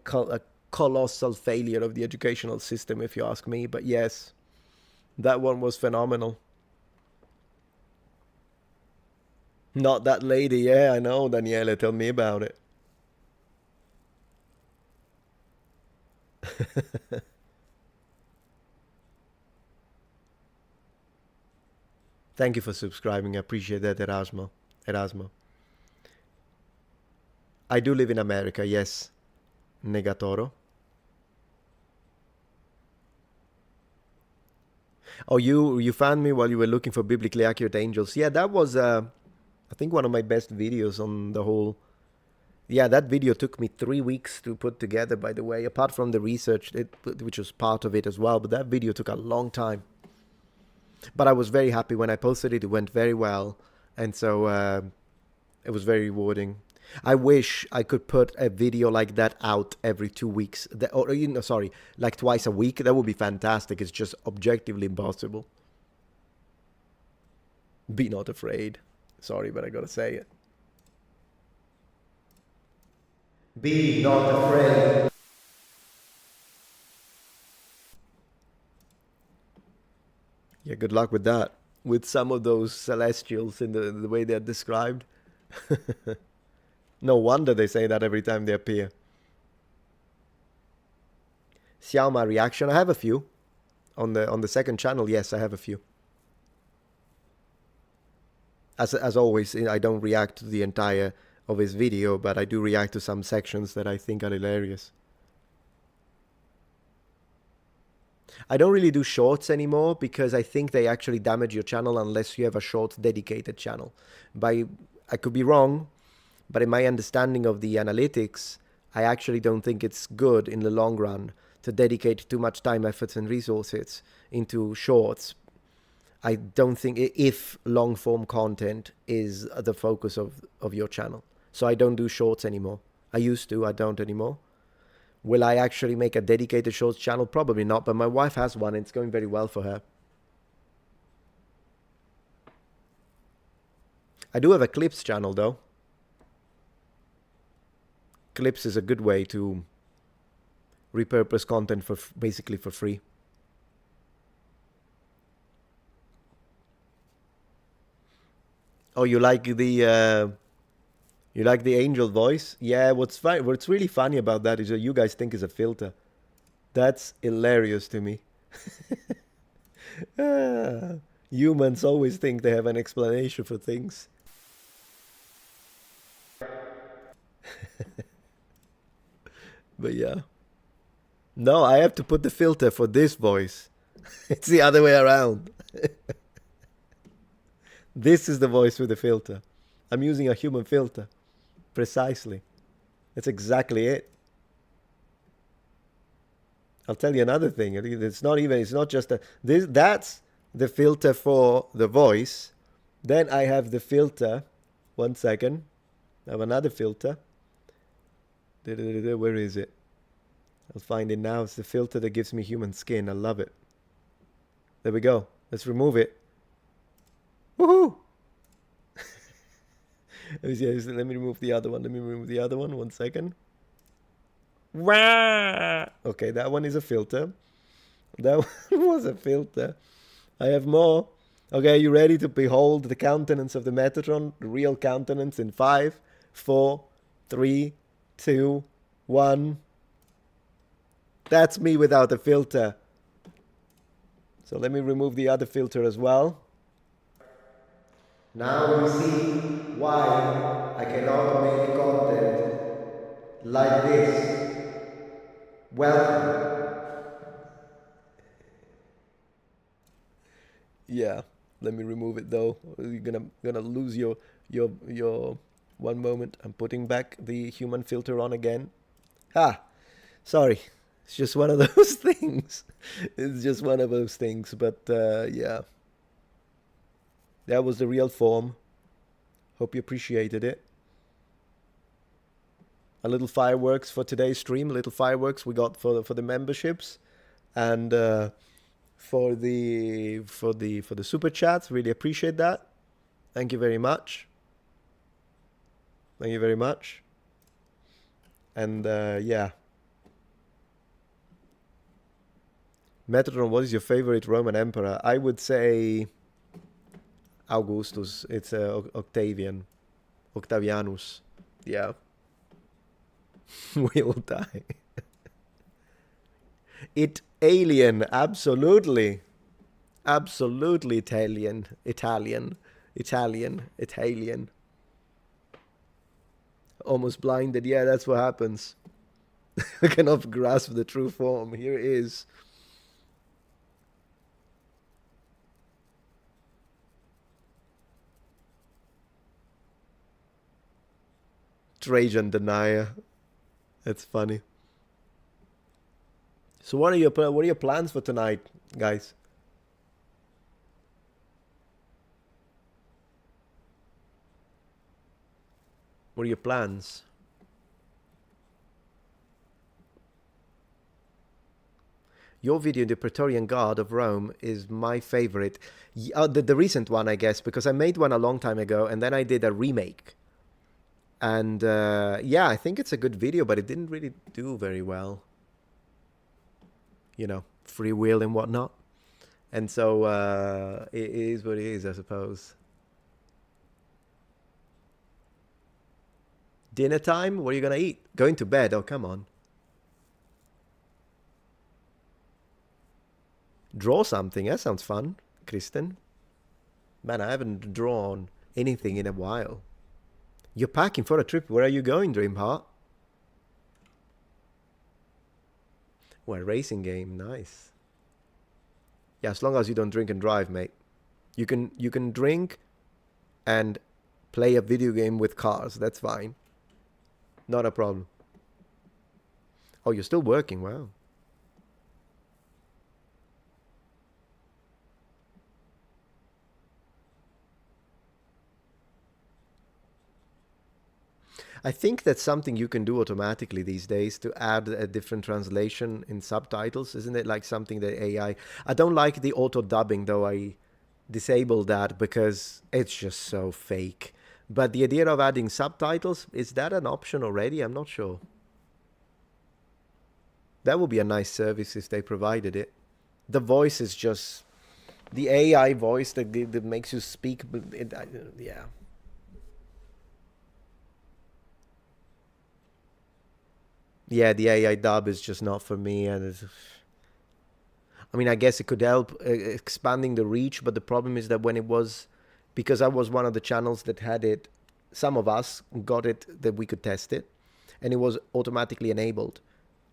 colossal failure of the educational system, if you ask me. But yes, that one was phenomenal. Not that lady, yeah, I know, Daniele, tell me about it. Thank you for subscribing. I appreciate that, Erasmo. I do live in America, yes. Negatoro. Oh, you found me while you were looking for biblically accurate angels. Yeah, that was, I think, one of my best videos on the whole. Yeah, that video took me 3 weeks to put together, by the way, apart from the research, which was part of it as well. But that video took a long time. But I was very happy when I posted it. It went very well. And so it was very rewarding. I wish I could put a video like that out every 2 weeks. Like twice a week. That would be fantastic. It's just objectively impossible. Be not afraid. Sorry, but I gotta say it. Be not afraid. Yeah, good luck with that. With some of those celestials in the way they're described. No wonder they say that every time they appear. Xiaoma reaction. I have a few. On the second channel, yes, I have a few. As always, I don't react to the entire of his video, but I do react to some sections that I think are hilarious. I don't really do shorts anymore because I think they actually damage your channel unless you have a short dedicated channel. I could be wrong, but in my understanding of the analytics, I actually don't think it's good in the long run to dedicate too much time, efforts, and resources into shorts. I don't think if long form content is the focus of your channel. So I don't do shorts anymore. I used to, I don't anymore. Will I actually make a dedicated shorts channel? Probably not, but my wife has one and it's going very well for her. I do have a clips channel though. Clips is a good way to repurpose content for basically for free. Oh, you like the angel voice? Yeah, what's really funny about that is that you guys think is a filter. That's hilarious to me. Humans always think they have an explanation for things. But yeah. No, I have to put the filter for this voice. It's the other way around. This is the voice with the filter. I'm using a human filter. Precisely. That's exactly it. I'll tell you another thing. It's not just that's the filter for the voice. Then I have the filter. 1 second. I have another filter. Where is it? I'll find it now. It's the filter that gives me human skin. I love it. There we go. Let's remove it. Woohoo! Let me remove the other one. 1 second. Okay, that one is a filter. That one was a filter. I have more. Okay, are you ready to behold the countenance of the Metatron? The real countenance in 5, 4, 3, 2, 1. That's me without a filter. So let me remove the other filter as well. Now you see why I cannot make content like this. Welcome. Yeah, let me remove it though. You're gonna lose your one moment. I'm putting back the human filter on again. Sorry. It's just one of those things. It's just one of those things. But yeah, that was the real form. Hope you appreciated it. A little fireworks for today's stream. A little fireworks we got for the memberships, and for the super chats. Really appreciate that. Thank you very much. Thank you very much. And yeah. Metatron, what is your favorite Roman emperor? I would say Augustus. It's Octavian. Octavianus. Yeah. We'll die. Alien, absolutely. Absolutely Italian. Almost blinded. Yeah, that's what happens. I cannot grasp the true form. Here it is. Trajan denier. That's funny. So what are your plans for tonight, guys? What are your plans? Your video, The Praetorian Guard of Rome, is my favorite. The recent one, I guess, because I made one a long time ago, and then I did a remake. And yeah, I think it's a good video, but it didn't really do very well. You know, free will and whatnot. And so it is what it is, I suppose. Dinner time? What are you going to eat? Going to bed? Oh, come on. Draw something. That sounds fun, Kristen. Man, I haven't drawn anything in a while. You're packing for a trip. Where are you going, Dreamheart? Well, racing game. Nice. Yeah, as long as you don't drink and drive, mate. You can drink and play a video game with cars. That's fine. Not a problem. Oh, you're still working. Wow. I think that's something you can do automatically these days, to add a different translation in subtitles. Isn't it like something that AI... I don't like the auto dubbing, though. I disabled that because it's just so fake. But the idea of adding subtitles, is that an option already? I'm not sure. That would be a nice service if they provided it. The voice is just... the AI voice that makes you speak... yeah. Yeah, the AI dub is just not for me. And I mean, I guess it could help expanding the reach, but the problem is that when it was... because I was one of the channels that had it, some of us got it, that we could test it, and it was automatically enabled.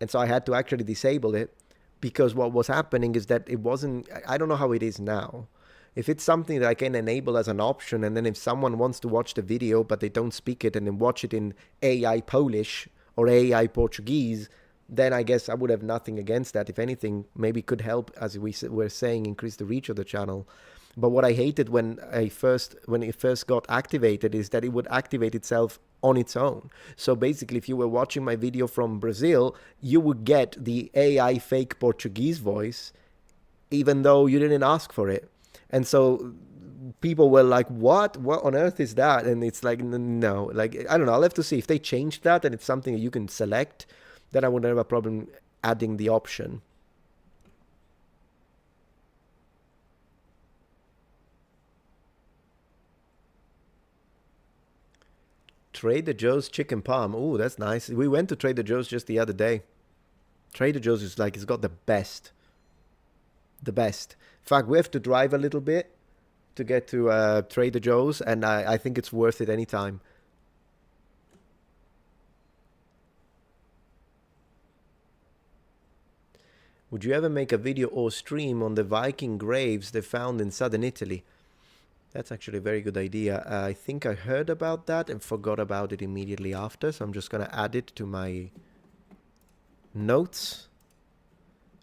And so I had to actually disable it, because what was happening is that it wasn't... I don't know how it is now. If it's something that I can enable as an option, and then if someone wants to watch the video, but they don't speak it, and then watch it in AI Polish or AI Portuguese, then I guess I would have nothing against that. If anything, maybe it could help, as we were saying, increase the reach of the channel. But what I hated when it first got activated is that it would activate itself on its own. So basically, if you were watching my video from Brazil, you would get the AI fake Portuguese voice, even though you didn't ask for it. And so people were like, what on earth is that? And it's like, no, like, I don't know. I'll have to see if they changed that and it's something that you can select. Then I wouldn't have a problem adding the option. Trader Joe's chicken palm. Ooh, that's nice. We went to Trader Joe's just the other day. Trader Joe's is like, it's got the best. The best. In fact, we have to drive a little bit to get to Trader Joe's, and I think it's worth it anytime. Would you ever make a video or stream on the Viking graves they found in southern Italy? That's actually a very good idea. I think I heard about that and forgot about it immediately after, so I'm just going to add it to my notes.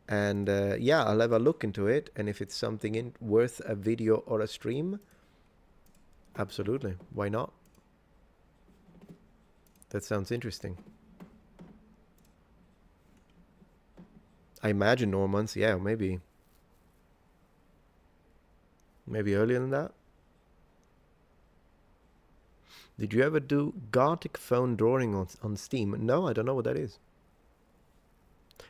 And yeah, I'll have a look into it, and if it's something worth a video or a stream, absolutely. Why not? That sounds interesting. I imagine Normans, yeah, maybe earlier than that. Did you ever do Gothic phone drawing on Steam? No, I don't know what that is.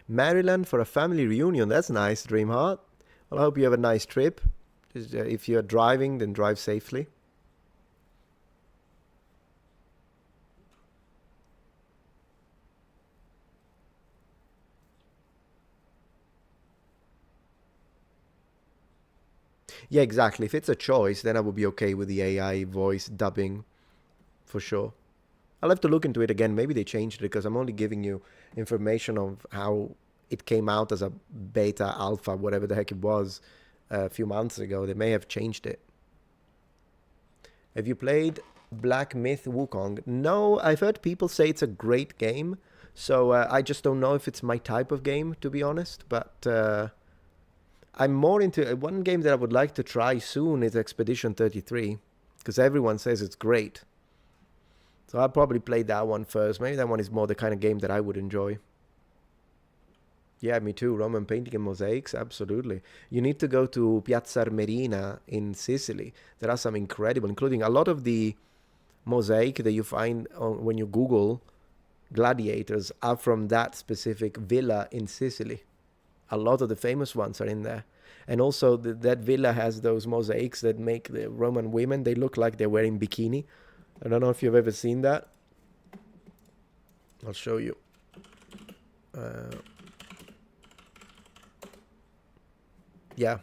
Maryland for a family reunion. That's nice, Dreamheart. Well, I hope you have a nice trip. If you're driving, then drive safely. Yeah, exactly. If it's a choice, then I would be okay with the AI voice dubbing, for sure. I'll have to look into it again. Maybe they changed it, because I'm only giving you information of how it came out as a beta, alpha, whatever the heck it was, a few months ago. They may have changed it. Have you played Black Myth Wukong? No, I've heard people say it's a great game, so I just don't know if it's my type of game, to be honest, but I'm more into one game that I would like to try soon is Expedition 33, because everyone says it's great. So I'll probably play that one first. Maybe that one is more the kind of game that I would enjoy. Yeah, me too. Roman painting and mosaics, absolutely. You need to go to Piazza Armerina in Sicily. There are some incredible, including a lot of the mosaic that you find when you Google gladiators are from that specific villa in Sicily. A lot of the famous ones are in there. And also that villa has those mosaics that make the Roman women, they look like they're wearing bikini. I don't know if you've ever seen that. I'll show you. Yeah.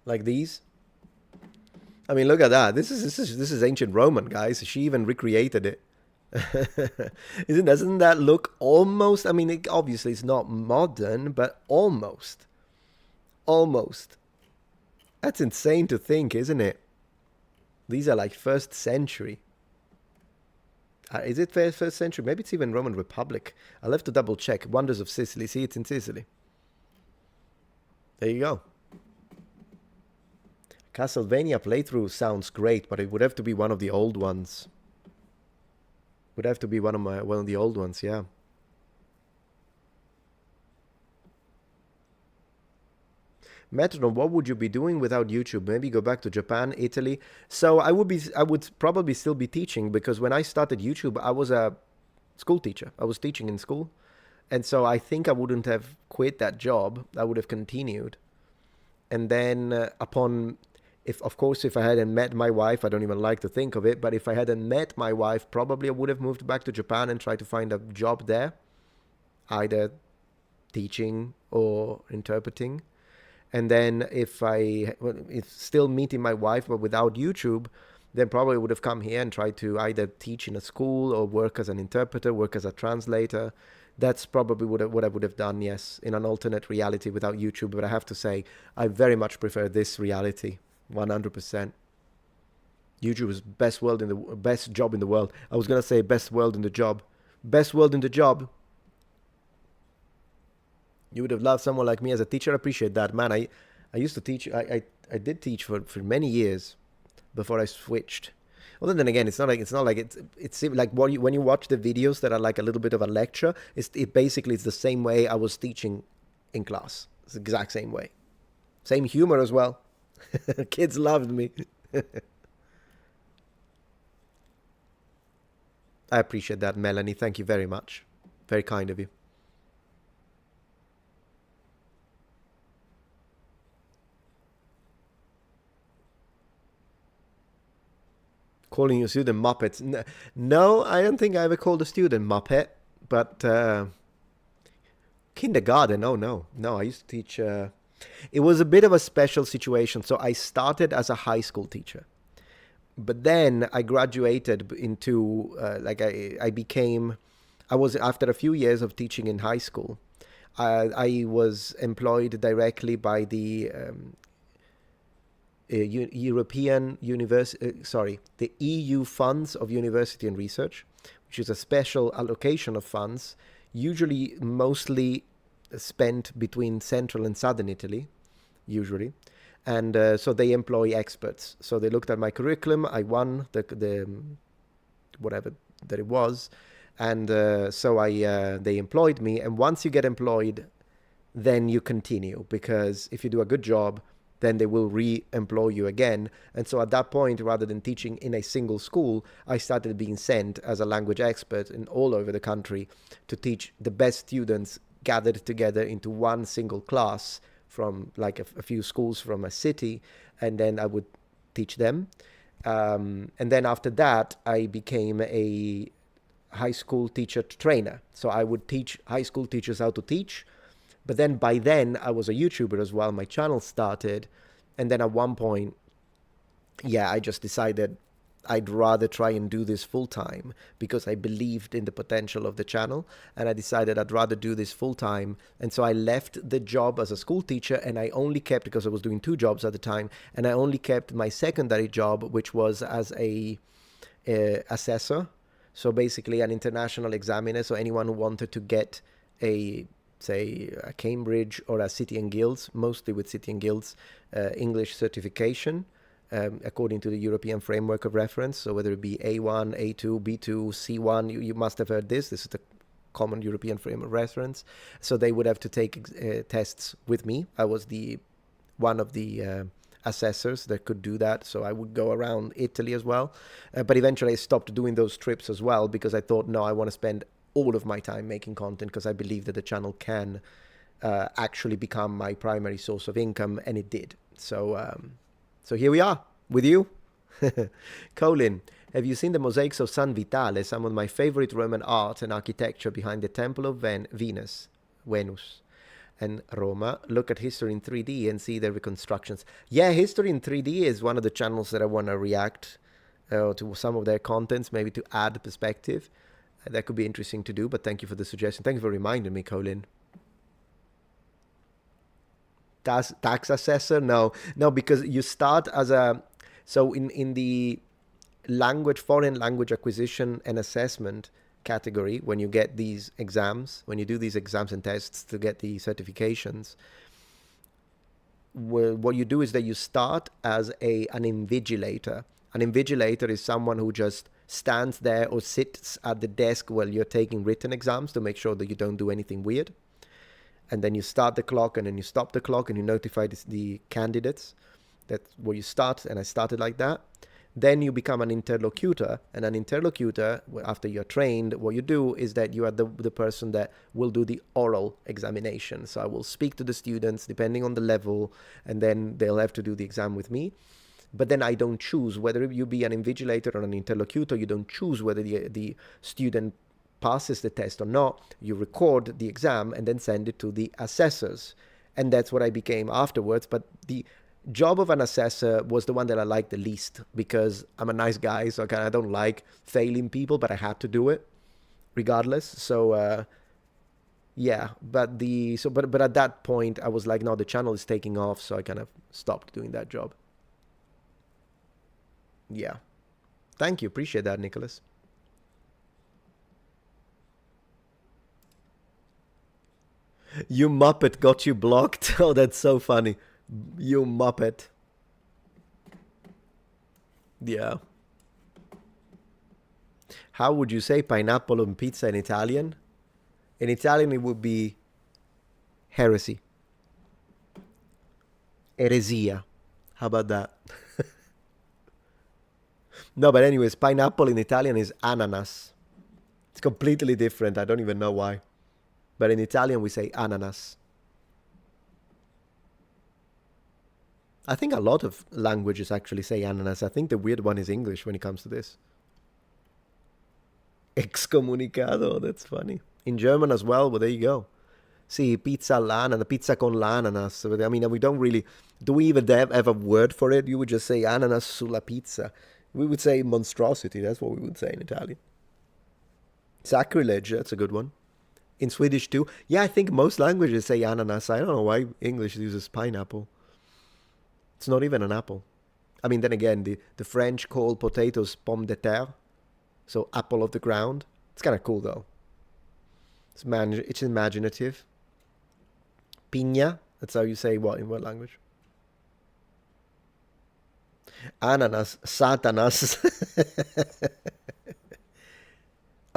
Like these. I mean, look at that. This is ancient Roman, guys. She even recreated it. Doesn't that look almost, I mean, obviously it's not modern, but almost. Almost. That's insane to think, isn't it? These are like 1st century. Is it 1st century? Maybe it's even Roman Republic. I'll have to double check. Wonders of Sicily. See, it's in Sicily. There you go. Castlevania playthrough sounds great, but it would have to be one of the old ones. Would have to be one of the old ones, yeah. Metatron, what would you be doing without YouTube? Maybe go back to Japan, Italy. So I would probably still be teaching, because when I started YouTube, I was a school teacher. I was teaching in school. And so I think I wouldn't have quit that job. I would have continued. And then of course, if I hadn't met my wife, I don't even like to think of it, but if I hadn't met my wife, probably I would have moved back to Japan and tried to find a job there, either teaching or interpreting. And then if still meeting my wife, but without YouTube, then probably would have come here and tried to either teach in a school or work as an interpreter, work as a translator. That's probably what I would have done, yes, in an alternate reality without YouTube. But I have to say, I very much prefer this reality, 100%. YouTube is best job in the world. I was gonna say best world in the job. Best world in the job. You would have loved someone like me as a teacher. I appreciate that, man. I used to teach. I did teach for many years before I switched. Well, then again, it's not like it's like when you watch the videos that are like a little bit of a lecture. It basically it's the same way I was teaching in class. It's the exact same way. Same humor as well. Kids loved me. I appreciate that, Melanie. Thank you very much. Very kind of you. Calling your student Muppets. No, I don't think I ever called a student Muppet, but kindergarten, oh no. No, I used to teach, it was a bit of a special situation. So I started as a high school teacher, but then I graduated into, I was, after a few years of teaching in high school, I was employed directly by the European University, the EU Funds of University and Research, which is a special allocation of funds, usually mostly spent between central and southern Italy, usually. And so they employ experts. So they looked at my curriculum. I won the whatever that it was. And so they employed me. And once you get employed, then you continue, because if you do a good job, then they will re-employ you again. And so at that point, rather than teaching in a single school, I started being sent as a language expert in all over the country to teach the best students gathered together into one single class from like a few schools from a city, and then I would teach them. And then after that, I became a high school teacher trainer. So I would teach high school teachers how to teach. But then by then I was a YouTuber as well. My channel started. And then at one point, yeah, I just decided I'd rather try and do this full time, because I believed in the potential of the channel. And I decided I'd rather do this full time. And so I left the job as a school teacher, and I only kept, because I was doing 2 jobs at the time, and I only kept my secondary job, which was as a assessor. So basically an international examiner. So anyone who wanted to get say a Cambridge or a City and Guilds, mostly with City and Guilds, English certification, according to the European framework of reference. So whether it be A1, A2, B2, C1, you must have heard this. This is the common European frame of reference. So they would have to take tests with me. I was one of the assessors that could do that. So I would go around Italy as well. But eventually I stopped doing those trips as well, because I thought, no, I want to spend all of my time making content, because I believe that the channel can actually become my primary source of income, and it did. So so here we are with you. Colin, have you seen the mosaics of San Vitale, some of my favorite Roman art and architecture behind the Temple of Venus, and Roma? Look at History in 3D and see their reconstructions. Yeah, History in 3D is one of the channels that I want to react to some of their contents, maybe to add perspective. That could be interesting to do, but thank you for the suggestion. Thank you for reminding me, Colin. Tax assessor? No, because you start as a... So in the foreign language acquisition and assessment category, when you get these exams, when you do these exams and tests to get the certifications, what you do is that you start as an invigilator. An invigilator is someone who just stands there or sits at the desk while you're taking written exams to make sure that you don't do anything weird. And then you start the clock, and then you stop the clock, and you notify the candidates. That's where you start, and I started like that. Then you become an interlocutor, and an interlocutor, after you're trained, what you do is that you are the person that will do the oral examination. So I will speak to the students depending on the level, and then they'll have to do the exam with me. But then I don't choose whether you be an invigilator or an interlocutor. You don't choose whether the student passes the test or not. You record the exam and then send it to the assessors. And that's what I became afterwards. But the job of an assessor was the one that I liked the least, because I'm a nice guy, so I don't like failing people, but I had to do it regardless. So yeah, but at that point I was like, no, the channel is taking off, so I kind of stopped doing that job. Yeah. Thank you. Appreciate that, Nicholas. You Muppet got you blocked? Oh, that's so funny. You Muppet. Yeah. How would you say pineapple on pizza in Italian? In Italian, it would be heresy. Eresia. How about that? No, but anyways, pineapple in Italian is ananas. It's completely different. I don't even know why. But in Italian, we say ananas. I think a lot of languages actually say ananas. I think the weird one is English when it comes to this. Excomunicado, that's funny. In German as well, well, there you go. See, pizza all'ananas, pizza con l'ananas. So, I mean, we don't really... Do we even have a word for it? You would just say ananas sulla pizza. We would say monstrosity. That's what we would say in Italian. Sacrilege, that's a good one. In Swedish too. Yeah, I think most languages say ananas. I don't know why English uses pineapple. It's not even an apple. I mean, then again, the French call potatoes pomme de terre. So apple of the ground. It's kind of cool though. It's imaginative. Piña. That's how you say what in what language? Ananas. Satanas.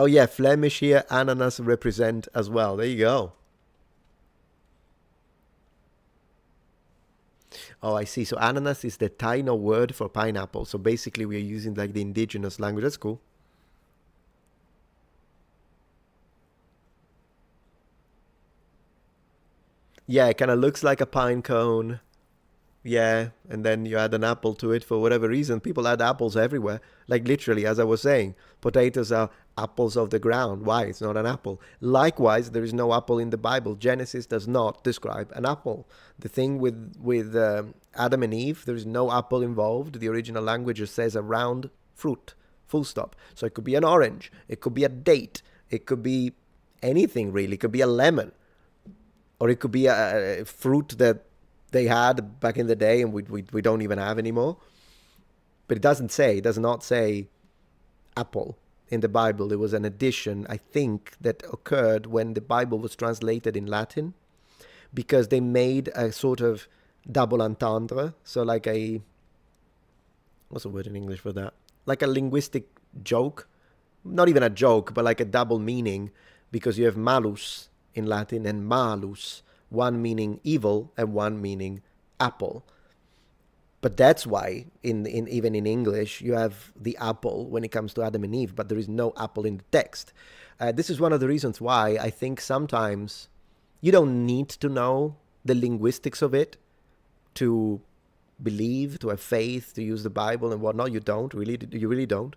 Oh yeah, Flemish here. Ananas represent as well. There you go. Oh, I see. So ananas is the Taino word for pineapple. So basically we are using like the indigenous language. That's cool. Yeah, it kind of looks like a pine cone. Yeah, and then you add an apple to it for whatever reason. People add apples everywhere. Like literally, as I was saying, potatoes are apples of the ground. Why? It's not an apple. Likewise, there is no apple in the Bible. Genesis does not describe an apple. The thing with Adam and Eve, there is no apple involved. The original language just says a round fruit, full stop. So it could be an orange. It could be a date. It could be anything really. It could be a lemon. Or it could be a fruit that they had back in the day and we don't even have anymore. But it does not say apple in the Bible. It was an addition, I think, that occurred when the Bible was translated in Latin, because they made a sort of double entendre. So like what's the word in English for that? Like a linguistic joke. Not even a joke, but like a double meaning, because you have malus in Latin and malus, one meaning evil and one meaning apple. But that's why even in English you have the apple when it comes to Adam and Eve, but there is no apple in the text. This is one of the reasons why I think sometimes you don't need to know the linguistics of it to believe, to have faith, to use the Bible and whatnot. You really don't.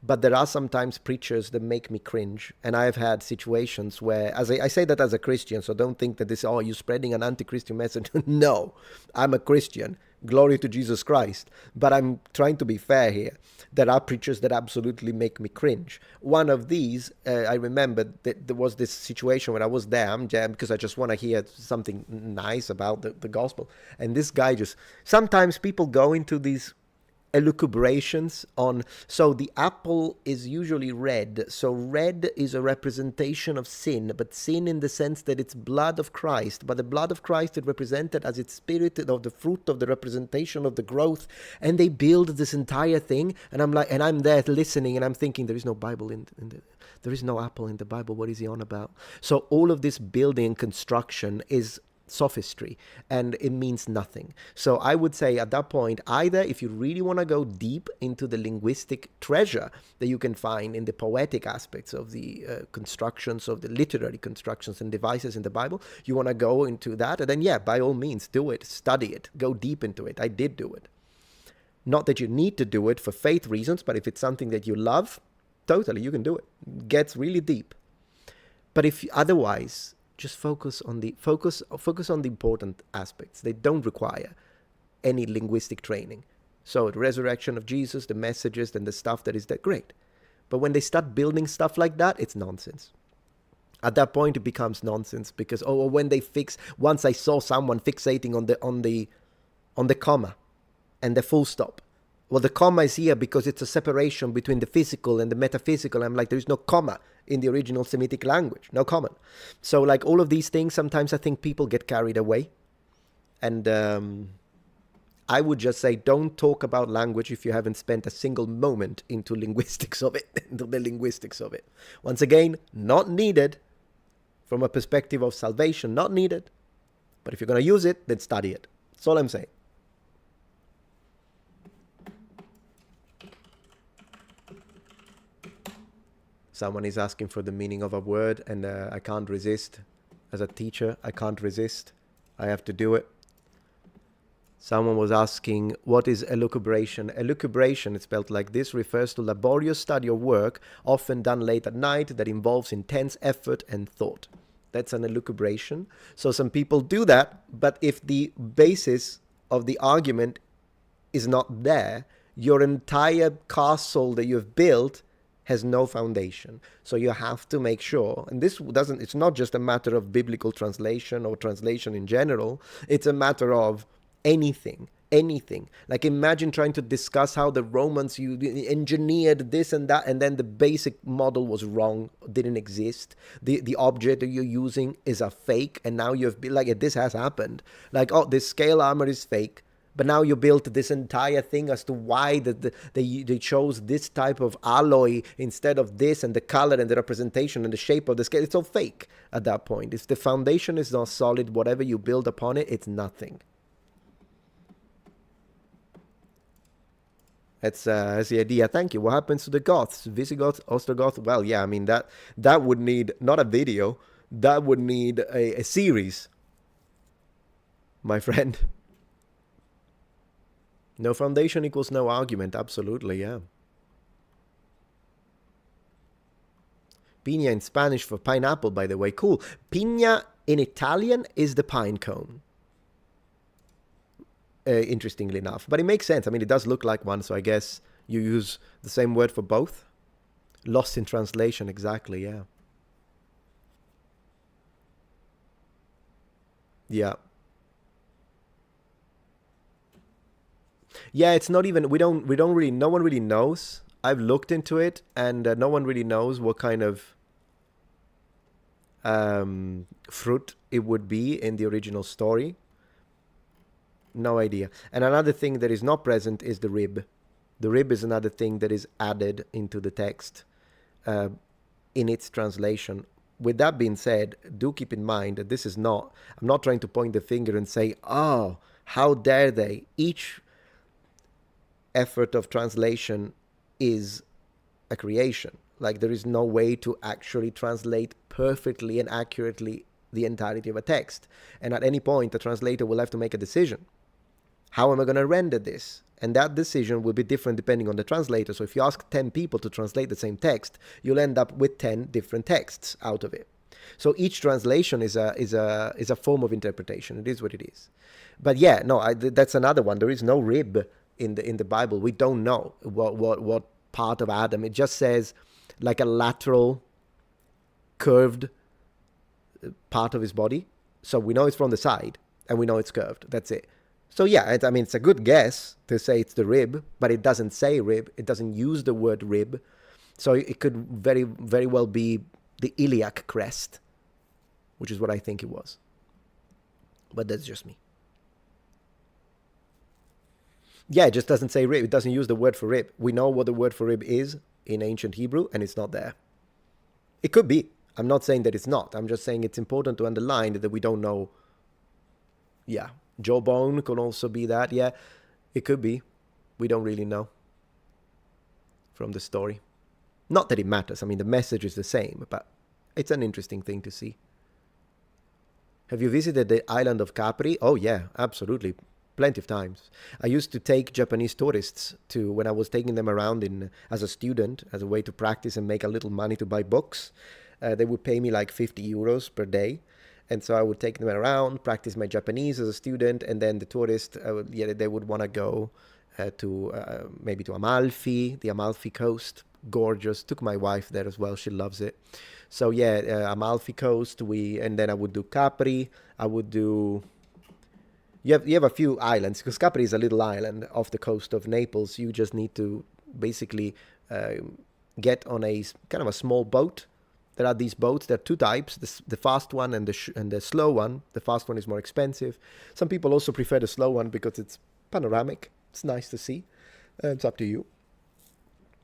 But there are sometimes preachers that make me cringe. And I have had situations where, as I say that as a Christian, so don't think that this, oh, you're spreading an anti-Christian message. No, I'm a Christian. Glory to Jesus Christ. But I'm trying to be fair here. There are preachers that absolutely make me cringe. One of these, I remember that there was this situation where I was there, I'm jammed because I just want to hear something nice about the gospel. And this guy sometimes people go into these elucubrations on, so the apple is usually red, so red is a representation of sin, but sin in the sense that it's blood of Christ, but the blood of Christ is represented as its spirit of the fruit of the representation of the growth, and they build this entire thing, and I'm there listening, and I'm thinking there is no Bible there is no apple in the Bible. What is he on about? So all of this building and construction is sophistry, and it means nothing. So I would say at that point, either if you really want to go deep into the linguistic treasure that you can find in the poetic aspects of the constructions, of the literary constructions and devices in the Bible, you want to go into that, and then yeah, by all means, do it, study it, go deep into it. I did do it. Not that you need to do it for faith reasons, but if it's something that you love, totally, you can do it. It gets really deep. But if otherwise, just focus on the important aspects. They don't require any linguistic training. So the resurrection of Jesus, the messages, and the stuff that is that great. But when they start building stuff like that, it's nonsense. At that point, it becomes nonsense because once I saw someone fixating on the comma and the full stop. Well, the comma is here because it's a separation between the physical and the metaphysical. I'm like, there is no comma in the original Semitic language, no comma. So like all of these things, sometimes I think people get carried away. And I would just say, don't talk about language if you haven't spent a single moment into the linguistics of it. Once again, not needed from a perspective of salvation, not needed. But if you're going to use it, then study it. That's all I'm saying. Someone is asking for the meaning of a word, and I can't resist. As a teacher, I can't resist. I have to do it. Someone was asking, what is elucubration? Elucubration, it's spelled like this, refers to laborious study or work, often done late at night, that involves intense effort and thought. That's an elucubration. So some people do that, but if the basis of the argument is not there, your entire castle that you've built has no foundation. So you have to make sure, and it's not just a matter of biblical translation or translation in general, it's a matter of anything. Like imagine trying to discuss how the Romans engineered this and that, and then the basic model was wrong, didn't exist. The object that you're using is a fake, and now you've been like, this has happened. Like, oh, this scale armor is fake, but now you built this entire thing as to why they chose this type of alloy instead of this, and the color and the representation and the shape of the scale. It's all fake at that point. If the foundation is not solid, whatever you build upon it, it's nothing. That's the idea. Thank you. What happens to the Goths? Visigoths, Ostrogoths? Well, yeah, I mean, that would need not a video. That would need a series, my friend. No foundation equals no argument. Absolutely, yeah. Piña in Spanish for pineapple, by the way. Cool. Piña in Italian is the pine cone. Interestingly enough. But it makes sense. I mean, it does look like one, so I guess you use the same word for both. Lost in translation, exactly, yeah. Yeah. Yeah, it's not even, we don't really, no one really knows. I've looked into it, and no one really knows what kind of fruit it would be in the original story. No idea. And another thing that is not present is the rib. The rib is another thing that is added into the text in its translation. With that being said, do keep in mind that this is not, I'm not trying to point the finger and say, oh, how dare they? Each effort of translation is a creation. Like, there is no way to actually translate perfectly and accurately the entirety of a text. And at any point, the translator will have to make a decision. How am I going to render this? And that decision will be different depending on the translator. So if you ask 10 people to translate the same text, you'll end up with 10 different texts out of it. So each translation is a form of interpretation. It is what it is. But yeah, no, that's another one. There is no rib in the Bible. We don't know what part of Adam. It just says like a lateral curved part of his body. So we know it's from the side, and we know it's curved. That's it. So yeah, I mean, it's a good guess to say it's the rib, but it doesn't say rib. It doesn't use the word rib. So it could very, very well be the iliac crest, which is what I think it was. But that's just me. Yeah, it just doesn't say rib. It doesn't use the word for rib. We know what the word for rib is in ancient Hebrew, and it's not there. It could be. I'm not saying that it's not. I'm just saying it's important to underline that we don't know. Yeah. Jawbone could also be that. Yeah, it could be. We don't really know from the story. Not that it matters. I mean, the message is the same, but it's an interesting thing to see. Have you visited the island of Capri? Oh, yeah, absolutely. Plenty of times. I used to take Japanese tourists to, when I was taking them around as a student, as a way to practice and make a little money to buy books. They would pay me like 50 euros per day. And so I would take them around, practice my Japanese as a student, and then the tourists, they would want to go maybe to Amalfi, the Amalfi Coast. Gorgeous. Took my wife there as well. She loves it. So yeah, Amalfi Coast. And then I would do Capri. I would do. You have a few islands, because Capri is a little island off the coast of Naples. You just need to basically get on a kind of a small boat. There are these boats. There are two types: the fast one and the slow one. The fast one is more expensive. Some people also prefer the slow one because it's panoramic. It's nice to see. It's up to you.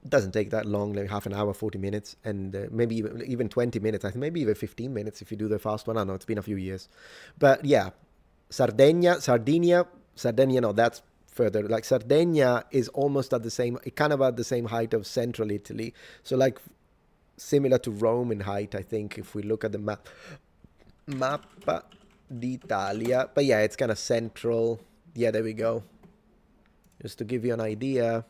It doesn't take that long, like half an hour, 40 minutes, and maybe even 20 minutes. I think maybe even 15 minutes if you do the fast one. I don't know, it's been a few years. But yeah, Sardinia, no, that's further. Like Sardinia is almost at the same, kind of at the same height of central Italy. So like similar to Rome in height, I think, if we look at the Mappa d'Italia. But yeah, it's kind of central, yeah, there we go. Just to give you an idea.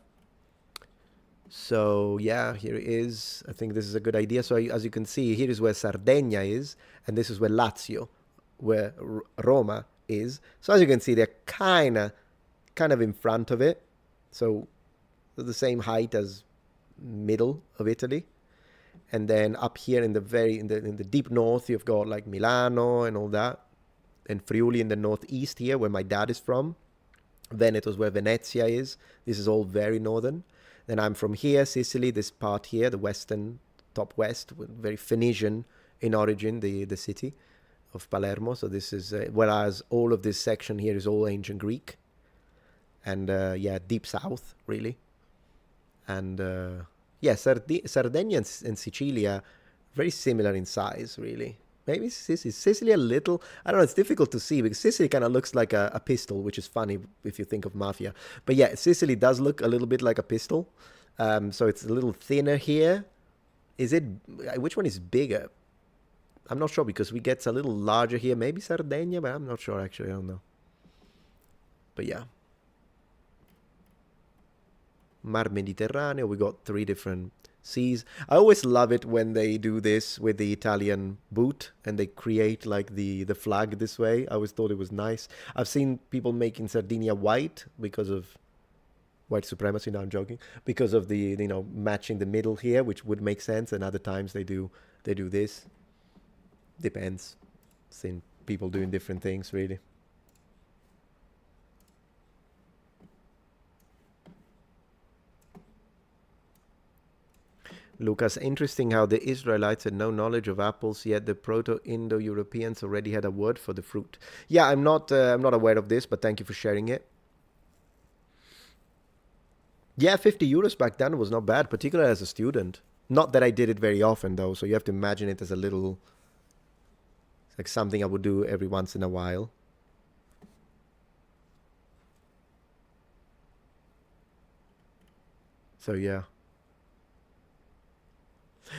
So yeah, here it is. I think this is a good idea. So as you can see, here is where Sardinia is, and this is where Lazio, where Roma is. So as you can see, they're kind of in front of it. So they're the same height as middle of Italy. And then up here in the deep north, you've got like Milano and all that, and Friuli in the northeast here, where my dad is from. Veneto's where Venezia is. This is all very northern. Then I'm from here, Sicily, this part here, the western, top west, very Phoenician in origin, the city of Palermo. So this is, whereas all of this section here is all ancient Greek. And yeah, deep south, really. And yeah, Sardinia and Sicilia, very similar in size, really. Maybe Sicily a little, I don't know, it's difficult to see because Sicily kind of looks like a pistol, which is funny if you think of Mafia. But yeah, Sicily does look a little bit like a pistol. So it's a little thinner here. Which one is bigger? I'm not sure because we get a little larger here. Maybe Sardinia, but I'm not sure actually, I don't know. But yeah. Mar Mediterraneo, we got 3 different seas. I always love it when they do this with the Italian boot and they create like the flag this way. I always thought it was nice. I've seen people making Sardinia white because of white supremacy. No, I'm joking. Because of the, you know, matching the middle here, which would make sense. And other times they do this. Depends. Seen people doing different things, really. Lucas, interesting how the Israelites had no knowledge of apples, yet the Proto-Indo-Europeans already had a word for the fruit. Yeah, I'm not aware of this, but thank you for sharing it. Yeah, 50 euros back then was not bad, particularly as a student. Not that I did it very often, though, so you have to imagine it as a little, like something I would do every once in a while. So, yeah.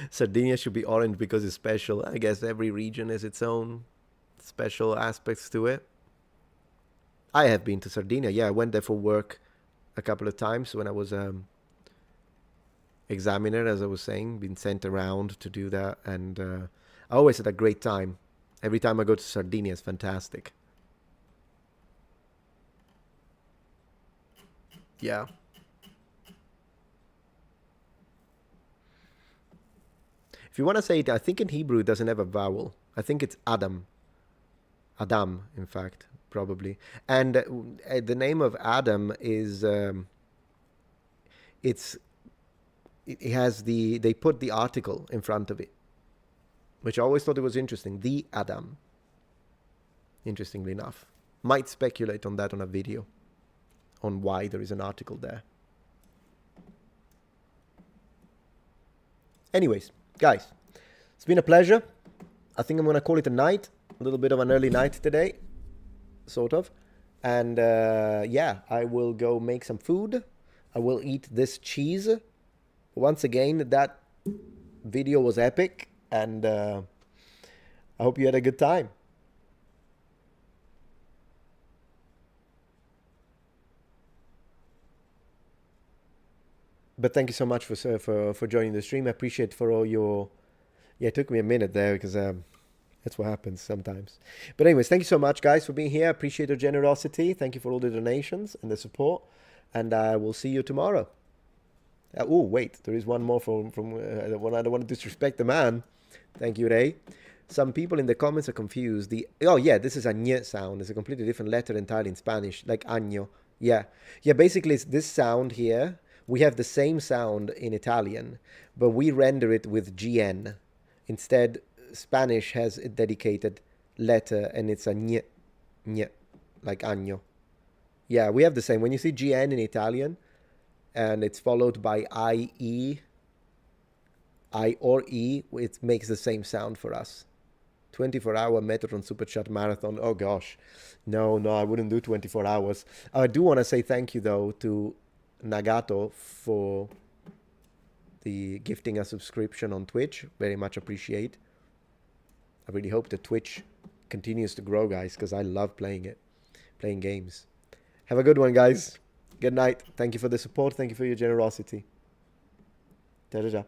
Sardinia should be orange because it's special. I guess every region has its own special aspects to it. I have been to Sardinia. Yeah, I went there for work a couple of times when I was examiner, as I was saying, been sent around to do that. And I always had a great time. Every time I go to Sardinia, it's fantastic. Yeah. If you want to say it, I think in Hebrew it doesn't have a vowel. I think it's Adam. Adam, in fact, probably. And the name of Adam is, it has they put the article in front of it, which I always thought it was interesting. The Adam. Interestingly enough. Might speculate on that on a video, on why there is an article there. Anyways. Guys, it's been a pleasure. I think I'm going to call it a night. A little bit of an early night today. Sort of. And yeah, I will go make some food. I will eat this cheese. Once again, that video was epic. And I hope you had a good time. But thank you so much for joining the stream. I appreciate for all your... Yeah, it took me a minute there because that's what happens sometimes. But anyways, thank you so much, guys, for being here. I appreciate your generosity. Thank you for all the donations and the support. And I will see you tomorrow. Oh, wait. There is one more from I don't want to disrespect the man. Thank you, Ray. Some people in the comments are confused. Oh, yeah, this is a ñ sound. It's a completely different letter entirely in Spanish, like año. Yeah. Yeah, basically, it's this sound here. We have the same sound in Italian, but we render it with GN. Instead, Spanish has a dedicated letter, and it's a ñ, like año. Yeah, we have the same. When you see GN in Italian, and it's followed by I or E, it makes the same sound for us. 24-hour Metatron Super Chat Marathon. Oh, gosh. No, I wouldn't do 24 hours. I do want to say thank you, though, to Nagato for the gifting a subscription on Twitch. Very much appreciate. I really hope that Twitch continues to grow, guys, because I love playing games. Have a good one, guys. Good night. Thank you for the support. Thank you for your generosity. Ta-ta-ta.